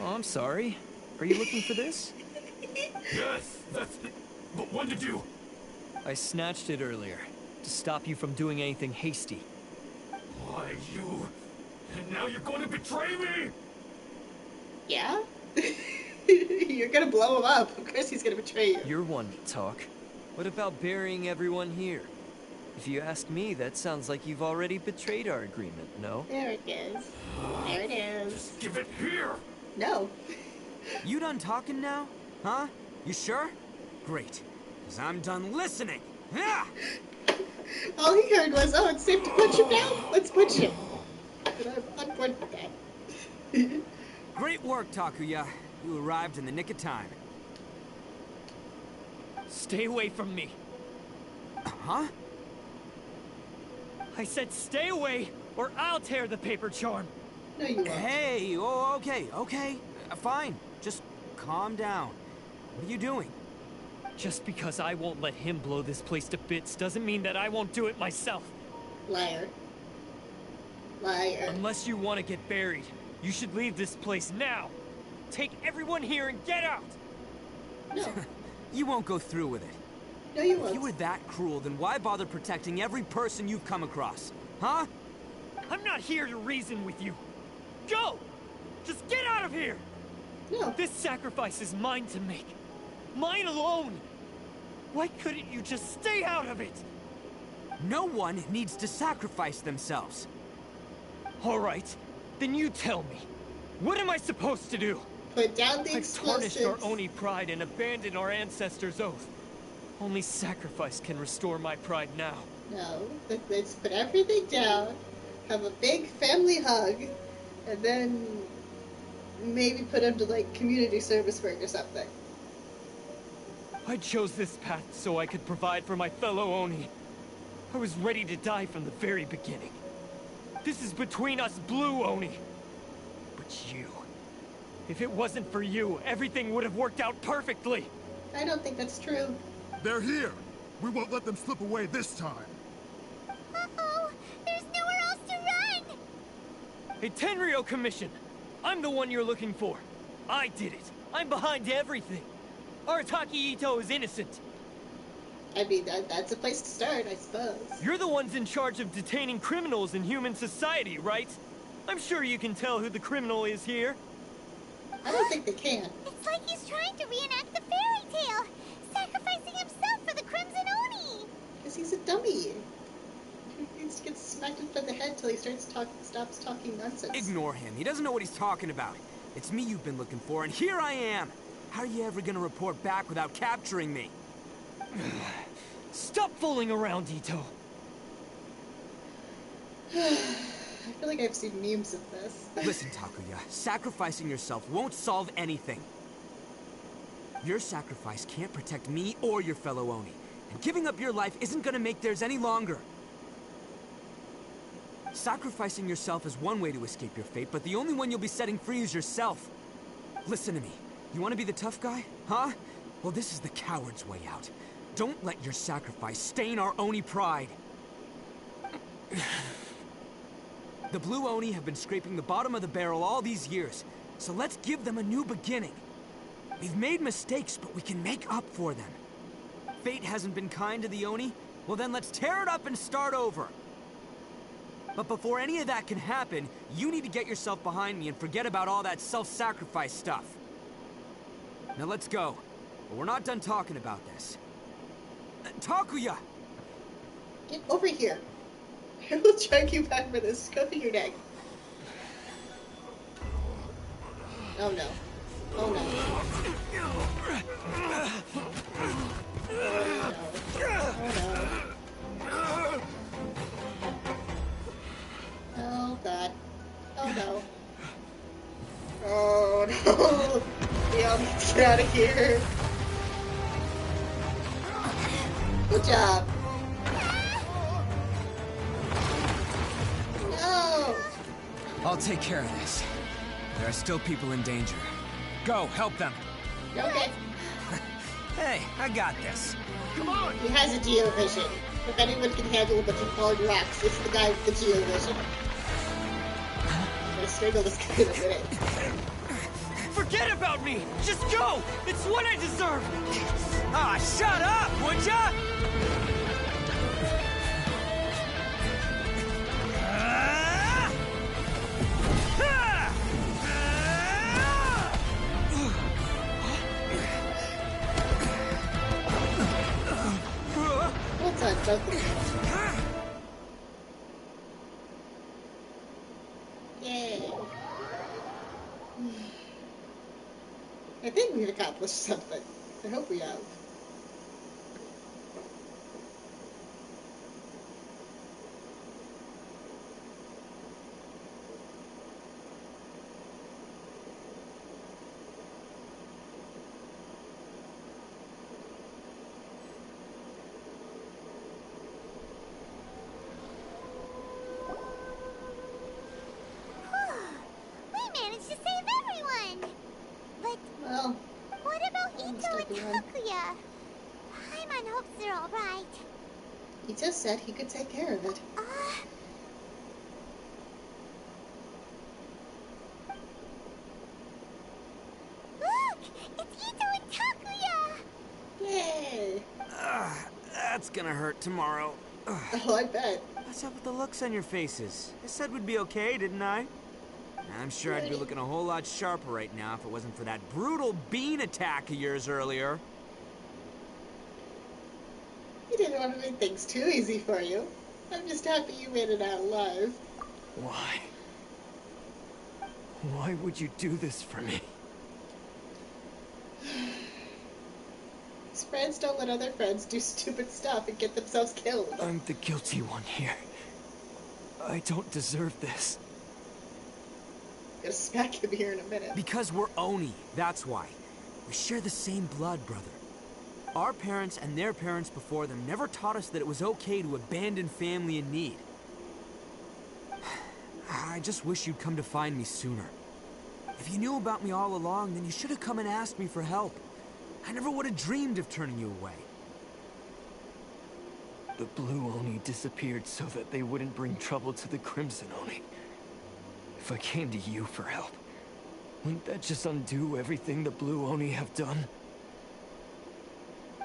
S11: Oh, I'm sorry. Are you looking for this?
S10: Yes, that's it. But when did you?
S11: I snatched it earlier, to stop you from doing anything hasty.
S10: Why, you... And now you're going to betray me?
S1: Yeah? You're gonna blow him up. Of course he's gonna betray you.
S11: You're one to talk. What about burying everyone here? If you ask me, that sounds like you've already betrayed our agreement, no?
S1: There it is. There it is.
S10: Just give it here.
S1: No.
S18: You done talking now? Huh? You sure? Great. Because I'm done listening. Ah!
S1: All he heard was, oh, it's safe to punch him now? Let's punch him. And I'm on board with that.
S18: Great work, Takuya. You arrived in the nick of time.
S11: Stay away from me.
S18: Huh?
S11: I said stay away, or I'll tear the paper charm.
S1: No, you won't.
S18: Hey, oh, okay. Fine. Just calm down. What are you doing?
S11: Just because I won't let him blow this place to bits doesn't mean that I won't do it myself.
S1: Liar. Liar.
S11: Unless you want to get buried, you should leave this place now. Take everyone here and get out!
S1: No.
S18: You won't go through with it.
S1: No, you
S18: If
S1: won't.
S18: you were that cruel, then why bother protecting every person you've come across? Huh?
S11: I'm not here to reason with you. Go! Just get out of here!
S1: No.
S11: This sacrifice is mine to make. Mine alone! Why couldn't you just stay out of it?
S18: No one needs to sacrifice themselves.
S11: Alright, then you tell me. What am I supposed to do?
S1: Put down the
S11: I've tarnished our
S1: explosives.
S11: Oni pride and abandoned our ancestors' oath. Only sacrifice can restore my pride now.
S1: No, let's put everything down, have a big family hug, and then maybe put him to, like, community service work or something.
S11: I chose this path so I could provide for my fellow Oni. I was ready to die from the very beginning. This is between us Blue Oni. But you... If it wasn't for you, everything would have worked out perfectly.
S1: I don't think that's true.
S19: They're here. We won't let them slip away this time.
S2: Uh-oh! There's nowhere else to run!
S11: Hey, Tenryo Commission! I'm the one you're looking for. I did it. I'm behind everything. Arataki Ito is innocent.
S1: I mean, that's a place to start, I suppose.
S11: You're the ones in charge of detaining criminals in human society, right? I'm sure you can tell who the criminal is here.
S1: I don't think they can.
S2: It's like he's trying to reenact the fairy tale, sacrificing himself for the Crimson Oni.
S1: Because he's a dummy. He needs to get smacked in the head till he stops talking nonsense.
S18: Ignore him. He doesn't know what he's talking about. It's me you've been looking for, and here I am. How are you ever gonna report back without capturing me?
S11: Stop fooling around, Ito.
S1: I feel like I've seen memes of this.
S18: Listen, Takuya, sacrificing yourself won't solve anything. Your sacrifice can't protect me or your fellow Oni, and giving up your life isn't gonna make theirs any longer. Sacrificing yourself is one way to escape your fate, but the only one you'll be setting free is yourself. Listen to me. You want to be the tough guy? Huh? Well, this is the coward's way out. Don't let your sacrifice stain our Oni pride. The Blue Oni have been scraping the bottom of the barrel all these years, so let's give them a new beginning. We've made mistakes, but we can make up for them. Fate hasn't been kind to the Oni? Well then let's tear it up and start over. But before any of that can happen, you need to get yourself behind me and forget about all that self-sacrifice stuff. Now let's go. But we're not done talking about this. Takuya!
S1: Get over here. I will drag you back for this. Go for your neck. Oh no. Oh no. Oh god. Oh no. Oh no. Leon, get out of here. Good job. No.
S18: I'll take care of this. There are still people in danger. Go, help them.
S1: Okay.
S18: Hey, I got this.
S1: Come on. He has a geovision. If anyone can handle a bunch of hard rocks, it's the guy with the geovision. I'm gonna strangle this guy in a minute.
S11: Forget about me! Just go! It's what I deserve!
S18: Ah, shut up, would ya?
S1: Well done, both of you. Yay. I think we've accomplished something. I hope we have.
S2: We managed to save everyone! But
S1: Well,
S2: what about Ito and
S1: everyone.
S2: Takuya? Paimon hopes they're alright.
S1: He just said he could take care of it.
S2: Look! It's Ito and Takuya!
S1: Yay!
S18: That's gonna hurt tomorrow.
S1: Oh, I bet.
S18: What's up with the looks on your faces? I said we'd be okay, didn't I? I'm sure I'd be looking a whole lot sharper right now if it wasn't for that brutal bean attack of yours earlier.
S1: He didn't want to make things too easy for you. I'm just happy you made it out alive.
S11: Why? Why would you do this for me?
S1: His friends don't let other friends do stupid stuff and get themselves killed.
S11: I'm the guilty one here. I don't deserve this.
S1: I'm gonna smack him here in a minute.
S18: Because we're Oni, that's why. We share the same blood, brother. Our parents and their parents before them never taught us that it was okay to abandon family in need. I just wish you'd come to find me sooner. If you knew about me all along, then you should have come and asked me for help. I never would have dreamed of turning you away.
S11: The Blue Oni disappeared so that they wouldn't bring trouble to the Crimson Oni. If I came to you for help, wouldn't that just undo everything the Blue Oni have done?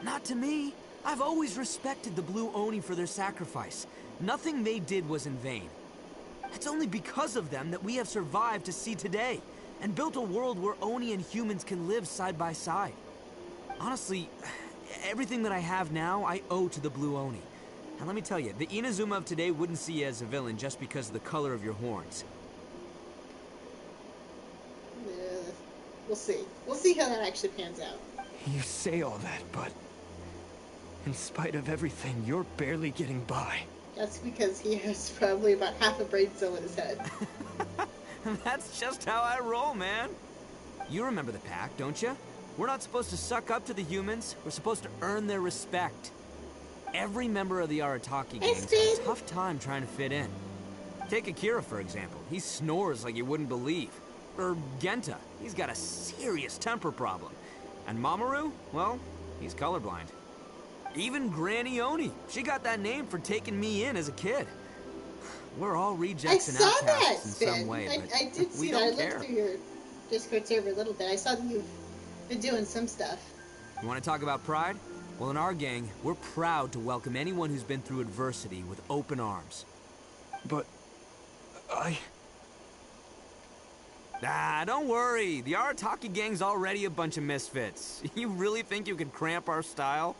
S18: Not to me. I've always respected the Blue Oni for their sacrifice. Nothing they did was in vain. It's only because of them that we have survived to see today, and built a world where Oni and humans can live side by side. Honestly, everything that I have now, I owe to the Blue Oni. And let me tell you, the Inazuma of today wouldn't see you as a villain just because of the color of your horns.
S1: We'll see. We'll see how that actually pans out.
S11: You say all that, but in spite of everything, you're barely getting by.
S1: That's because he has probably about half a brain cell in his head.
S18: That's just how I roll, man. You remember the pact, don't you? We're not supposed to suck up to the humans. We're supposed to earn their respect. Every member of the Arataki gang has a tough time trying to fit in. Take Akira, for example. He snores like you wouldn't believe. Or Genta. He's got a serious temper problem. And Mamoru? Well, he's colorblind. Even Granny Oni. She got that name for taking me in as a kid. We're all rejects and outcasts in some way, but
S1: I did see that. I looked through your Discord server a little bit. I saw that you've been doing some stuff.
S18: You want to talk about pride? Well, in our gang, we're proud to welcome anyone who's been through adversity with open arms.
S11: But
S18: Ah, don't worry. The Arataki gang's already a bunch of misfits. You really think you could cramp our style?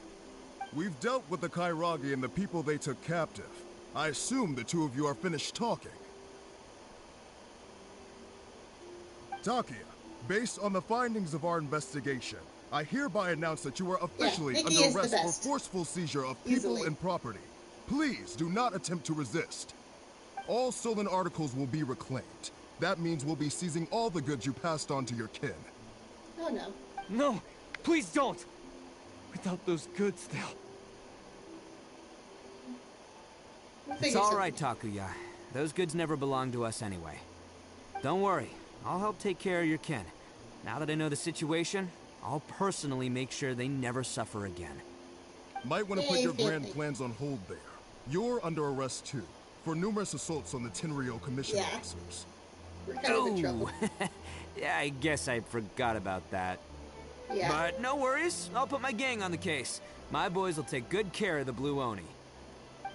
S19: We've dealt with the Kairagi and the people they took captive. I assume the two of you are finished talking. Takia, based on the findings of our investigation, I hereby announce that you are officially under arrest for forceful seizure of people and property. Please do not attempt to resist. All stolen articles will be reclaimed. That means we'll be seizing all the goods you passed on to your kin.
S1: Oh no.
S11: No, please don't! Without those goods, they'll...
S18: It's all right, Takuya. Those goods never belonged to us anyway. Don't worry. I'll help take care of your kin. Now that I know the situation, I'll personally make sure they never suffer again.
S19: Might want to put your grand plans on hold there. You're under arrest too, for numerous assaults on the Tenryou Commission officers.
S1: We're kind of in trouble.
S18: Yeah, I guess I forgot about that.
S1: Yeah.
S18: But no worries. I'll put my gang on the case. My boys will take good care of the Blue Oni.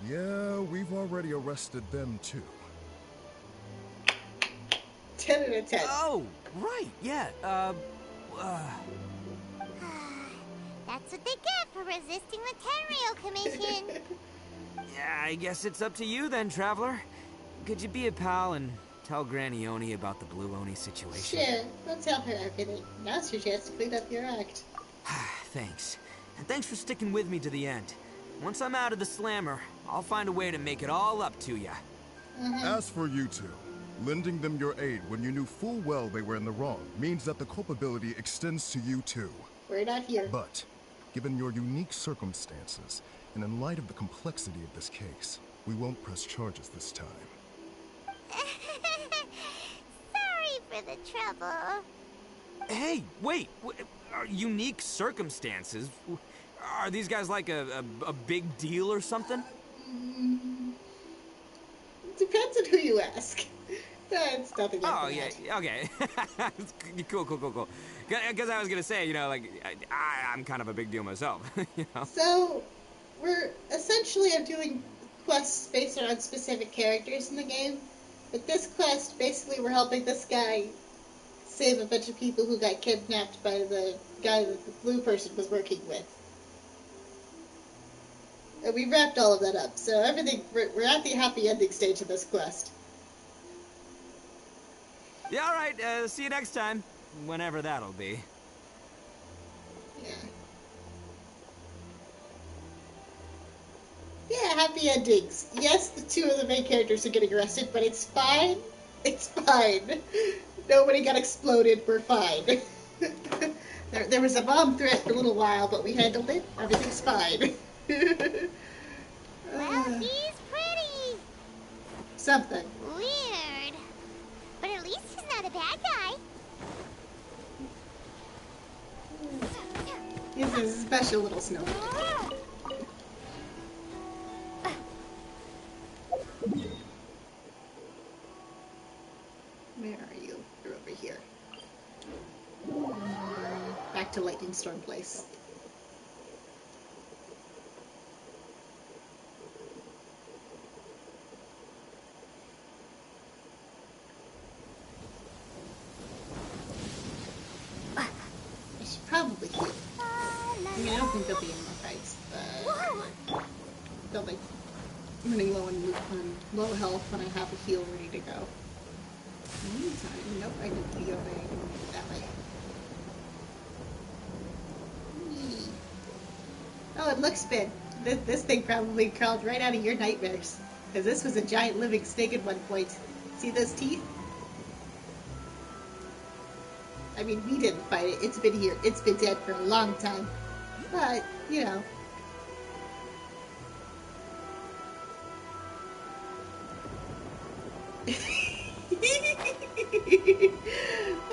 S19: Yeah, we've already arrested them too.
S1: 10 out of 10.
S18: Oh, right, yeah,
S2: That's what they get for resisting the Tenryou Commission.
S18: Yeah, I guess it's up to you then, Traveler. Could you be a pal and tell Granny Oni about the Blue Oni situation?
S1: Sure, I'll tell her everything. Now's your chance to clean up your act.
S18: Thanks. And thanks for sticking with me to the end. Once I'm out of the slammer, I'll find a way to make it all up to ya.
S19: As for you two, lending them your aid when you knew full well they were in the wrong means that the culpability extends to you too.
S1: We're not here.
S19: But, given your unique circumstances, and in light of the complexity of this case, we won't press charges this time.
S2: Sorry for the trouble.
S18: Hey, wait! Unique circumstances? Are these guys like a big deal or something?
S1: Depends on who you ask. It's nothing like
S18: Oh,
S1: that.
S18: yeah, okay. Cool. Because I was gonna say, you know, like, I'm kind of a big deal myself, you know?
S1: So, we're essentially doing quests based on specific characters in the game. But this quest, basically we're helping this guy save a bunch of people who got kidnapped by the guy that the blue person was working with. And we wrapped all of that up, so everything, we're at the happy ending stage of this quest.
S18: Yeah, all right. See you next time. Whenever that'll be.
S1: Yeah. Yeah, happy endings. Yes, the two of the main characters are getting arrested, but it's fine. It's fine. Nobody got exploded. We're fine. there was a bomb threat for a little while, but we handled it. Everything's fine.
S2: Well, he's pretty.
S1: Something.
S2: Weird. But at least he's not a bad guy.
S1: He's a special little snowflake. Where are you? You're over here. Back to Lightning Storm Place. I should probably heal. I mean, I don't think there'll be any more fights, but they'll be running low on low health when I have a heal ready to go. In the meantime, nope, I need to go that way. Whee. Oh, and look, Spin. This thing probably crawled right out of your nightmares. Because this was a giant living snake at one point. See those teeth? I mean, we didn't fight it. It's been here. It's been dead for a long time. But, you know.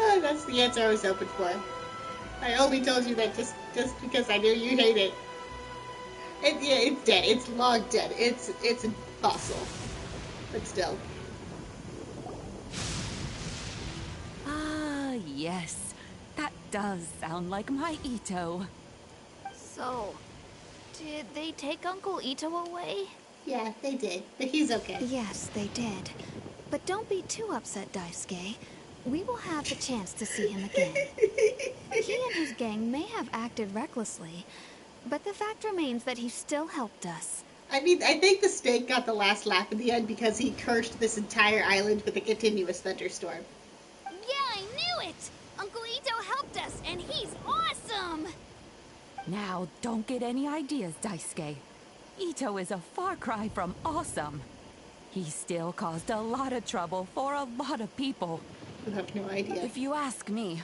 S1: Oh, that's the answer I was hoping for. I only told you that just because I knew you hate it. And yeah, it's dead. It's long dead. It's a fossil. But still.
S15: Ah, yes. That does sound like my Ito.
S17: So, did they take Uncle Ito away?
S1: Yeah, they did. But he's okay.
S20: Yes, they did. But don't be too upset, Daisuke. We will have the chance to see him again. He and his gang may have acted recklessly, but the fact remains that he still helped us.
S1: I mean, I think the snake got the last laugh in the end because he cursed this entire island with a continuous thunderstorm.
S17: Yeah, I knew it! Uncle Ito helped us, and he's awesome!
S15: Now, don't get any ideas, Daisuke. Ito is a far cry from awesome. He still caused a lot of trouble for a lot of people.
S1: You have no idea.
S15: If you ask me,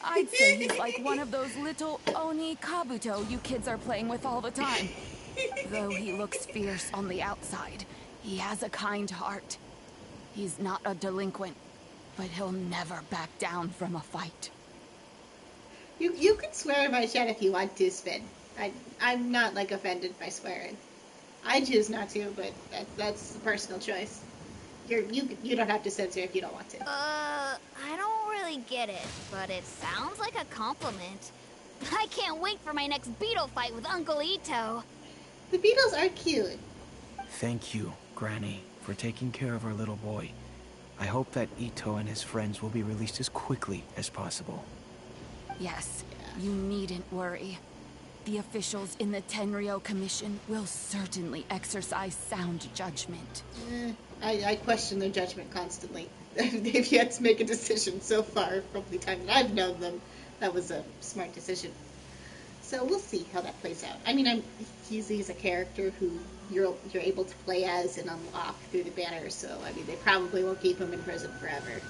S15: I'd say he's like one of those little Oni Kabuto you kids are playing with all the time. Though he looks fierce on the outside, he has a kind heart. He's not a delinquent, but he'll never back down from a fight.
S1: You can swear in my chat if you want to, Spin. I'm not, like, offended by swearing. I choose not to, but that's a personal choice. You don't have to censor if you don't want to.
S17: I don't really get it, but it sounds like a compliment. I can't wait for my next beetle fight with Uncle Ito.
S1: The beetles are cute.
S21: Thank you, Granny, for taking care of our little boy. I hope that Ito and his friends will be released as quickly as possible.
S15: Yes, you needn't worry. The officials in the Tenryo Commission will certainly exercise sound judgment.
S1: I question their judgment constantly. They've yet to make a decision so far from the time that I've known them. That was a smart decision. So we'll see how that plays out. I mean, he's a character who you're able to play as and unlock through the banner, so I mean, they probably won't keep him in prison forever.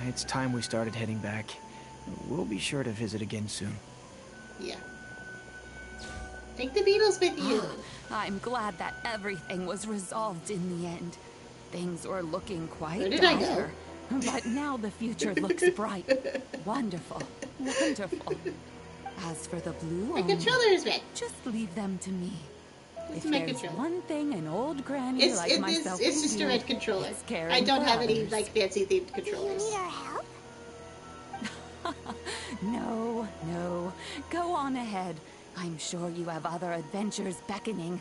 S21: It's time we started heading back. We'll be sure to visit again soon.
S1: Yeah. Take the beetles with you.
S15: I'm glad that everything was resolved in the end. Things were looking quite
S1: Where did I go?
S15: dire, but now the future looks bright. Wonderful, wonderful. As for the blue
S1: My
S15: Oni,
S1: controller is red.
S15: just leave them to me.
S1: It's
S15: If
S1: my
S15: there's
S1: controller.
S15: one thing an old granny like myself
S1: it's
S15: can
S1: just
S15: do,
S1: a red controller.
S15: it's caring
S1: I don't
S15: for
S1: have any
S15: others.
S1: like fancy themed controllers.
S2: Do you need our help?
S15: No, no. Go on ahead. I'm sure you have other adventures beckoning.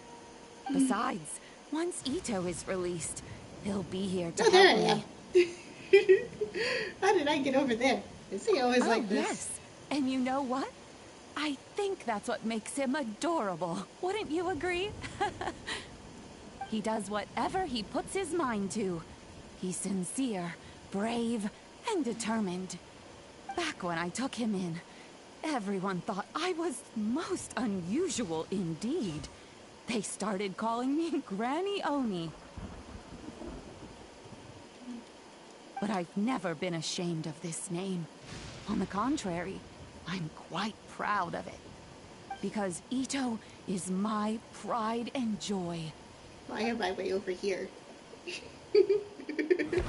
S15: Besides, once Ito is released, he'll be here to
S1: Oh, there I
S15: help
S1: am.
S15: me.
S1: How did I get over there? Is he always like this?
S15: Yes. And you know what? I think that's what makes him adorable. Wouldn't you agree? He does whatever he puts his mind to. He's sincere, brave,
S5: and determined. Back when I took him in, everyone thought I was most unusual indeed. They started calling me Granny Oni. But I've never been ashamed of this name. On the contrary, I'm quite proud of it. Because Ito is my pride and joy.
S1: Why am I way over here?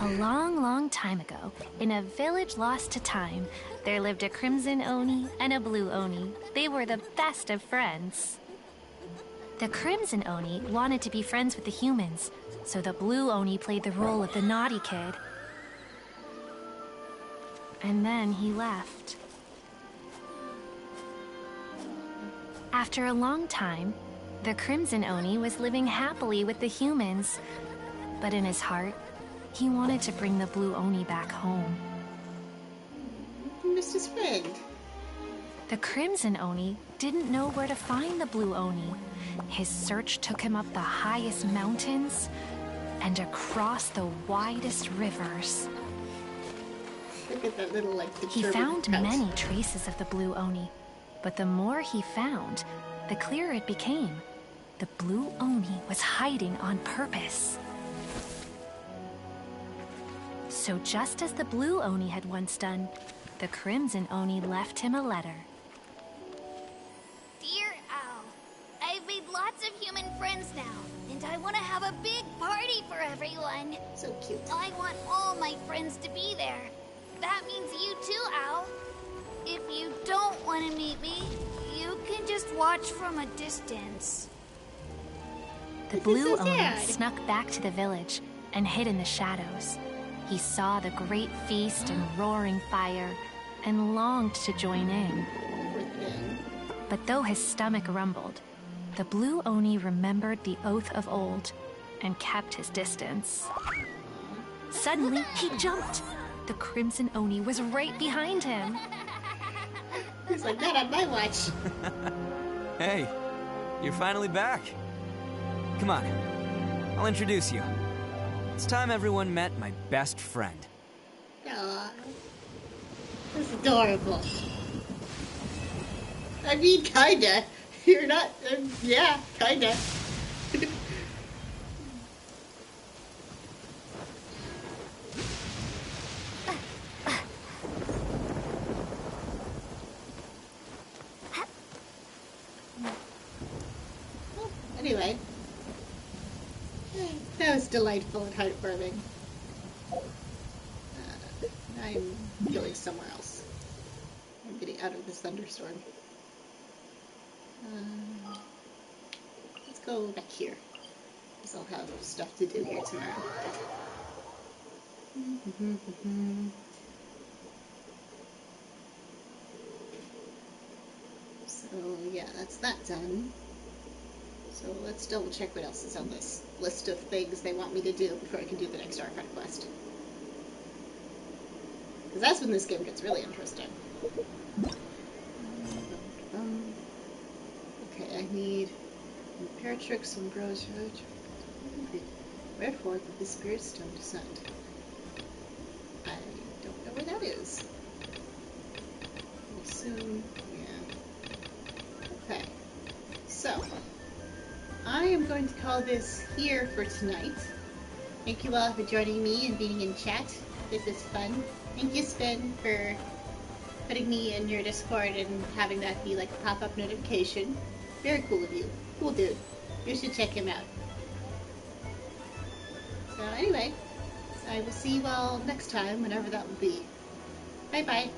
S15: A long, long time ago, in a village lost to time, there lived a Crimson Oni and a Blue Oni. They were the best of friends. The Crimson Oni wanted to be friends with the humans, so the Blue Oni played the role of the naughty kid. And then he left. After a long time, the Crimson Oni was living happily with the humans, but in his heart, he wanted to bring the Blue Oni back home.
S1: He missed his friend.
S15: The Crimson Oni didn't know where to find the Blue Oni. His search took him up the highest mountains and across the widest rivers.
S1: Look at that little,
S15: He found many traces of the Blue Oni, but the more he found, the clearer it became. The Blue Oni was hiding on purpose. So just as the Blue Oni had once done, the Crimson Oni left him a letter.
S17: Dear Owl, I've made lots of human friends now, and I want to have a big party for everyone.
S1: So cute.
S17: I want all my friends to be there. That means you too, Owl. If you don't want to meet me, you can just watch from a distance.
S15: The Blue Oni snuck back to the village and hid in the shadows. He saw the great feast and roaring fire and longed to join in. But though his stomach rumbled, the Blue Oni remembered the oath of old and kept his distance. Suddenly, he jumped. The Crimson Oni was right behind him.
S1: He's like, not on my watch.
S18: Hey, you're finally back. Come on, I'll introduce you. It's time everyone met my best friend.
S1: Aww. That's adorable. I mean, kinda. You're not... yeah, kinda. Anyway, that was delightful and heartwarming. I'm going somewhere else. I'm getting out of this thunderstorm. Let's go back here, because I'll have stuff to do here tomorrow. So yeah, that's that done. So let's double check what else is on this list of things they want me to do before I can do the next archive quest. Because that's when this game gets really interesting. Okay, I need Imperatrix and Bros Road. Wherefore did the Spirit Stone descend? I don't know where that is. We'll soon, yeah. Okay, so I am going to call this here for tonight. Thank you all for joining me and being in chat. This is fun. Thank you, Spin, for putting me in your Discord and having that be like a pop-up notification. Very cool of you. Cool dude. You should check him out. So anyway, I will see you all next time, whenever that will be. Bye-bye.